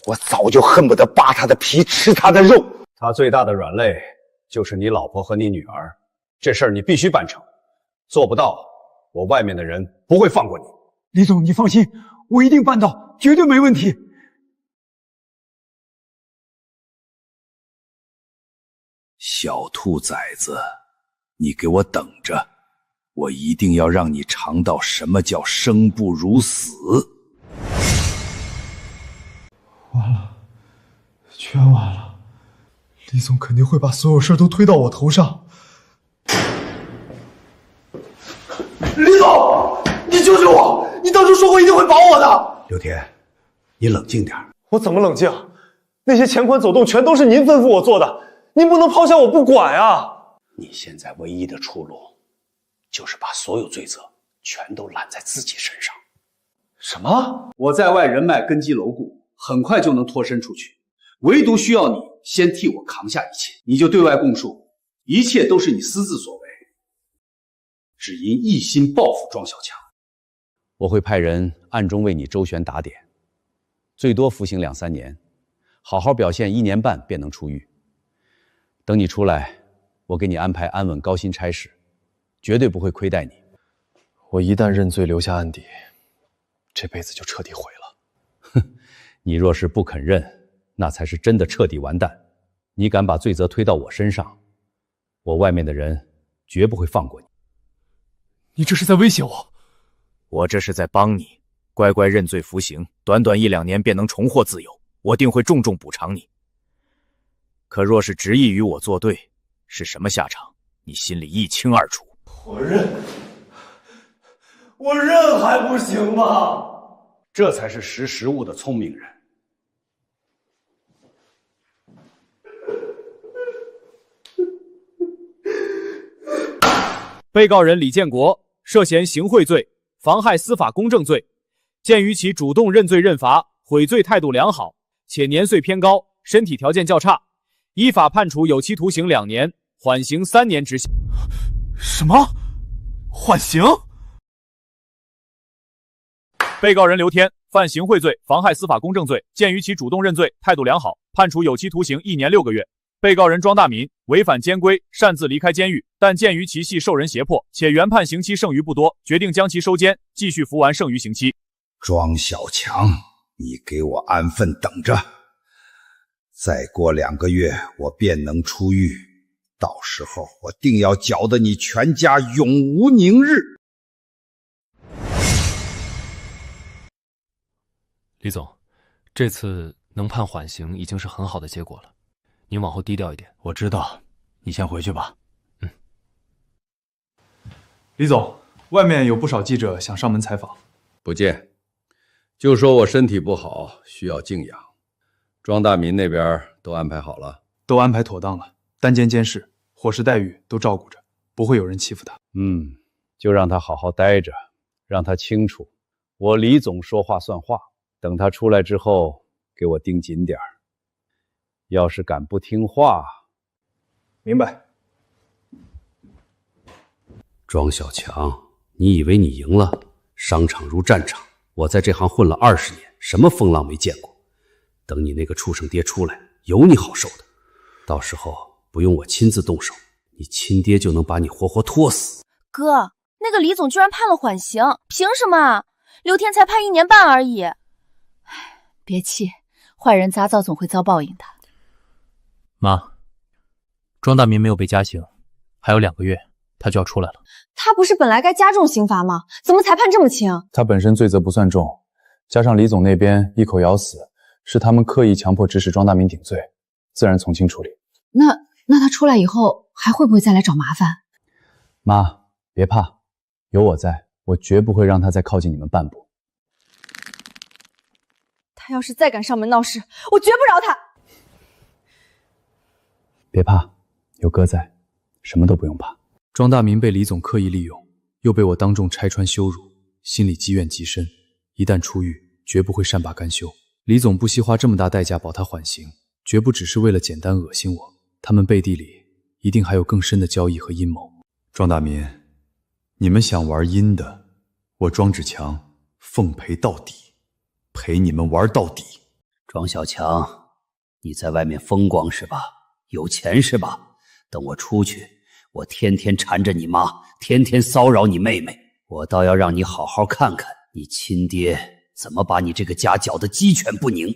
我早就恨不得扒他的皮，吃他的肉。他最大的软肋就是你老婆和你女儿，这事儿你必须办成。做不到，我外面的人不会放过你。李总，你放心，我一定办到，绝对没问题。小兔崽子，你给我等着，我一定要让你尝到什么叫生不如死。完了，全完了。李总肯定会把所有事都推到我头上。李总，你救救我！你当初说过一定会保我的。刘天，你冷静点。我怎么冷静？那些钱款走动全都是您吩咐我做的，您不能抛下我不管啊！你现在唯一的出路，就是把所有罪责全都揽在自己身上。什么？我在外人脉根基牢固，很快就能脱身出去，唯独需要你先替我扛下一切。你就对外供述，一切都是你私自所为，只因一心报复庄小强。我会派人暗中为你周旋打点，最多服刑2-3年，好好表现1年半便能出狱。等你出来，我给你安排安稳高薪差事，绝对不会亏待你。我一旦认罪留下案底，这辈子就彻底毁了。你若是不肯认，那才是真的彻底完蛋。你敢把罪责推到我身上，我外面的人绝不会放过你。你这是在威胁我？我这是在帮你，乖乖认罪服刑，短短1-2年便能重获自由，我定会重重补偿你。可若是执意与我作对，是什么下场，你心里一清二楚。我认还不行吗？这才是识时务的聪明人。被告人李建国涉嫌行贿罪、妨害司法公正罪，鉴于其主动认罪认罚、悔罪态度良好，且年岁偏高，身体条件较差，依法判处有期徒刑2年，缓刑3年执行。什么？缓刑？被告人刘天犯行贿罪、妨害司法公正罪，鉴于其主动认罪、态度良好，判处有期徒刑1年6个月，被告人庄大民违反监规，擅自离开监狱，但鉴于其系受人胁迫，且原判刑期剩余不多，决定将其收监，继续服完剩余刑期。庄小强，你给我安分等着，再过2个月我便能出狱，到时候我定要搅得你全家永无宁日。李总，这次能判缓刑已经是很好的结果了，您往后低调一点。我知道，你先回去吧。李总，外面有不少记者想上门采访。不见，就说我身体不好，需要静养。庄大民那边都安排好了，都安排妥当了，单间监视、伙食待遇都照顾着，不会有人欺负他。就让他好好待着，让他清楚，我李总说话算话。等他出来之后，给我盯紧点儿。要是敢不听话，明白。庄小强，你以为你赢了？商场如战场，我在这行混了20年，什么风浪没见过。等你那个畜生爹出来，有你好受的。到时候不用我亲自动手，你亲爹就能把你活活拖死。哥，那个李总居然判了缓刑，凭什么？刘天才判1年半而已。别气，坏人杂草总会遭报应的。妈，庄大民没有被加刑，还有2个月他就要出来了。他不是本来该加重刑罚吗？怎么才判这么轻？他本身罪责不算重，加上李总那边一口咬死，是他们刻意强迫指使庄大民顶罪，自然从轻处理。那他出来以后还会不会再来找麻烦？妈，别怕，有我在，我绝不会让他再靠近你们半步。他要是再敢上门闹事，我绝不饶他。别怕，有哥在，什么都不用怕。庄大民被李总刻意利用，又被我当众拆穿羞辱，心里积怨极深，一旦出狱，绝不会善罢甘休。李总不惜花这么大代价保他缓刑，绝不只是为了简单恶心我，他们背地里一定还有更深的交易和阴谋。庄大民，你们想玩阴的，我庄志强奉陪到底，陪你们玩到底。庄小强，你在外面风光是吧？有钱是吧？等我出去，我天天缠着你妈，天天骚扰你妹妹，我倒要让你好好看看你亲爹怎么把你这个家搅得鸡犬不宁。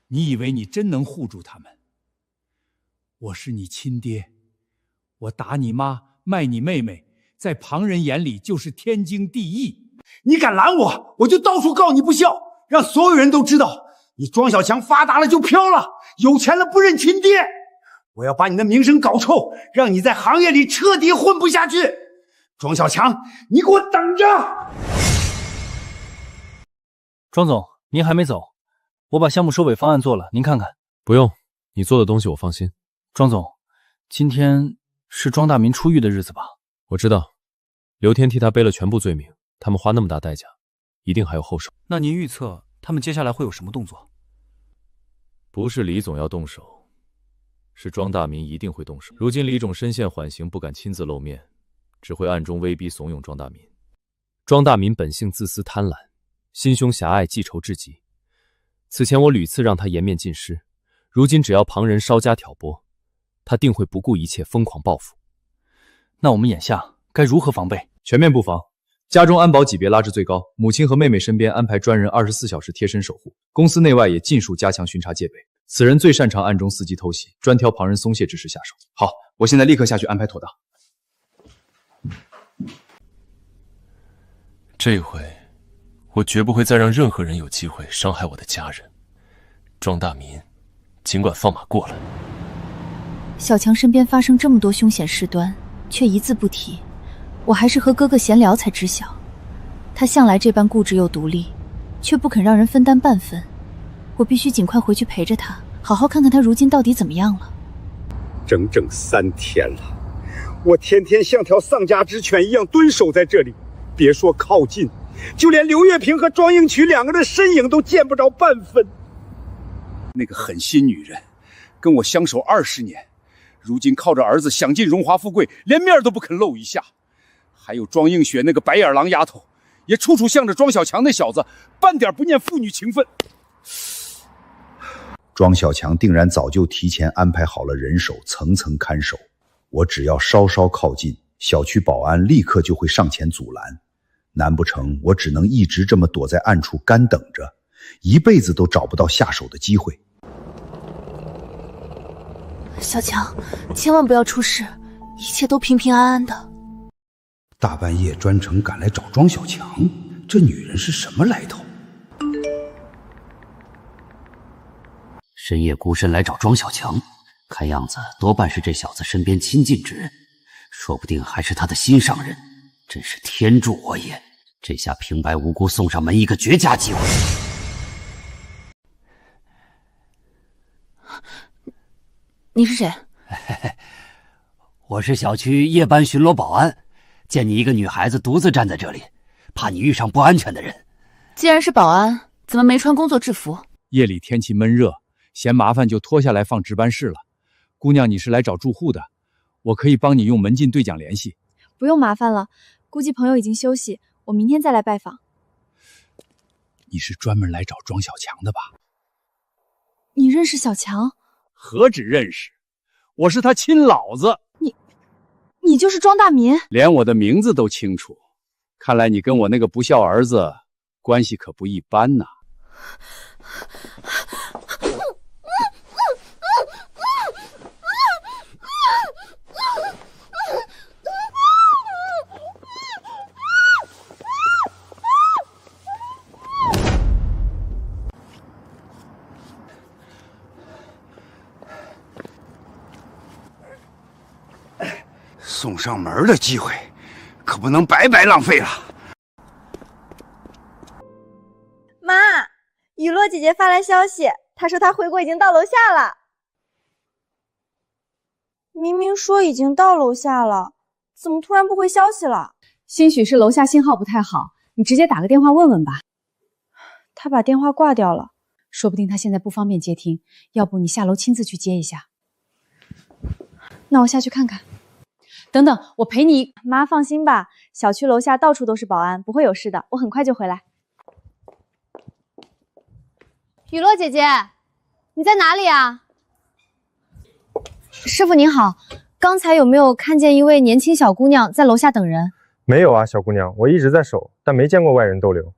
你以为你真能护住他们？我是你亲爹，我打你妈，卖你妹妹，在旁人眼里就是天经地义。你敢拦我，我就到处告你不孝，让所有人都知道你庄小强发达了就飘了，有钱了不认亲爹。我要把你的名声搞臭，让你在行业里彻底混不下去。庄小强，你给我等着！庄总，您还没走，我把项目收尾方案做了，您看看。不用，你做的东西我放心。庄总，今天是庄大民出狱的日子吧？我知道，刘天替他背了全部罪名，他们花那么大代价，一定还有后手。那您预测他们接下来会有什么动作？不是李总要动手，是庄大民一定会动手。如今李总身陷缓刑，不敢亲自露面，只会暗中威逼怂恿庄大民。庄大民本性自私贪婪，心胸狭隘，记仇至极。此前我屡次让他颜面尽失，如今只要旁人稍加挑拨，他定会不顾一切疯狂报复。那我们眼下该如何防备？全面布防，家中安保级别拉至最高，母亲和妹妹身边安排专人24小时贴身守护，公司内外也尽数加强巡查戒备。此人最擅长暗中伺机偷袭，专挑旁人松懈之时下手。好，我现在立刻下去安排妥当。这回我绝不会再让任何人有机会伤害我的家人。庄大民，尽管放马过来。小强身边发生这么多凶险事端，却一字不提，我还是和哥哥闲聊才知晓，他向来这般固执又独立，却不肯让人分担半分。我必须尽快回去陪着他，好好看看他如今到底怎么样了。整整3天了，我天天像条丧家之犬一样蹲守在这里，别说靠近，就连刘月平和庄应渠2个的身影都见不着半分。那个狠心女人跟我相守20年，如今靠着儿子享尽荣华富贵，连面都不肯露一下。还有庄映雪那个白眼狼丫头，也处处向着庄小强那小子，半点不念父女情分。庄小强定然早就提前安排好了人手，层层看守。我只要稍稍靠近，小区保安立刻就会上前阻拦。难不成我只能一直这么躲在暗处干等着，一辈子都找不到下手的机会？小强，千万不要出事，一切都平平安安的。大半夜专程赶来找庄小强，这女人是什么来头？深夜孤身来找庄小强，看样子多半是这小子身边亲近之人，说不定还是他的心上人。真是天助我也！这下平白无故送上门一个绝佳机会。你是谁？我是小区夜班巡逻保安，见你一个女孩子独自站在这里，怕你遇上不安全的人。既然是保安，怎么没穿工作制服？夜里天气闷热，嫌麻烦就脱下来放值班室了。姑娘，你是来找住户的，我可以帮你用门禁对讲联系。不用麻烦了，估计朋友已经休息，我明天再来拜访。你是专门来找庄小强的吧？你认识小强？何止认识，我是他亲老子。你就是庄大民？连我的名字都清楚，看来你跟我那个不孝儿子关系可不一般呐。送上门的机会，可不能白白浪费了。妈，雨落姐姐发来消息，她说她回国已经到楼下了。明明说已经到楼下了，怎么突然不回消息了？兴许是楼下信号不太好，你直接打个电话问问吧。她把电话挂掉了，说不定她现在不方便接听，要不你下楼亲自去接一下。那我下去看看。等等，我陪你。妈放心吧，小区楼下到处都是保安，不会有事的，我很快就回来。雨落姐姐，你在哪里啊？师傅您好，刚才有没有看见一位年轻小姑娘在楼下等人？没有啊，小姑娘，我一直在守，但没见过外人逗留。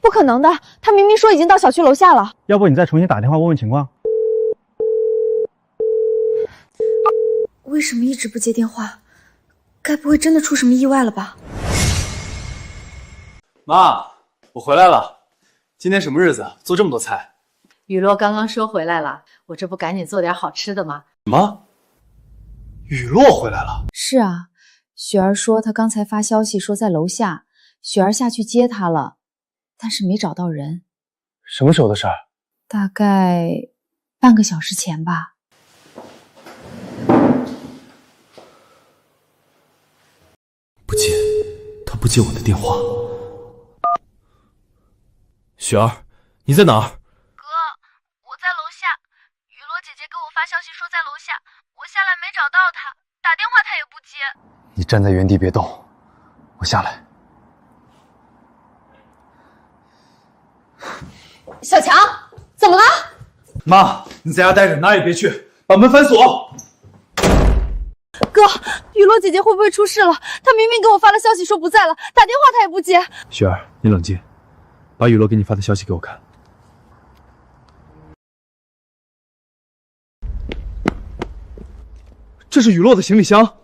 不可能的，她明明说已经到小区楼下了。要不你再重新打电话问问情况？为什么一直不接电话？该不会真的出什么意外了吧？妈，我回来了。今天什么日子，做这么多菜？雨落刚刚说回来了，我这不赶紧做点好吃的吗？什么？雨落回来了？是啊，雪儿说她刚才发消息说在楼下，雪儿下去接她了，但是没找到人。什么时候的事儿？大概半个小时前吧。不接，他不接我的电话。雪儿，你在哪儿？哥，我在楼下。雨落姐姐给我发消息说在楼下，我下来没找到她，打电话她也不接。你站在原地别动，我下来。小强，怎么了？妈，你在家待着，哪儿也别去，把门反锁。哥，雨落姐姐会不会出事了？她明明给我发了消息说不在了，打电话她也不接。雪儿，你冷静，把雨落给你发的消息给我看。这是雨落的行李箱。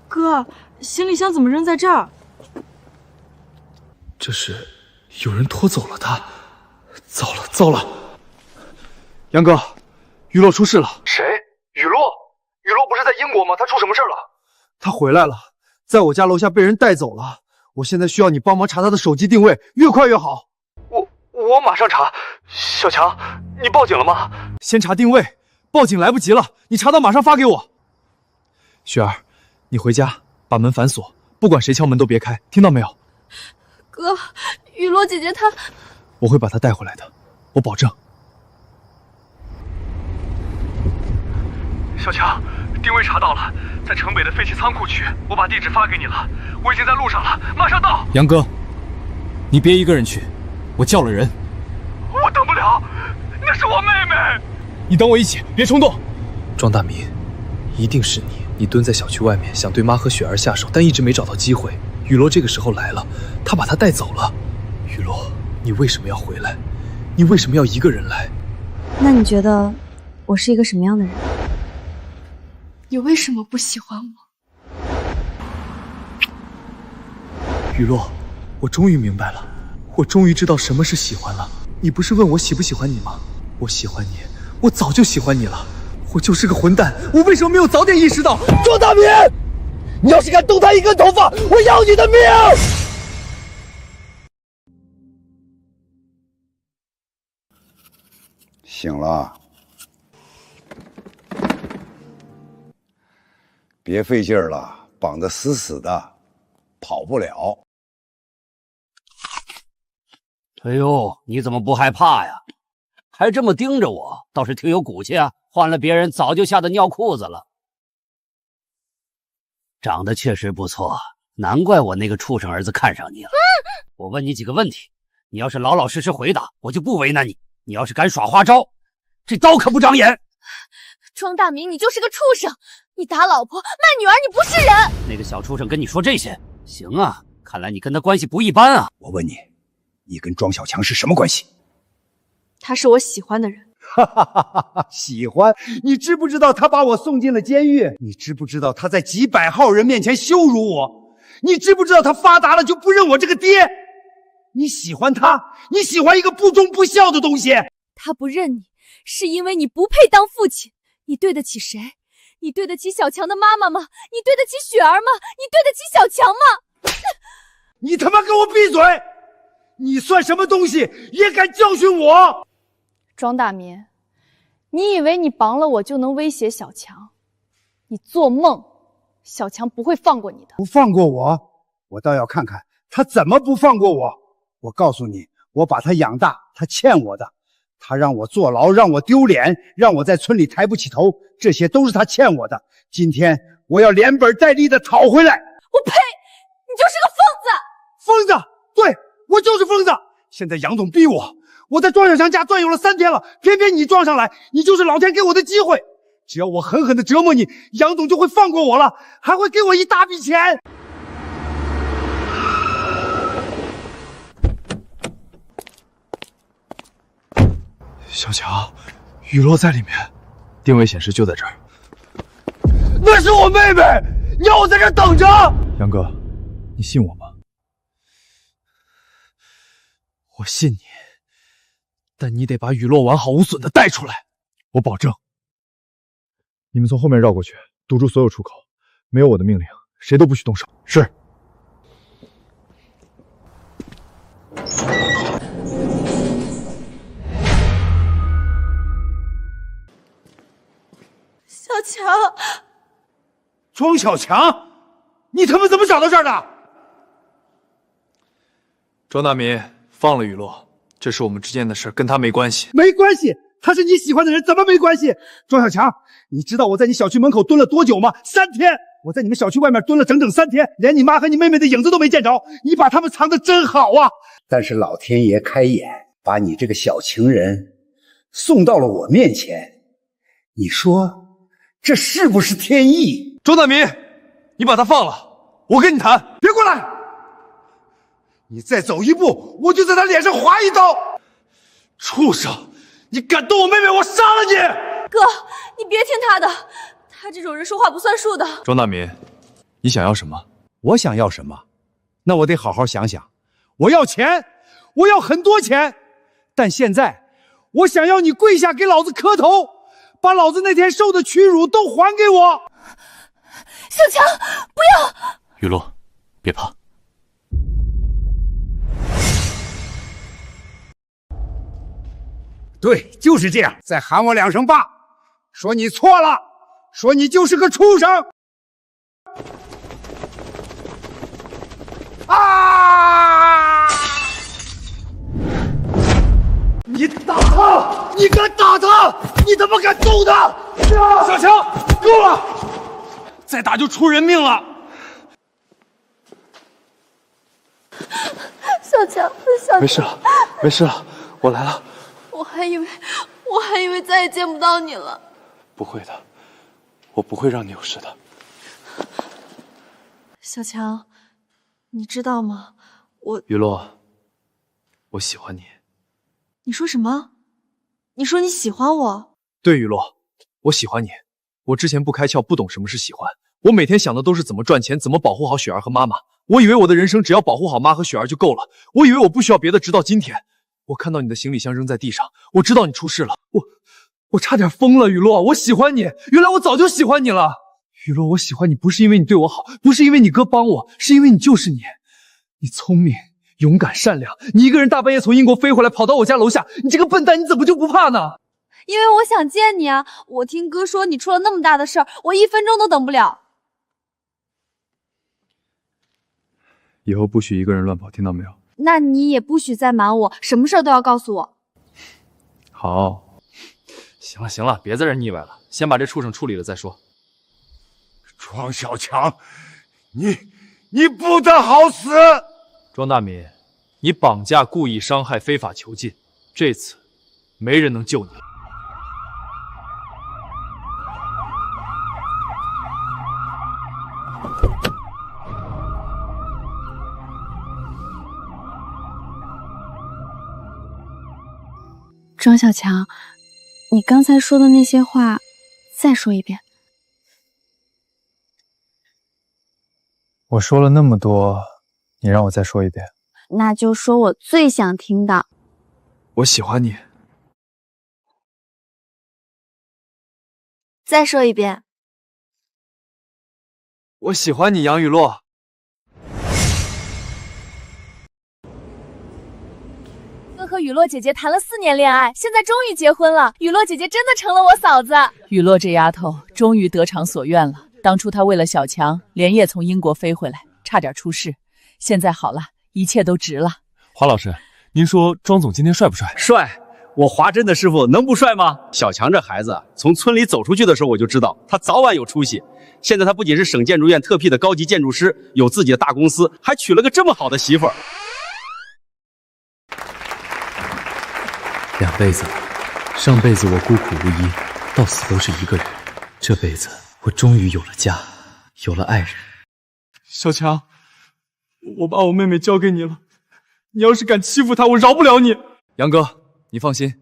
哥，行李箱怎么扔在这儿？这是有人拖走了他。糟了糟了！杨哥，雨落出事了。谁？雨落？雨落不是在英国吗？他出什么事了？他回来了，在我家楼下被人带走了。我现在需要你帮忙查他的手机定位，越快越好。我马上查。小强，你报警了吗？先查定位，报警来不及了。你查到马上发给我。雪儿，你回家把门反锁，不管谁敲门都别开，听到没有？哥，雨落姐姐她……我会把她带回来的，我保证。小强，定位查到了，在城北的废弃仓库区，我把地址发给你了，我已经在路上了，马上到。杨哥，你别一个人去，我叫了人。我等不了，那是我妹妹。你等我一起，别冲动。庄大民，一定是你。你蹲在小区外面，想对妈和雪儿下手，但一直没找到机会。雨落这个时候来了，他把她带走了。雨落，你为什么要回来？你为什么要一个人来？那你觉得我是一个什么样的人？你为什么不喜欢我？雨落，我终于明白了，我终于知道什么是喜欢了。你不是问我喜不喜欢你吗？我喜欢你，我早就喜欢你了。我就是个混蛋，我为什么没有早点意识到？庄大民，你要是敢动他一根头发，我要你的命！醒了，别费劲儿了，绑得死死的，跑不了。哎呦，你怎么不害怕呀？还这么盯着我，倒是挺有骨气啊！换了别人，早就吓得尿裤子了。长得确实不错，难怪我那个畜生儿子看上你了。我问你几个问题，你要是老老实实回答，我就不为难你。你要是敢耍花招，这刀可不长眼。庄大明，你就是个畜生！你打老婆卖女儿，你不是人！那个小畜生跟你说这些，行啊，看来你跟他关系不一般啊。我问你，你跟庄小强是什么关系？他是我喜欢的人。哈哈哈哈！喜欢？你知不知道他把我送进了监狱？你知不知道他在几百号人面前羞辱我？你知不知道他发达了就不认我这个爹？你喜欢他？你喜欢一个不忠不孝的东西？他不认你，是因为你不配当父亲。你对得起谁？你对得起小强的妈妈吗？你对得起雪儿吗？你对得起小强吗？你他妈给我闭嘴！你算什么东西，也敢教训我？庄大民，你以为你绑了我就能威胁小强？你做梦！小强不会放过你的。不放过我，我倒要看看他怎么不放过我。我告诉你，我把他养大，他欠我的。他让我坐牢，让我丢脸，让我在村里抬不起头，这些都是他欠我的。今天我要连本带利的讨回来。我呸！你就是个疯子！对，我就是疯子。现在杨总逼我，我在庄小强家转悠了3天了，偏偏你撞上来，你就是老天给我的机会。只要我狠狠的折磨你，杨总就会放过我了，还会给我一大笔钱。小强，雨落在里面，定位显示就在这儿。那是我妹妹，你要我在这儿等着？杨哥，你信我吗？我信你，但你得把雨落完好无损的带出来。我保证。你们从后面绕过去，堵住所有出口。没有我的命令，谁都不许动手。是。小强，庄小强，你他妈怎么找到这儿的？庄大民，放了雨落，这是我们之间的事，跟他没关系。没关系，他是你喜欢的人，怎么没关系？庄小强，你知道我在你小区门口蹲了多久吗？3天。我在你们小区外面蹲了整整3天，连你妈和你妹妹的影子都没见着。你把他们藏得真好啊！但是老天爷开眼，把你这个小情人送到了我面前，你说这是不是天意？庄大民，你把他放了，我跟你谈。别过来！你再走一步，我就在他脸上划一刀！畜生！你敢动我妹妹，我杀了你！哥，你别听他的，他这种人说话不算数的。庄大民，你想要什么？我想要什么？那我得好好想想。我要钱，我要很多钱。但现在，我想要你跪下给老子磕头，把老子那天受的屈辱都还给我。小强，不要！雨落，别怕。对，就是这样。再喊我2声爸，说你错了，说你就是个畜生。啊！你打他！你敢打他！你他妈敢动他！小强，够了！再打就出人命了。小强，没事了，没事了，我来了。我还以为我还以为再也见不到你了。不会的，我不会让你有事的。小强，你知道吗？雨落，我喜欢你。你说什么？你说你喜欢我？对，雨落，我喜欢你。我之前不开窍，不懂什么是喜欢。我每天想的都是怎么赚钱，怎么保护好雪儿和妈妈。我以为我的人生只要保护好妈和雪儿就够了。我以为我不需要别的，直到今天，我看到你的行李箱扔在地上，我知道你出事了。我差点疯了，雨落，我喜欢你。原来我早就喜欢你了。雨落，我喜欢你不是因为你对我好，不是因为你哥帮我，是因为你就是你。你聪明、勇敢、善良。你一个人大半夜从英国飞回来，跑到我家楼下，你这个笨蛋，你怎么就不怕呢？因为我想见你啊！我听哥说你出了那么大的事儿，我1分钟都等不了。以后不许一个人乱跑，听到没有？那你也不许再瞒我，什么事儿都要告诉我。好，行了行了，别在这腻歪了，先把这畜生处理了再说。庄小强，你不得好死！庄大民，你绑架、故意伤害、非法囚禁，这次没人能救你了。庄小强，你刚才说的那些话，再说一遍。我说了那么多，你让我再说一遍。那就说我最想听的。我喜欢你。再说一遍。我喜欢你，杨雨落。哥和雨落姐姐谈了4年恋爱，现在终于结婚了。雨落姐姐真的成了我嫂子。雨落这丫头终于得偿所愿了。当初她为了小强，连夜从英国飞回来，差点出事。现在好了，一切都值了。华老师，您说庄总今天帅不帅？帅！我华真的师傅能不帅吗？小强这孩子从村里走出去的时候，我就知道他早晚有出息。现在他不仅是省建筑院特聘的高级建筑师，有自己的大公司，还娶了个这么好的媳妇儿。2辈子了，上辈子我孤苦无依，到死都是一个人。这辈子我终于有了家，有了爱人。小强，我把我妹妹交给你了，你要是敢欺负她，我饶不了你。杨哥，你放心，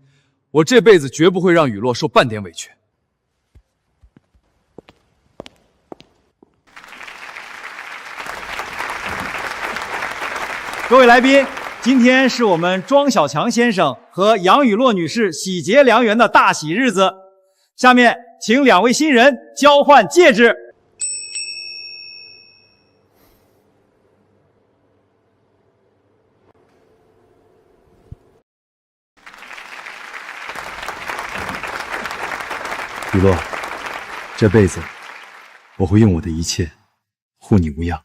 我这辈子绝不会让雨落受半点委屈。各位来宾，今天是我们庄小强先生和杨雨落女士喜结良缘的大喜日子。下面请2位新人交换戒指。雨落，这辈子我会用我的一切护你无恙。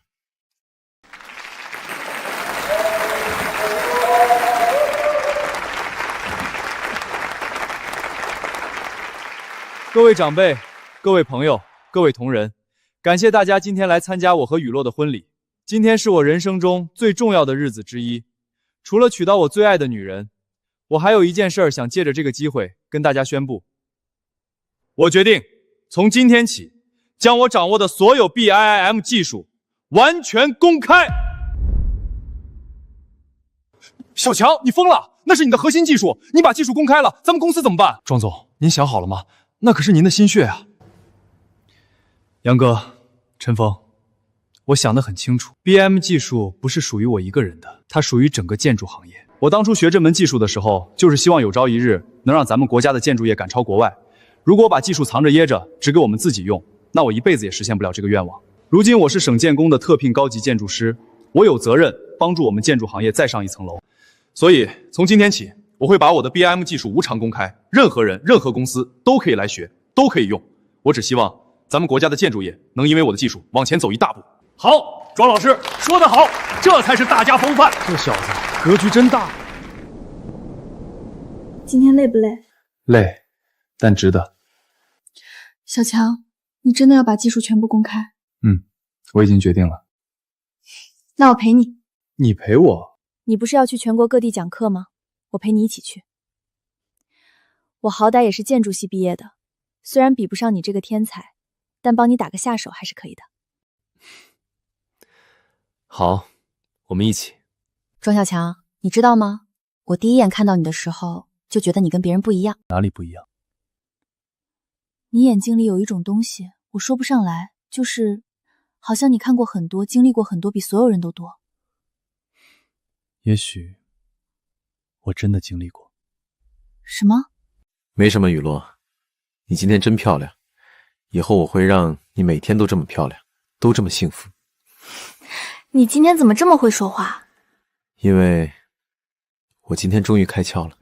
各位长辈、各位朋友、各位同仁，感谢大家今天来参加我和雨落的婚礼。今天是我人生中最重要的日子之一，除了娶到我最爱的女人，我还有一件事想借着这个机会跟大家宣布。我决定从今天起，将我掌握的所有 BIM 技术完全公开。小强，你疯了！那是你的核心技术，你把技术公开了，咱们公司怎么办？庄总，您想好了吗？那可是您的心血啊。杨哥、陈峰，我想得很清楚 ，BIM 技术不是属于我一个人的，它属于整个建筑行业。我当初学这门技术的时候，就是希望有朝一日能让咱们国家的建筑业赶超国外。如果我把技术藏着掖着，只给我们自己用，那我一辈子也实现不了这个愿望。如今我是省建工的特聘高级建筑师，我有责任帮助我们建筑行业再上一层楼。所以从今天起，我会把我的 BIM 技术无偿公开，任何人、任何公司都可以来学，都可以用。我只希望咱们国家的建筑业能因为我的技术往前走一大步。好，庄老师说得好，这才是大家风范。这小子格局真大。今天累不累？累，但值得。小强，你真的要把技术全部公开？我已经决定了。那我陪你。你陪我？你不是要去全国各地讲课吗？我陪你一起去。我好歹也是建筑系毕业的，虽然比不上你这个天才，但帮你打个下手还是可以的。好，我们一起。庄小强，你知道吗？我第一眼看到你的时候，就觉得你跟别人不一样。哪里不一样？你眼睛里有一种东西，我说不上来，就是好像你看过很多，经历过很多，比所有人都多。也许我真的经历过。什么？没什么，雨落，你今天真漂亮，以后我会让你每天都这么漂亮，都这么幸福。你今天怎么这么会说话？因为我今天终于开窍了。